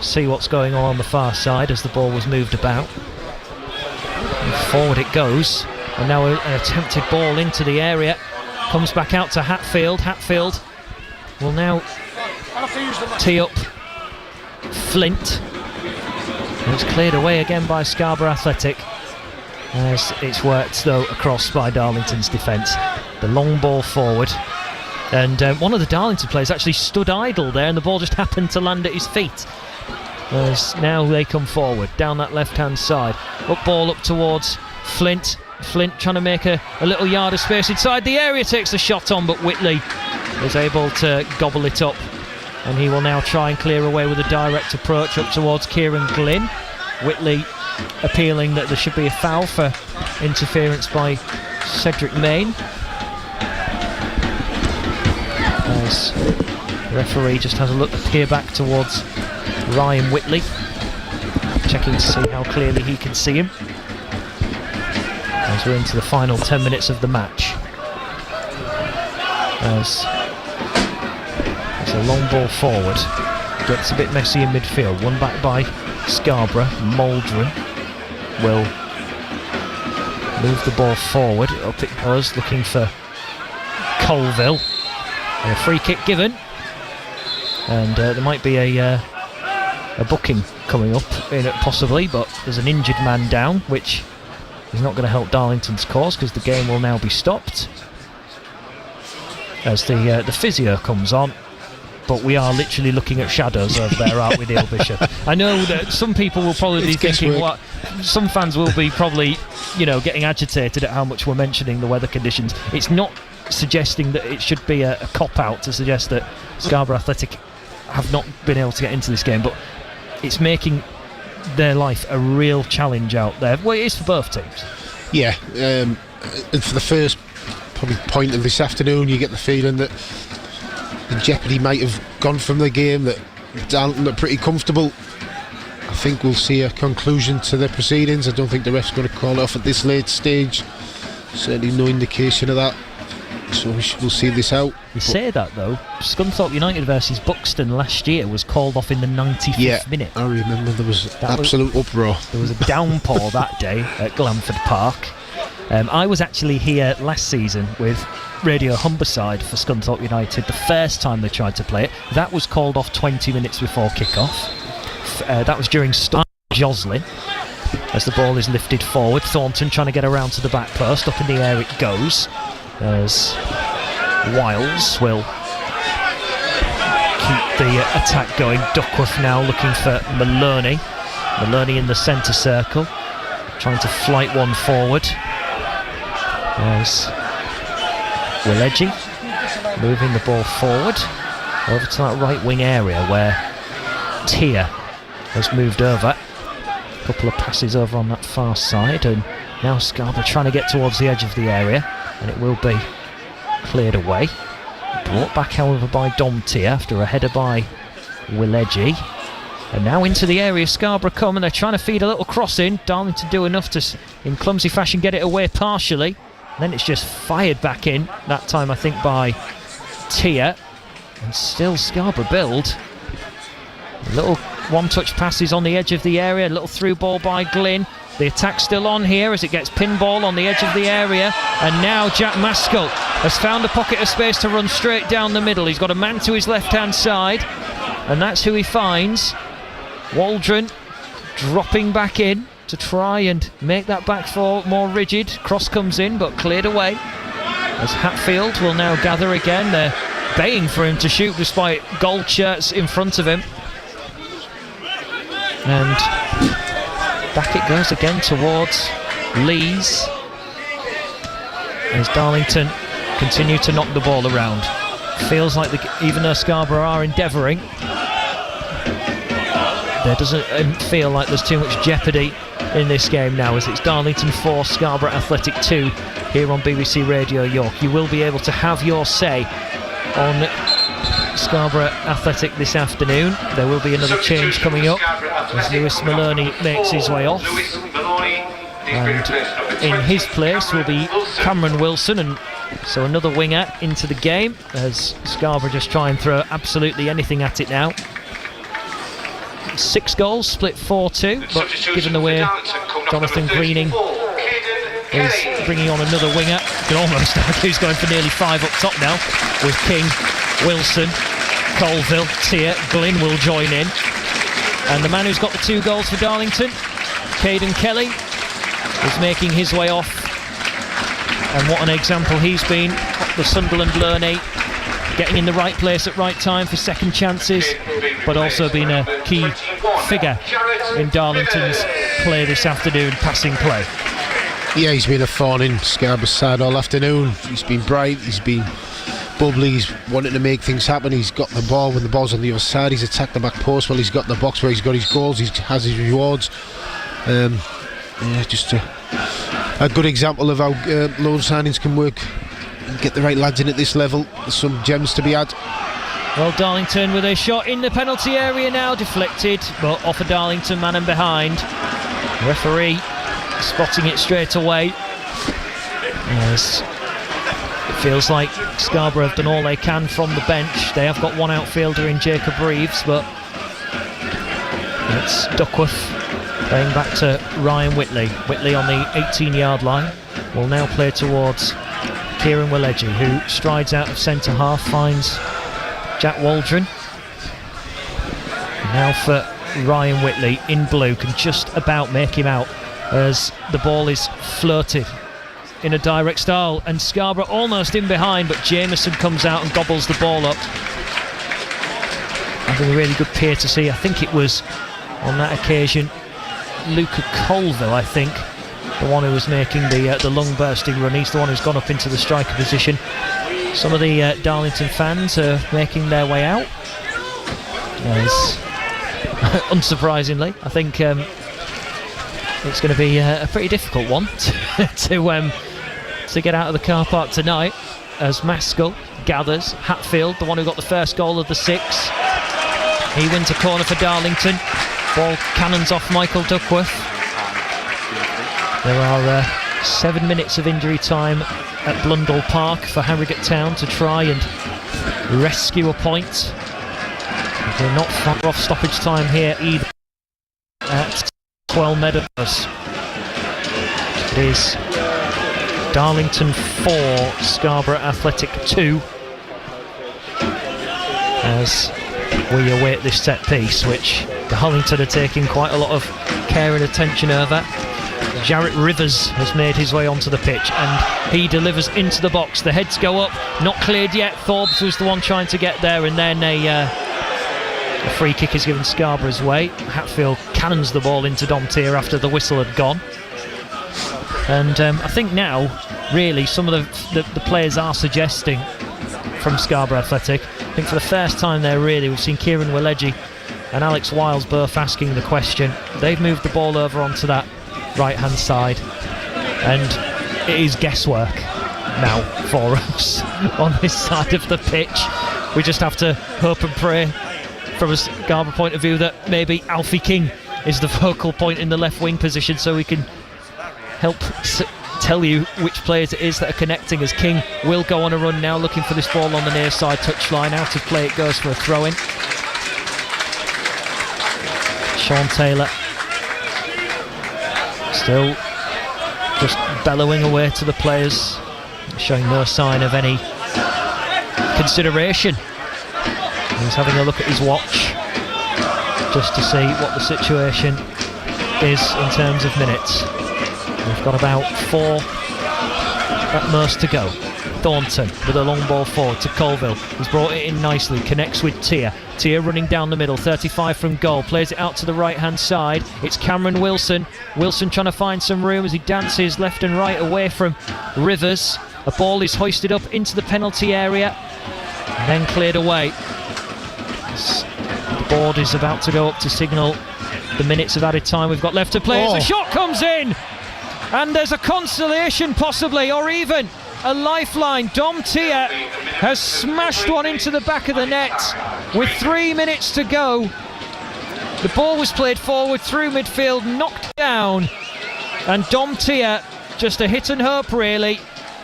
S1: see what's going on the far side as the ball was moved about. And forward it goes, and now an attempted ball into the area. Comes back out to Hatfield. Hatfield will now tee up Flint. And it's cleared away again by Scarborough Athletic, as it's worked though across by Darlington's defence. The long ball forward, and one of the Darlington players actually stood idle there, and the ball just happened to land at his feet. As now they come forward down that left hand side. Up ball up towards Flint. Flint trying to make a little yard of space inside the area, takes the shot on, but Whitley is able to gobble it up, and he will now try and clear away with a direct approach up towards Kieran Glynn. Whitley appealing that there should be a foul for interference by Cedric Main, as the referee just has a look peer back towards Ryan Whitley, checking to see how clearly he can see him, as we're into the final 10 minutes of the match. As a long ball forward, gets a bit messy in midfield, won back by Scarborough. Maldron will move the ball forward, up it goes, looking for Colville, and a free kick given, and there might be a booking coming up in it possibly, but there's an injured man down, which is not going to help Darlington's cause, because the game will now be stopped as the physio comes on. But we are literally looking at shadows over there, aren't we, Neil Bishop? I know that some people will probably be thinking, what? Some fans will be probably, getting agitated at how much we're mentioning the weather conditions. It's not suggesting that it should be a cop-out to suggest that Scarborough Athletic have not been able to get into this game, but it's making their life a real challenge out there. Well, it is for both teams. Yeah,
S2: and for the first probably point of this afternoon, you get the feeling that the jeopardy might have gone from the game, that Darlington are pretty comfortable. I think we'll see a conclusion to the proceedings. I don't think the ref's going to call it off at this late stage. Certainly no indication of that. So we'll see this out. You say that though, Scunthorpe United versus Buxton last year was called off in the 95th minute. I remember there was absolute uproar. There was a downpour that day at Glanford Park. I was actually here last season with Radio Humberside for Scunthorpe United the first time they tried to play it. That was called off 20 minutes before kick-off. That was during Joslin, as the ball is lifted forward. Thornton trying to get around to the back post. Up in the air it goes, as Wiles will keep the attack going. Duckworth now looking for Maloney. Maloney in the centre circle, trying to flight one forward. As Willedge moving the ball forward over to that right wing area where Tier has moved over. A couple of passes over on that far side, and now Scarborough trying to get towards the edge of the area, and it will be cleared away. Brought back however by Dom Tier after a header by Willedge. And now into the area Scarborough come, and they're trying to feed a little cross in. Darlington do enough to, in clumsy fashion, get it away partially. Then it's just fired back in, that time I think by Tier, and still Scarborough build. Little one-touch passes on the edge of the area, a little through ball by Glynn. The attack still on here as it gets pinball on the edge of the area, and now Jack Maskell has found a pocket of space to run straight down the middle. He's got a man to his left-hand side,
S1: and that's who he finds. Waldron dropping back in to try and make that back four more rigid. Cross comes in but cleared away as Hatfield will now gather again. They're baying for him to shoot despite gold shirts in front of him, and back it goes again towards Lees as Darlington continue to knock the ball around. Feels like even though Scarborough are endeavouring, there doesn't feel like there's too much jeopardy in this game now, as it's Darlington 4, Scarborough Athletic 2 here on BBC Radio York. You will be able to have your say on Scarborough Athletic this afternoon. There will be another change coming up as Lewis Maloney makes his way off, and in his place will be Cameron Wilson, and so another winger into the game as Scarborough just try and throw absolutely anything at it now. 6 goals, split 4-2, but given the way Jonathan Greening is bringing on another winger, you can almost argue he's going for nearly 5 up top now, with King, Wilson, Colville, Tier, Glynn will join in, and the man who's got the 2 goals for Darlington, Caden Kelly, is making his way off, and what an example he's been. The Sunderland Lerney getting in the right place at right time for second chances, but also being a key figure in Darlington's play this afternoon, passing play.
S2: Yeah, he's been a thorn in Scarborough's side all afternoon. He's been bright, he's been bubbly, he's wanting to make things happen. He's got the ball when the ball's on the other side, he's attacked the back post, well, he's got the box where he's got his goals, he has his rewards. Just a good example of how loan signings can work and get the right lads in at this level. There's some gems to be had.
S1: Well, Darlington with a shot in the penalty area now, deflected, but off a Darlington man and behind. Referee spotting it straight away, as it feels like Scarborough have done all they can from the bench. They have got one outfielder in Jacob Reeves, but it's Duckworth playing back to Ryan Whitley. Whitley on the 18-yard line will now play towards Kieran Willeji, who strides out of centre half, finds Jack Waldron. Now for Ryan Whitley in blue, can just about make him out as the ball is flirted in a direct style, and Scarborough almost in behind, but Jameson comes out and gobbles the ball up. Having a really good peer to see. I think it was on that occasion Luca Colville, I think, the one who was making the lung bursting run. He's the one who's gone up into the striker position. Some of the Darlington fans are making their way out, as unsurprisingly I think it's going to be a pretty difficult one to get out of the car park tonight, as Maskell gathers. Hatfield, the one who got the first goal of the 6, he wins a corner for Darlington. Ball cannons off Michael Duckworth. There are 7 minutes of injury time at Blundell Park for Harrogate Town to try and rescue a point. They're not far off stoppage time here either at Twell Meadows. It is Darlington 4, Scarborough Athletic 2, as we await this set piece, which Darlington are taking quite a lot of care and attention over. Jarrett Rivers has made his way onto the pitch, and he delivers into the box. The heads go up, not cleared yet. Thorbs was the one trying to get there, and then a free kick is given Scarborough's way. Hatfield cannons the ball into Domtier after the whistle had gone. And I think now, really, some of the players are suggesting from Scarborough Athletic, I think for the first time there, really, we've seen Kieran Willeji and Alex Wiles both asking the question. They've moved the ball over onto that right-hand side, and it is guesswork now for us on this side of the pitch. We just have to hope and pray from a Scarborough point of view that maybe Alfie King is the focal point in the left wing position, so we can help tell you which players it is that are connecting, as King will go on a run now looking for this ball on the near side touchline. Out of play it goes for a throw-in. Sean Taylor still just bellowing away to the players, showing no sign of any consideration. He's having a look at his watch. just to see what the situation is in terms of minutes. We've got about 4 at most to go. Thornton with a long ball forward to Colville. He's brought it in nicely, connects with Tia. Tia running down the middle, 35 from goal, plays it out to the right hand side. It's Cameron Wilson. Wilson trying to find some room as he dances left and right away from Rivers. A ball is hoisted up into the penalty area and then cleared away. The board is about to go up to signal the minutes of added time we've got left to play. As the shot comes in, and there's a consolation possibly, or even a lifeline. Dom Tia has smashed one into the back of the net with 3 minutes to go. The ball was played forward through midfield, knocked down, and Dom Tia, just a hit and hope really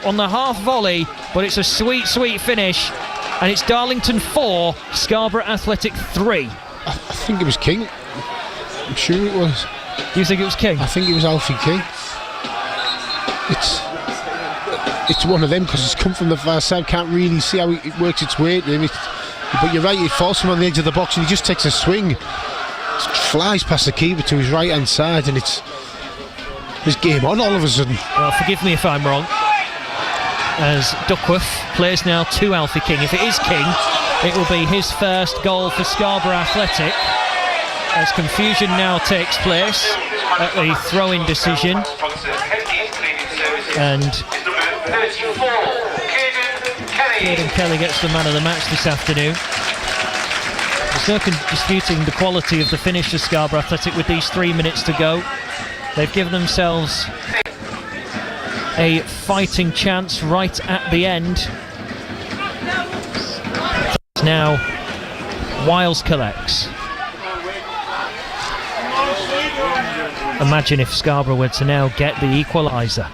S1: on the half volley, but it's a sweet finish, and it's Darlington 4, Scarborough Athletic 3.
S2: I think it was King. I'm sure it was.
S1: You think it was King?
S2: I think it was Alfie King. It's one of them because it's come from the far side. Can't really see how it works its way to him. But you're right, it falls from on the edge of the box and he just takes a swing. It flies past the keeper to his right hand side, and it's game on all of a sudden.
S1: Well, forgive me if I'm wrong, as Duckworth plays now to Alfie King. If it is King, it will be his first goal for Scarborough Athletic, as confusion now takes place at the throw-in decision, and Caden Kelly gets the man of the match this afternoon. There's no disputing the quality of the finish of Scarborough Athletic with these 3 minutes to go. They've given themselves a fighting chance right at the end. Now Wiles collects. Imagine if Scarborough were to now get the equaliser.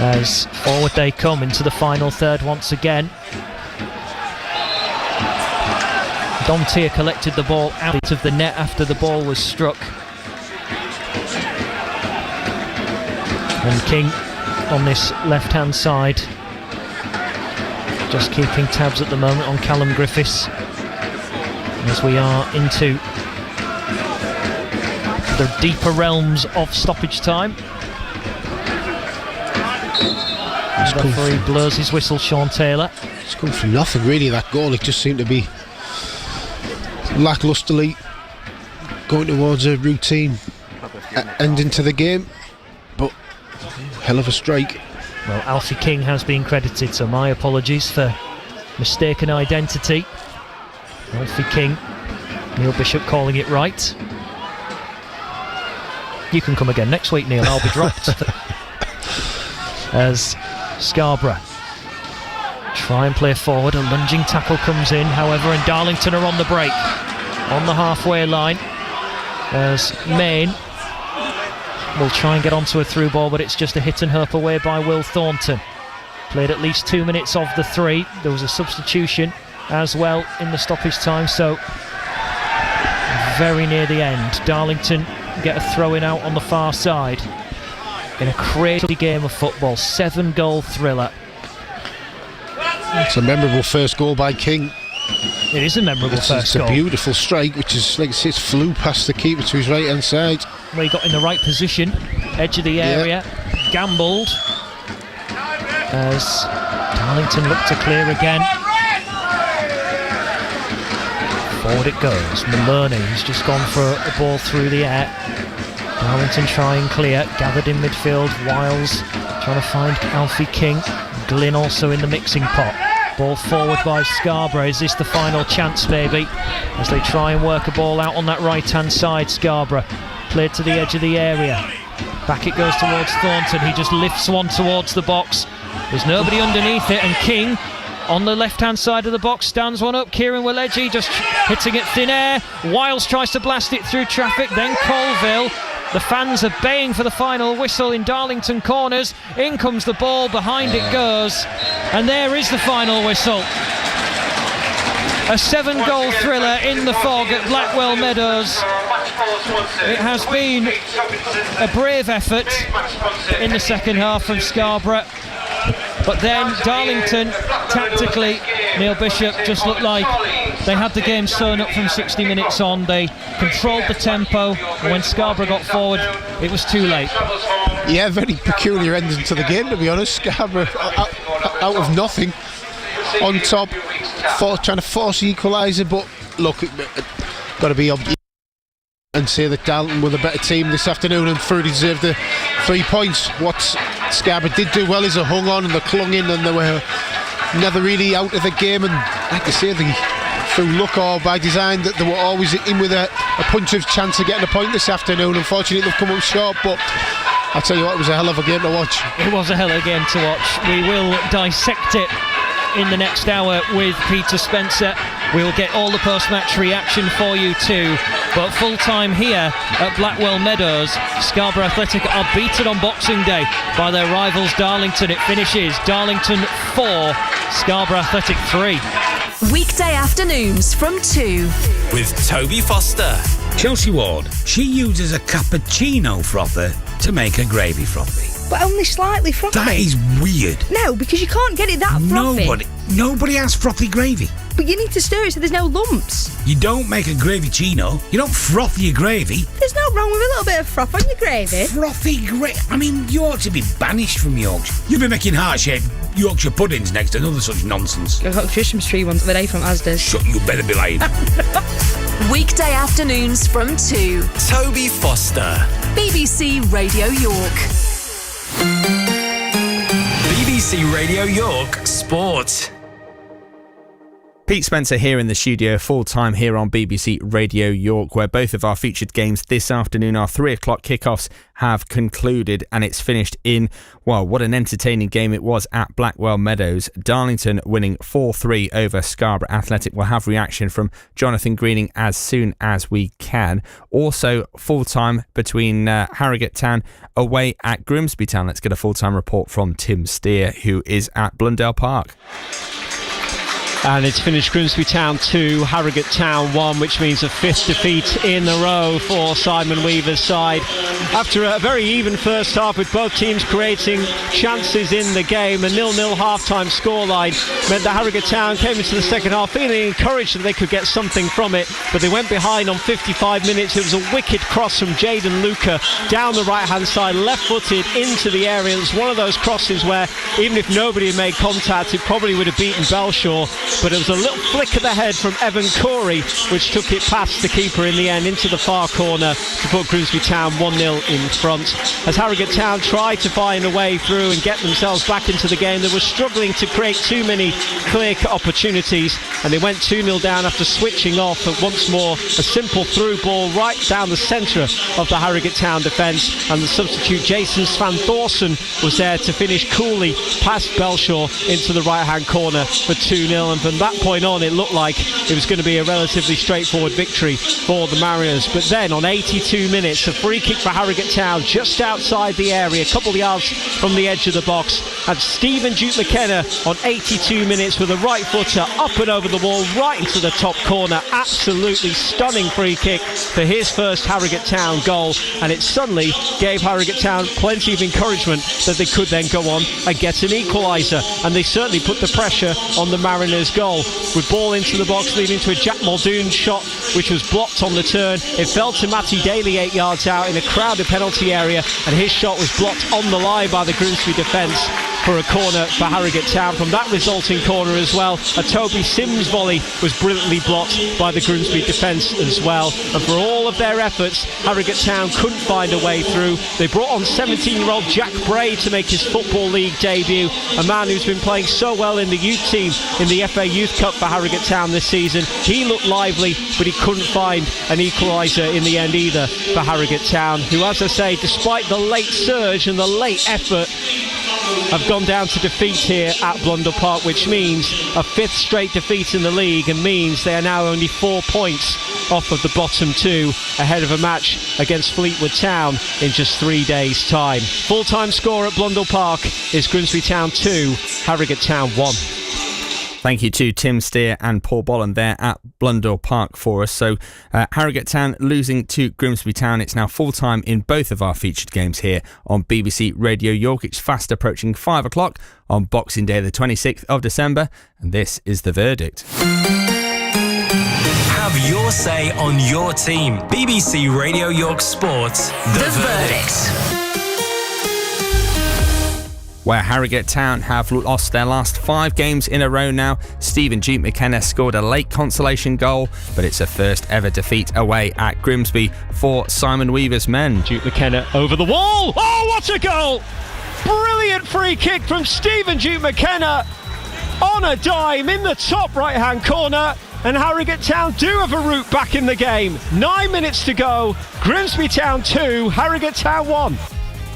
S1: As forward they come into the final third once again. Dom Tia collected the ball out of the net after the ball was struck. And King on this left hand side, just keeping tabs at the moment on Callum Griffiths as we are into the deeper realms of stoppage time. The referee blows his whistle, Sean Taylor.
S2: It's come from nothing really, that goal. It just seemed to be lacklusterly going towards a routine ending to the game, but hell of a strike.
S1: Well, Alfie King has been credited, so my apologies for mistaken identity. Alfie King, Neil Bishop calling it right. You can come again next week, Neil, I'll be dropped. As Scarborough try and play forward, a lunging tackle comes in, however, and Darlington are on the break on the halfway line, as Main will try and get onto a through ball, but it's just a hit and hope away by Will Thornton. Played at least 2 minutes of the 3. There was a substitution as well in the stoppage time, so very near the end. Darlington get a throw-in out on the far side in a crazy game of football. 7-goal thriller.
S2: It's a memorable first goal by King.
S1: It is a memorable first goal.
S2: It's a beautiful strike, which is, like I say, it's flew past the keeper to his right hand side.
S1: Where he got in the right position, edge of the area, gambled as Darlington looked to clear again. Forward it goes. Maloney has just gone for a ball through the air. Darlington try and clear, gathered in midfield. Wiles trying to find Alfie King. Glynn also in the mixing pot. Ball forward by Scarborough. Is this the final chance, maybe? As they try and work a ball out on that right hand side. Scarborough played to the edge of the area. Back it goes towards Thornton. He just lifts one towards the box. There's nobody underneath it, and King on the left hand side of the box stands one up. Kieran Waleji just hitting it thin air. Wiles tries to blast it through traffic, then Colville. The fans are baying for the final whistle in Darlington corners. In comes the ball, behind it goes, and there is the final whistle. A 7-goal thriller in the fog at Blackwell Meadows. It has been a brave effort in the second half from Scarborough, but then Darlington tactically, Neil Bishop, just looked like They had the game sewn up from 60 minutes on. They controlled the tempo, and when Scarborough got forward, it was too late.
S2: Yeah, very peculiar ending to the game, to be honest. Scarborough out of nothing on top, trying to force the equaliser, but look, got to be objective and say that Darlington were the better team this afternoon and thoroughly deserved the 3 points. What Scarborough did do well is they hung on and they clung in, and they were never really out of the game, and like I say, through luck or by design, that they were always in with a punch of chance of getting a point this afternoon. Unfortunately, they've come up short, but I'll tell you what, it was a hell of a game to watch.
S1: It was a hell of a game to watch. We will dissect it in the next hour with Peter Spencer. We'll get all the post-match reaction for you too. But full time here at Blackwell Meadows, Scarborough Athletic are beaten on Boxing Day by their rivals Darlington. It finishes Darlington 4, Scarborough Athletic 3.
S3: Weekday afternoons from 2.
S4: With Toby Foster.
S5: Chelsea Ward, she uses a cappuccino frother to make her gravy frothy.
S6: But only slightly frothy.
S5: That is weird.
S6: No, because you can't get it that frothy.
S5: Nobody has frothy gravy.
S6: But you need to stir it so there's no lumps.
S5: You don't make a gravy-chino. You don't froth your gravy.
S6: There's no wrong with a little bit of froth on your gravy.
S5: Frothy gravy? I mean, you ought to be banished from Yorkshire. You'll be making heart-shaped Yorkshire puddings next, another such nonsense.
S6: I got a Christmas tree once the day from Asda's.
S5: Shut, you better be lying.
S3: Weekday afternoons from 2.
S4: Toby Foster.
S3: BBC Radio York.
S4: BBC Radio York Sport.
S7: Pete Spencer here in the studio, full-time here on BBC Radio York, where both of our featured games this afternoon, our 3 o'clock kickoffs, have concluded, and it's finished in, well, what an entertaining game it was at Blackwell Meadows. Darlington winning 4-3 over Scarborough Athletic. We'll have reaction from Jonathan Greening as soon as we can. Also, full-time between Harrogate Town away at Grimsby Town. Let's get a full-time report from Tim Steer, who is at Blundell Park.
S8: And it's finished Grimsby Town 2, Harrogate Town 1, which means a 5th defeat in a row for Simon Weaver's side. After a very even first half with both teams creating chances in the game, a 0-0 half-time scoreline meant that Harrogate Town came into the second half feeling encouraged that they could get something from it, but they went behind on 55 minutes. It was a wicked cross from Jaden Luca down the right-hand side, left-footed into the area. It was one of those crosses where even if nobody had made contact, it probably would have beaten Belshaw. But it was a little flick of the head from Evan Corey, which took it past the keeper in the end into the far corner to put Grimsby Town 1-0 in front. As Harrogate Town tried to find a way through and get themselves back into the game, they were struggling to create too many clear opportunities, and they went 2-0 down after switching off. And once more, a simple through ball right down the centre of the Harrogate Town defence, and the substitute Jason Svan Thorson was there to finish coolly past Belshaw into the right-hand corner for 2-0. And from that point on, it looked like it was going to be a relatively straightforward victory for the Mariners. But then on 82 minutes, a free kick for Harrogate Town just outside the area, a couple of yards from the edge of the box, and Stephen Duke McKenna on 82 minutes with a right footer up and over the wall right into the top corner. Absolutely stunning free kick for his first Harrogate Town goal, and it suddenly gave Harrogate Town plenty of encouragement that they could then go on and get an equaliser, and they certainly put the pressure on the Mariners goal, with ball into the box leading to a Jack Muldoon shot which was blocked on the turn. It fell to Matty Daly 8 yards out in a crowded penalty area, and his shot was blocked on the line by the Grimsby defence for a corner for Harrogate Town. From that resulting corner as well, a Toby Sims volley was brilliantly blocked by the Grimsby defence as well. And for all of their efforts, Harrogate Town couldn't find a way through. They brought on 17-year-old Jack Bray to make his Football League debut, a man who's been playing so well in the youth team in the FA Youth Cup for Harrogate Town this season. He looked lively, but he couldn't find an equaliser in the end either for Harrogate Town, who, as I say, despite the late surge and the late effort, have gone down to defeat here at Blundell Park, which means a 5th straight defeat in the league, and means they are now only 4 points off of the bottom 2 ahead of a match against Fleetwood Town in just 3 days' time. Full-time score at Blundell Park is Grimsby Town 2, Harrogate Town 1.
S7: Thank you to Tim Steer and Paul Bolland there at Blundell Park for us. So Harrogate Town losing to Grimsby Town. It's now full-time in both of our featured games here on BBC Radio York. It's fast approaching 5 o'clock on Boxing Day the 26th of December, and this is the verdict.
S4: have your say on your team. BBC Radio York Sport, The Verdict.
S7: Where Harrogate Town have lost their last 5 games in a row now. Stephen Duke McKenna scored a late consolation goal, but it's a first ever defeat away at Grimsby for Simon Weaver's men.
S8: Duke McKenna over the wall. Oh, what a goal! Brilliant free kick from Stephen Duke McKenna on a dime in the top right-hand corner. And Harrogate Town do have a route back in the game. 9 minutes to go. Grimsby Town 2, Harrogate Town 1.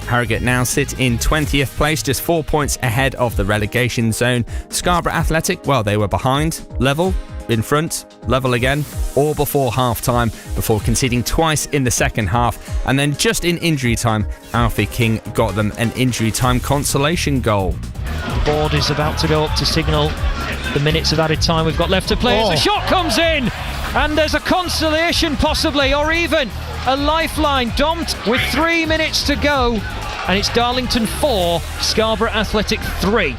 S7: Harrogate now sit in 20th place, just 4 points ahead of the relegation zone. Scarborough Athletic, well, they were behind, level, in front, level again, all before half-time, before conceding twice in the second half. And then just in injury time, Alfie King got them an injury time consolation goal.
S1: The board is about to go up to signal the minutes of added time we've got left to play. As the shot comes in, and there's a consolation possibly, or even a lifeline. Domped with 3 minutes to go, and it's Darlington 4, Scarborough Athletic 3.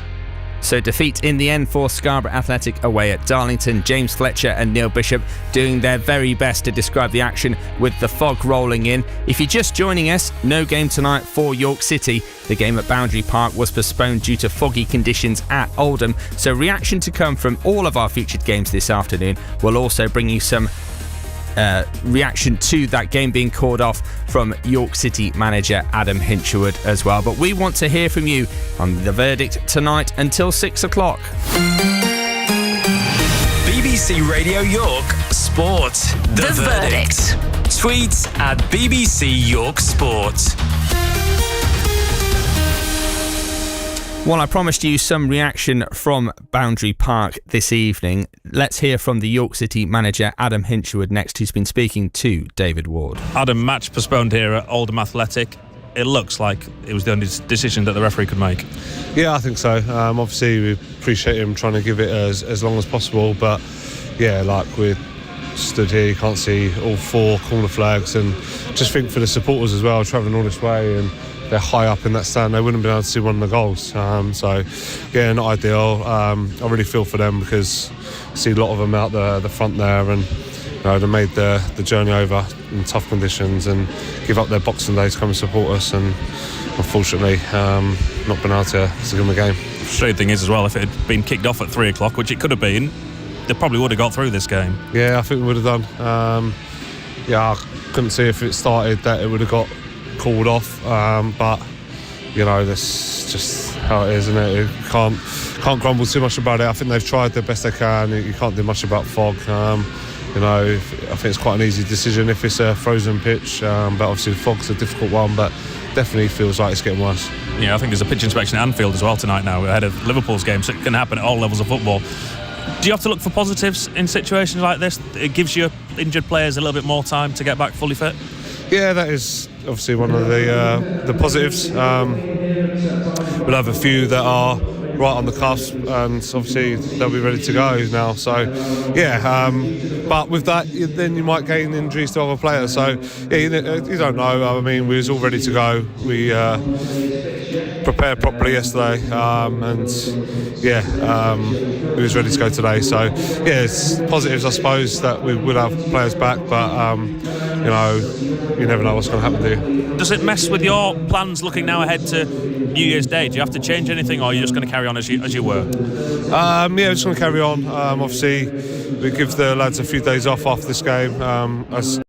S7: So defeat in the end for Scarborough Athletic away at Darlington. James Fletcher and Neil Bishop doing their very best to describe the action with the fog rolling in. If you're just joining us, no game tonight for York City. The game at Boundary Park was postponed due to foggy conditions at Oldham. So reaction to come from all of our featured games this afternoon. We'll also bring you some reaction to that game being called off from York City manager Adam Hinshelwood as well. But we want to hear from you on The Verdict tonight until 6 o'clock.
S4: BBC Radio York Sport, The Verdict. Tweet at BBC York Sport.
S7: Well, I promised you some reaction from Boundary Park this evening. Let's hear from the York City manager Adam Hinshelwood next, who's been speaking to David Ward.
S9: Adam, match postponed here at Oldham Athletic. It looks like it was the only decision that the referee could make.
S12: Yeah, I think so. Obviously, we appreciate him trying to give it as long as possible, but yeah, like we're stood here, you can't see all 4 corner flags, and just think for the supporters as well, travelling all this way, and they're high up in that stand, they wouldn't have been able to see one of the goals. So yeah, not ideal. I really feel for them because I see a lot of them out the front there, and they made the journey over in tough conditions and give up their Boxing Day to come and support us, and unfortunately not been able to give them a game.
S9: The frustrating thing is as well, if it had been kicked off at 3 o'clock, which it could have been, they probably would have got through this game.
S12: Yeah, I think we would have done. I couldn't see if it started that it would have got called off, but that's just how it is, isn't it? You can't grumble too much about it. I think they've tried the best they can. You can't do much about fog. I think it's quite an easy decision if it's a frozen pitch, but obviously the fog's a difficult one, but definitely feels like it's getting worse.
S9: Yeah, I think there's a pitch inspection at Anfield as well tonight now ahead of Liverpool's game, so it can happen at all levels of football. Do you have to look for positives in situations like this? It gives your injured players a little bit more time to get back fully fit?
S12: Yeah, that is obviously one of the positives. We'll have a few that are right on the cusp, and obviously they'll be ready to go now. So yeah, but with that, then you might gain injuries to other players. So yeah, you don't know. I mean, we was all ready to go. We prepared properly yesterday, and we was ready to go today. So yeah, it's positives, I suppose, that we would have players back, but you never know what's going to happen to you.
S9: Does it mess with your plans looking now ahead to New Year's Day? Do you have to change anything, or are you just going to carry on as you were?
S12: Yeah, we're just going to carry on. Obviously, we give the lads a few days off after this game, as